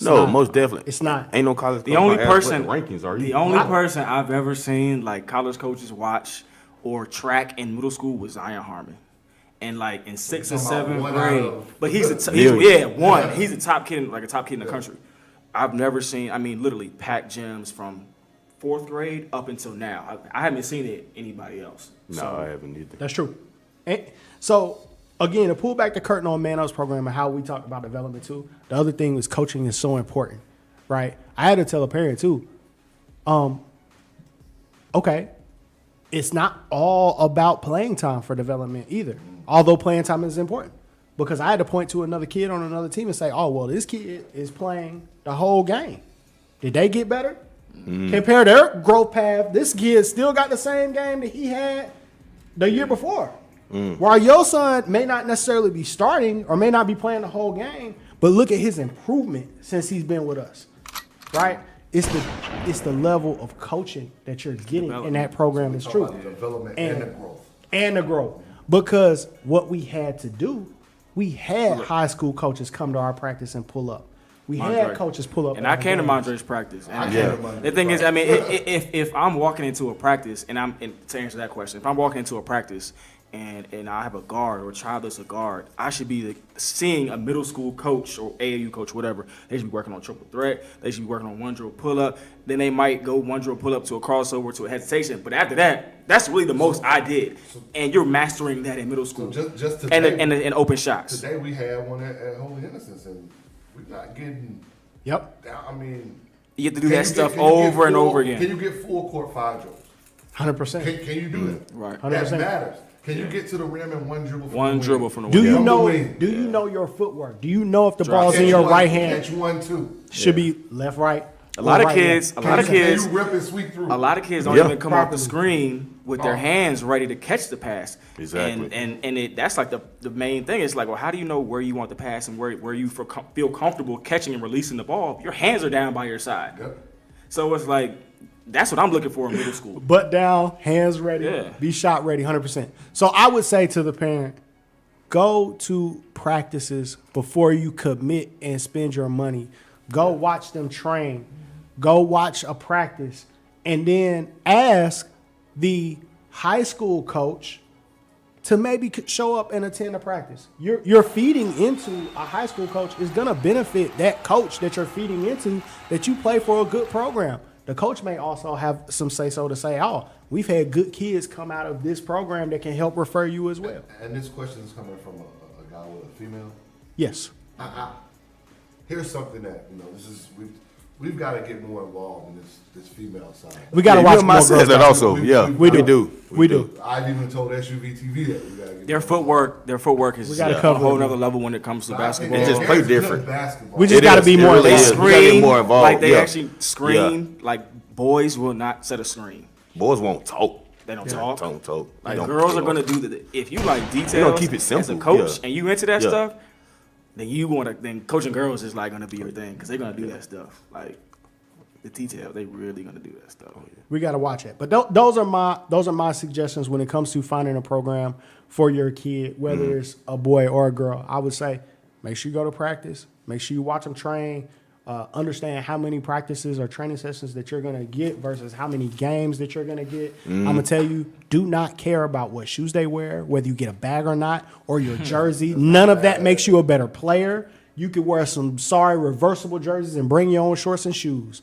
not. most definitely. It's not. Ain't no college. The only coach gonna ask person, what the rankings are. the You- only person I've ever seen like college coaches watch or track in middle school was Zion Harmon, and like in 6th and talking about 7th one grade. out of- But he's a Million. one. He's a top kid, like a top kid in the country. I've never seen. I mean, literally packed gyms from 4th grade up until now. I haven't seen it anybody else. No, So, I haven't either. That's true. And so, again, to pull back the curtain on Man Up's program and how we talk about development too, the other thing is coaching is so important, right? I had to tell a parent too, okay, it's not all about playing time for development either, although playing time is important. Because I had to point to another kid on another team and say, oh, well, this kid is playing the whole game. Did they get better? Compare their growth path. This kid still got the same game that he had the year before. While your son may not necessarily be starting or may not be playing the whole game, but look at his improvement since he's been with us, right? It's the level of coaching that you're getting in that program is Talk true. about the development and the growth. And the growth. Because what we had to do, we had high school coaches come to our practice and pull up. We had Mondre. coaches pull up. And at I our came to games. Mondre's practice. And I came to Mondre's the thing is, I mean, practice. if I'm walking into a practice, and to answer that question, if I'm walking into a practice and I have a guard or a child that's a guard, I should be seeing a middle school coach or AAU coach, whatever. They should be working on triple threat. They should be working on one drill pull up. Then they might go one drill pull up to a crossover to a hesitation. But after that, that's really the most I did. And you're mastering that in middle school. just and today- and open shots. Today we had one at Holy Innocence, and we're not getting. Yep. I mean, You have to do can that you stuff can you get over and full- over again. Can you get full court 5 drills? 100%. Can you do that? Right. That 100%. matters. Can you get to the rim in one dribble? One dribble from the Do wing. you From the know? wing. Do you know your footwork? Do you know if the Drop. ball's in Catch your one, right hand? Catch 1, 2. Should be left, right. A lot or of right kids, hand. a lot of Can kids, you rip and sweep through? a lot of kids don't Yeah. even come off the Properly. screen with their hands ready to catch the pass. Exactly. And that's like the main thing. It's like, well, how do you know where you want the pass and where you feel comfortable catching and releasing the ball? Your hands are down by your side. Yep. So it's like, that's what I'm looking for in middle school. Butt down, hands ready, Yeah. be shot ready, 100%. So I would say to the parent, go to practices before you commit and spend your money. Go watch them train. Go watch a practice. And then ask the high school coach to maybe show up and attend a practice. You're feeding into a high school coach is going to benefit that coach that you're feeding into that you play for a good program. The coach may also have some say-so to say, oh, we've had good kids come out of this program that can help refer you as well. And this question is coming from a guy with a female. Yes. Here's something that, this is, we've got to get more involved in this female side. We got to Yeah, watch you and more I girls. said that also. Yeah, we do. We do. I've even told SUVtv that we got to get Their more footwork is We gotta a cover whole it. nother level when it comes to involved. basketball. It just And play it's good different. basketball. We just It got to is. be It more really involved. is. We gotta get more involved. Like they Yeah. actually screen. Like boys will not set a screen. Boys won't talk. They don't talk. Don't talk. They Like don't girls are talk. gonna do the. If you like details, keep it as a simple, coach, yeah. and you into that Yeah. stuff, then coaching girls is like gonna be your thing because they're gonna do that stuff. Like the detail, they really gonna do that stuff. We got to watch it. But those are my suggestions when it comes to finding a program for your kid, whether it's a boy or a girl. I would say make sure you go to practice. Make sure you watch them train. Understand how many practices or training sessions that you're going to get versus how many games that you're going to get. I'm going to tell you, do not care about what shoes they wear, whether you get a bag or not, or your jersey. None of that makes you a better player. You could wear some reversible jerseys and bring your own shorts and shoes.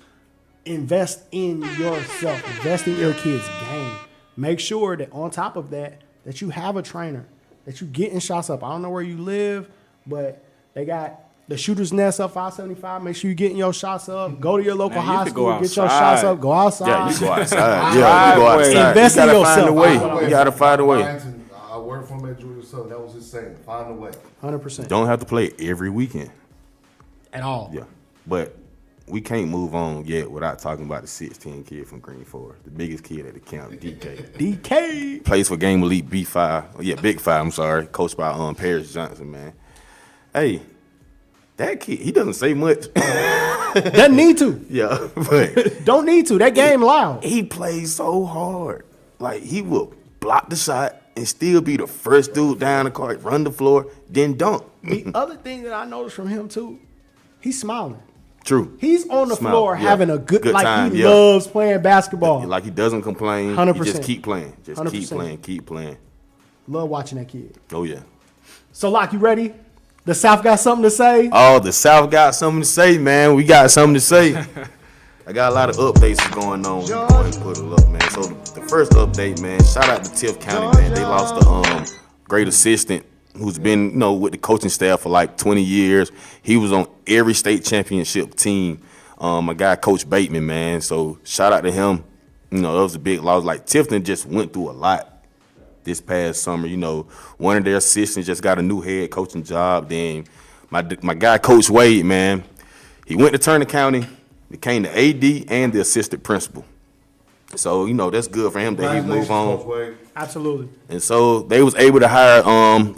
Invest in yourself. Invest in your kid's game. Make sure that on top of that you have a trainer, that you getting shots up. I don't know where you live, but they got the Shooter's Nest up 575. Make sure you're getting your shots up. Go to your local Man, you high could go school, get your outside. shots up. Go outside. Yeah, you go outside. Yeah, you go outside. Invest you in gotta find yourself. a way. By the way, You gotta find a way. Byington, I worked for him at Julius Southern. That was his saying. Find a way. 100% Don't have to play every weekend. at all. Yeah, but we can't move on yet without talking about the 16 kid from Green Forest, the biggest kid at the county, DK. DK. Plays for Game Elite B5. Yeah, Big 5, I'm sorry. Coached by Paris Johnson, man. Hey, that kid, he doesn't say much. Doesn't need to. Yeah, but Don't need to. That game loud. he plays so hard. Like, he will block the shot and still be the first dude down the court, run the floor, then dunk. The other thing that I noticed from him too, he's smiling. True. He's on the Smile, floor yeah. having a good like time, he yeah. loves playing basketball. Like, he doesn't complain. 100%. He just keep playing. Just 100%. keep playing, keep playing. Love watching that kid. Oh, yeah. So, Locke, you ready? The South got something to say? Oh, the South got something to say, man. We got something to say. I got a lot of updates going on. Go ahead and put it up, man. So the first update, man, shout out to Tiff County, man. They lost a great assistant who's been, with the coaching staff for like 20 years. He was on every state championship team. My guy, Coach Bateman, man. So shout out to him. That was a big loss. Like, Tifton just went through a lot this past summer. One of their assistants just got a new head coaching job. Then my guy, Coach Wade, man, he went to Turner County, became the AD and the assistant principal. So, that's good for him that he moved on. Coach Wade. Absolutely. And so they was able to hire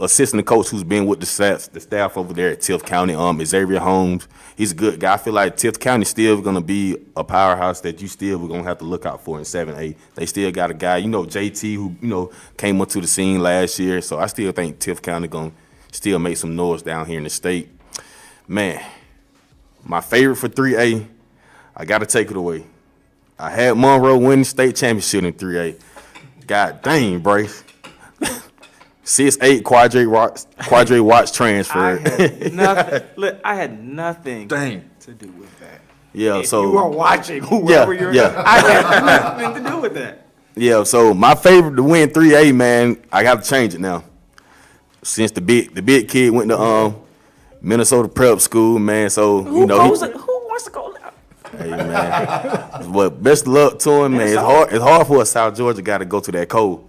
assistant coach who's been with the staff over there at Tiff County, Xavier Holmes. He's a good guy. I feel like Tiff County still gonna be a powerhouse that you still were gonna have to look out for in 7A. They still got a guy, JT, who came onto the scene last year. So I still think Tiff County gonna still make some noise down here in the state. Man, my favorite for 3A, I gotta take it away. I had Monroe win the state championship in 3A. God dang, Bryce. 6'8" Quadre Watts transfer. I had nothing. Look, I had nothing to do with that. Yeah, If so you are watching whoever Yeah, you're. yeah. I had nothing to do with that. yeah, so my favorite to win 3A, man, I got to change it now. Since the big kid went to Minnesota prep school, man. So Who wants to go? Hey, man. But best of luck to him, man. It's hard for a South Georgia guy to go to that cold.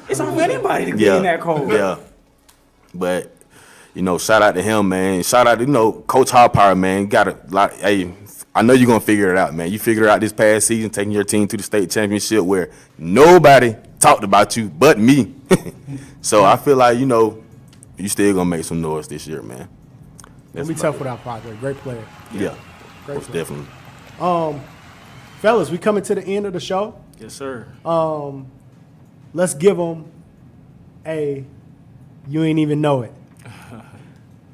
It's It's off anybody to get in that cold. Yeah. But, shout out to him, man. Shout out to, Coach Hopper, man. Hey, I know you're going to figure it out, man. You figured it out this past season, taking your team to the state championship where nobody talked about you but me. So I feel like, you still going to make some noise this year, man. It'll be tough without Parker. Great player. Yeah, Great most player. definitely. Fellas, we coming to the end of the show. Yes, sir. Let's give them you ain't even know it.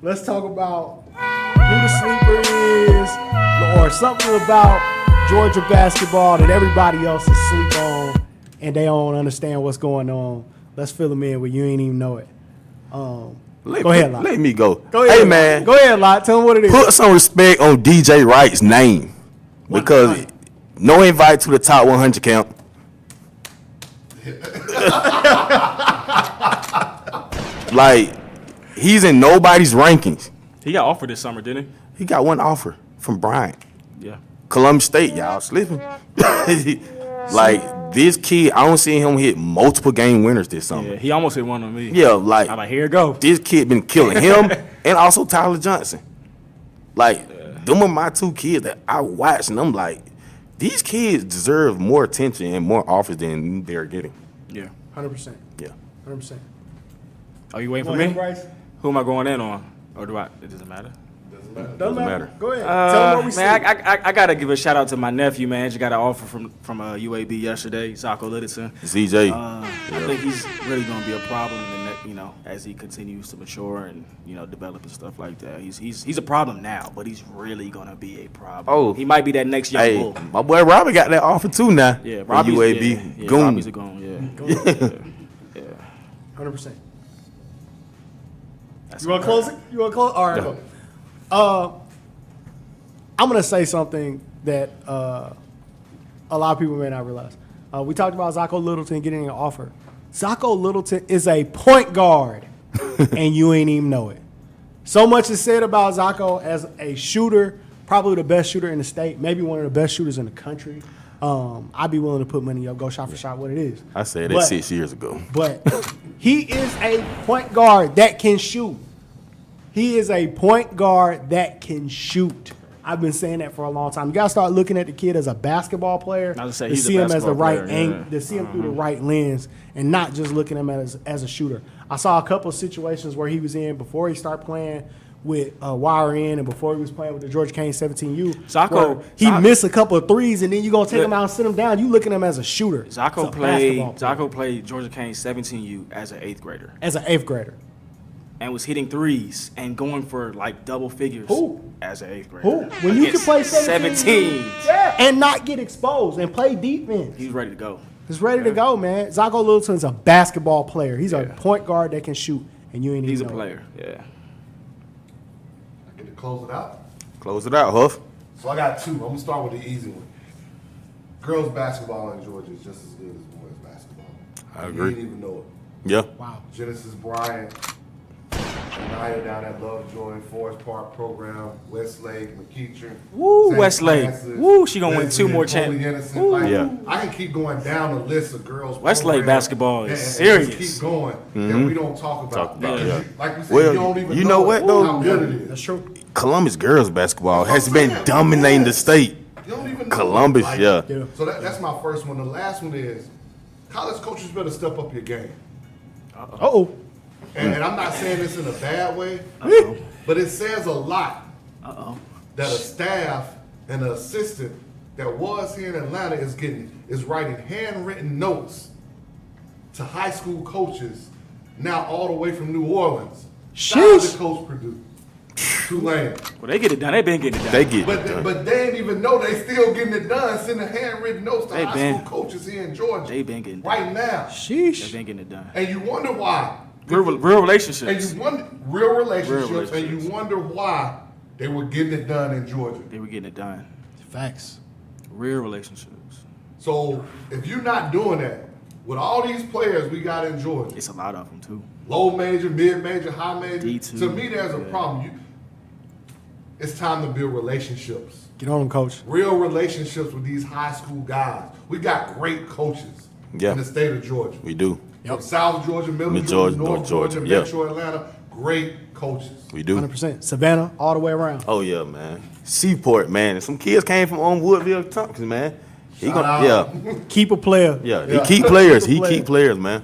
Let's talk about who the sleeper is or something about Georgia basketball that everybody else is asleep on and they don't understand what's going on. Let's fill them in where you ain't even know it. Go ahead, Lot. Let me go. Go ahead, hey, man. Go ahead, Lot. Tell them what it is. Put some respect on DJ Wright's name because no invite to the top 100 camp. Like, he's in nobody's rankings. He got offered this summer, didn't He got one offer from Bryant. he? Yeah. Columbus State, y'all slipping. Like, this kid, I don't see him hit multiple game winners this summer. Yeah, he almost hit one on me. Yeah, like, I'm like, here it go. this kid been killing him and also Tyler Johnson. Like, them are my two kids that I watch, and I'm like, these kids deserve more attention and more offers than they're getting. Yeah. 100%. Yeah. 100%. Are you waiting Go for ahead, me? Bryce. Who am I going in on? Or it doesn't matter? Doesn't matter. Go ahead. Tell them what we Man, see. I gotta give a shout out to my nephew, man. Just got an offer from UAB yesterday, Zacho Littleton. ZJ. I think he's really gonna be a problem in the as he continues to mature and develop and stuff like that. He's a problem now, but he's really gonna be a problem. Oh. He might be that next young Hey, bull. my boy Robbie got that offer too now. Yeah, from Robbie's UAB. Yeah, Goon. Robbie's a goon. Yeah. 100%. That's You want to close it? You want to close? All right. Go. I'm going to say something that a lot of people may not realize. We talked about Zacho Littleton getting an offer. Zacho Littleton is a point guard, and you ain't even know it. So much is said about Zacho as a shooter, probably the best shooter in the state, maybe one of the best shooters in the country. I'd be willing to put money up, go shot for shot what it is. I said that But- 6 years ago. But he is a point guard that can shoot. He is a point guard that can shoot. I've been saying that for a long time. You gotta start looking at the kid as a basketball player I was gonna say, to he's a see him as the basketball right player, angle, yeah. to see him through the right lens, and not just looking at him as a shooter. I saw a couple of situations where he was in before he started playing with Wire In and before he was playing with the Georgia Canes 17U. Zacho- where he missed a couple of threes and then you're gonna take him out and sit him down. You looking at him as a shooter. Zacho It's a basketball player. played Georgia Canes 17U as an 8th grader As an 8th grader. and was hitting threes and going for like double figures Who? as an 8th grader. Who? When you can Against play 17, yeah, and not get exposed and play defense. He's ready to go. He's ready to go, man. Zacho Littleton's a basketball player. He's a point guard that can shoot, and you ain't He's a even know it. player. Yeah. I get to close it out. Close it out, Huff. So I got two. I'm gonna start with the easy one. Girls basketball in Georgia is just as good as boys basketball. I You agree. didn't even know it. Yeah. Wow. Genesis Bryant, Naya down at Lovejoy, Forest Park program, Westlake, McEachern. Woo, St. Westlake. Francis, Woo, she gonna win Leslie, 2 more Foley champ- Innocent. Woo. Like, Yeah. I can keep going down the list of girls. Westlake programs basketball is and just serious. keep going, and we don't talk about Talk about it. it, yeah. Like we said, Well, you don't even you know what, though? how good it That's is. true. Columbus girls basketball has been dominating the state. You don't even know. Columbus, Like, yeah. Yeah. So that's my first one. The last one is college coaches better step up your game. Uh-oh. And I'm not saying this in a bad way, but it says a lot that a staff and an assistant that was here in Atlanta is writing handwritten notes to high school coaches now all the way from New Orleans. Shout out Sheesh. to Coach Purdue, Tulane. Well, they get it done. They been getting it done. They get But it done. but they ain't even know they still getting it done. Sending handwritten notes to They high been- school coaches here in Georgia. They been getting it right done. now. They Sheesh. been getting it done. And you wonder why. Real And relationships. you wonder real relationships, Real and relationships. you wonder why they were getting it done in Georgia. They were getting it done. Facts. Real relationships. So if you're not doing that with all these players we got in Georgia, It's a lot of them too. low major, mid major, high major, D2, to me there's a yeah. problem. It's time to build relationships. Get on him, coach. Real relationships with these high school guys. We got great coaches. Yeah. in the state of Georgia. We do. From South Georgia, Middle Mid Georgia, Georgia, North Georgia, yeah. Metro Atlanta. Great coaches. We do. 100%. Savannah, all the way around. Oh yeah, man. Seaport, man. Some kids came from Woodville, Tompkins, man. He Shout out. yeah, Keep a player. yeah. He keep players. He keep players, man.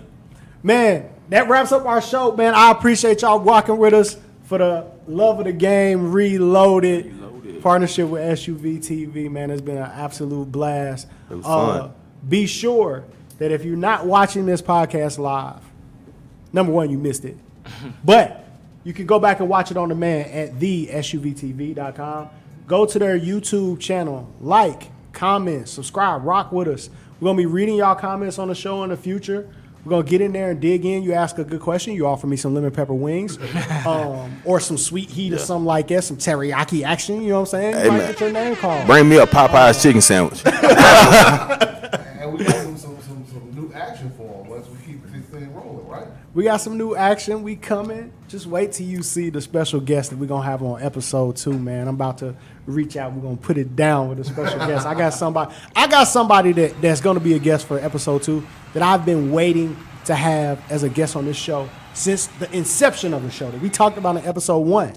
Man, that wraps up our show, man. I appreciate y'all rocking with us for the Love of the Game Reloaded. Partnership with SUVtv, man. It's been an absolute blast. It was fun. Be sure that if you're not watching this podcast live, number one, you missed it. But you can go back and watch it on demand at thesuvtv.com. Go to their YouTube channel, like, comment, subscribe, rock with us. We're going to be reading y'all comments on the show in the future. We're going to get in there and dig in. You ask a good question, you offer me some lemon pepper wings or some sweet heat or something like that, some teriyaki action, you know what I'm saying? You Hey, might man. get your name called. Bring me a Popeye's chicken sandwich. And we got some new action for them once we keep this thing rolling, right? We got some new action. We coming. Just wait till you see the special guest that we're going to have on episode 2, man. I'm about to reach out. We're going to put it down with a special guest. I got somebody that's going to be a guest for episode 2 that I've been waiting to have as a guest on this show since the inception of the show that we talked about in episode 1.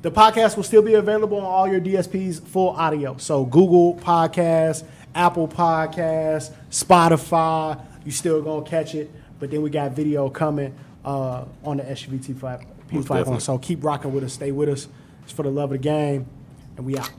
The podcast will still be available on all your DSPs, full audio. So Google Podcasts, Apple Podcasts, Spotify, you still going to catch it. But then we got video coming on the SUVT platform. definitely. So keep rocking with us. Stay with us. It's for the love of the game. And we out.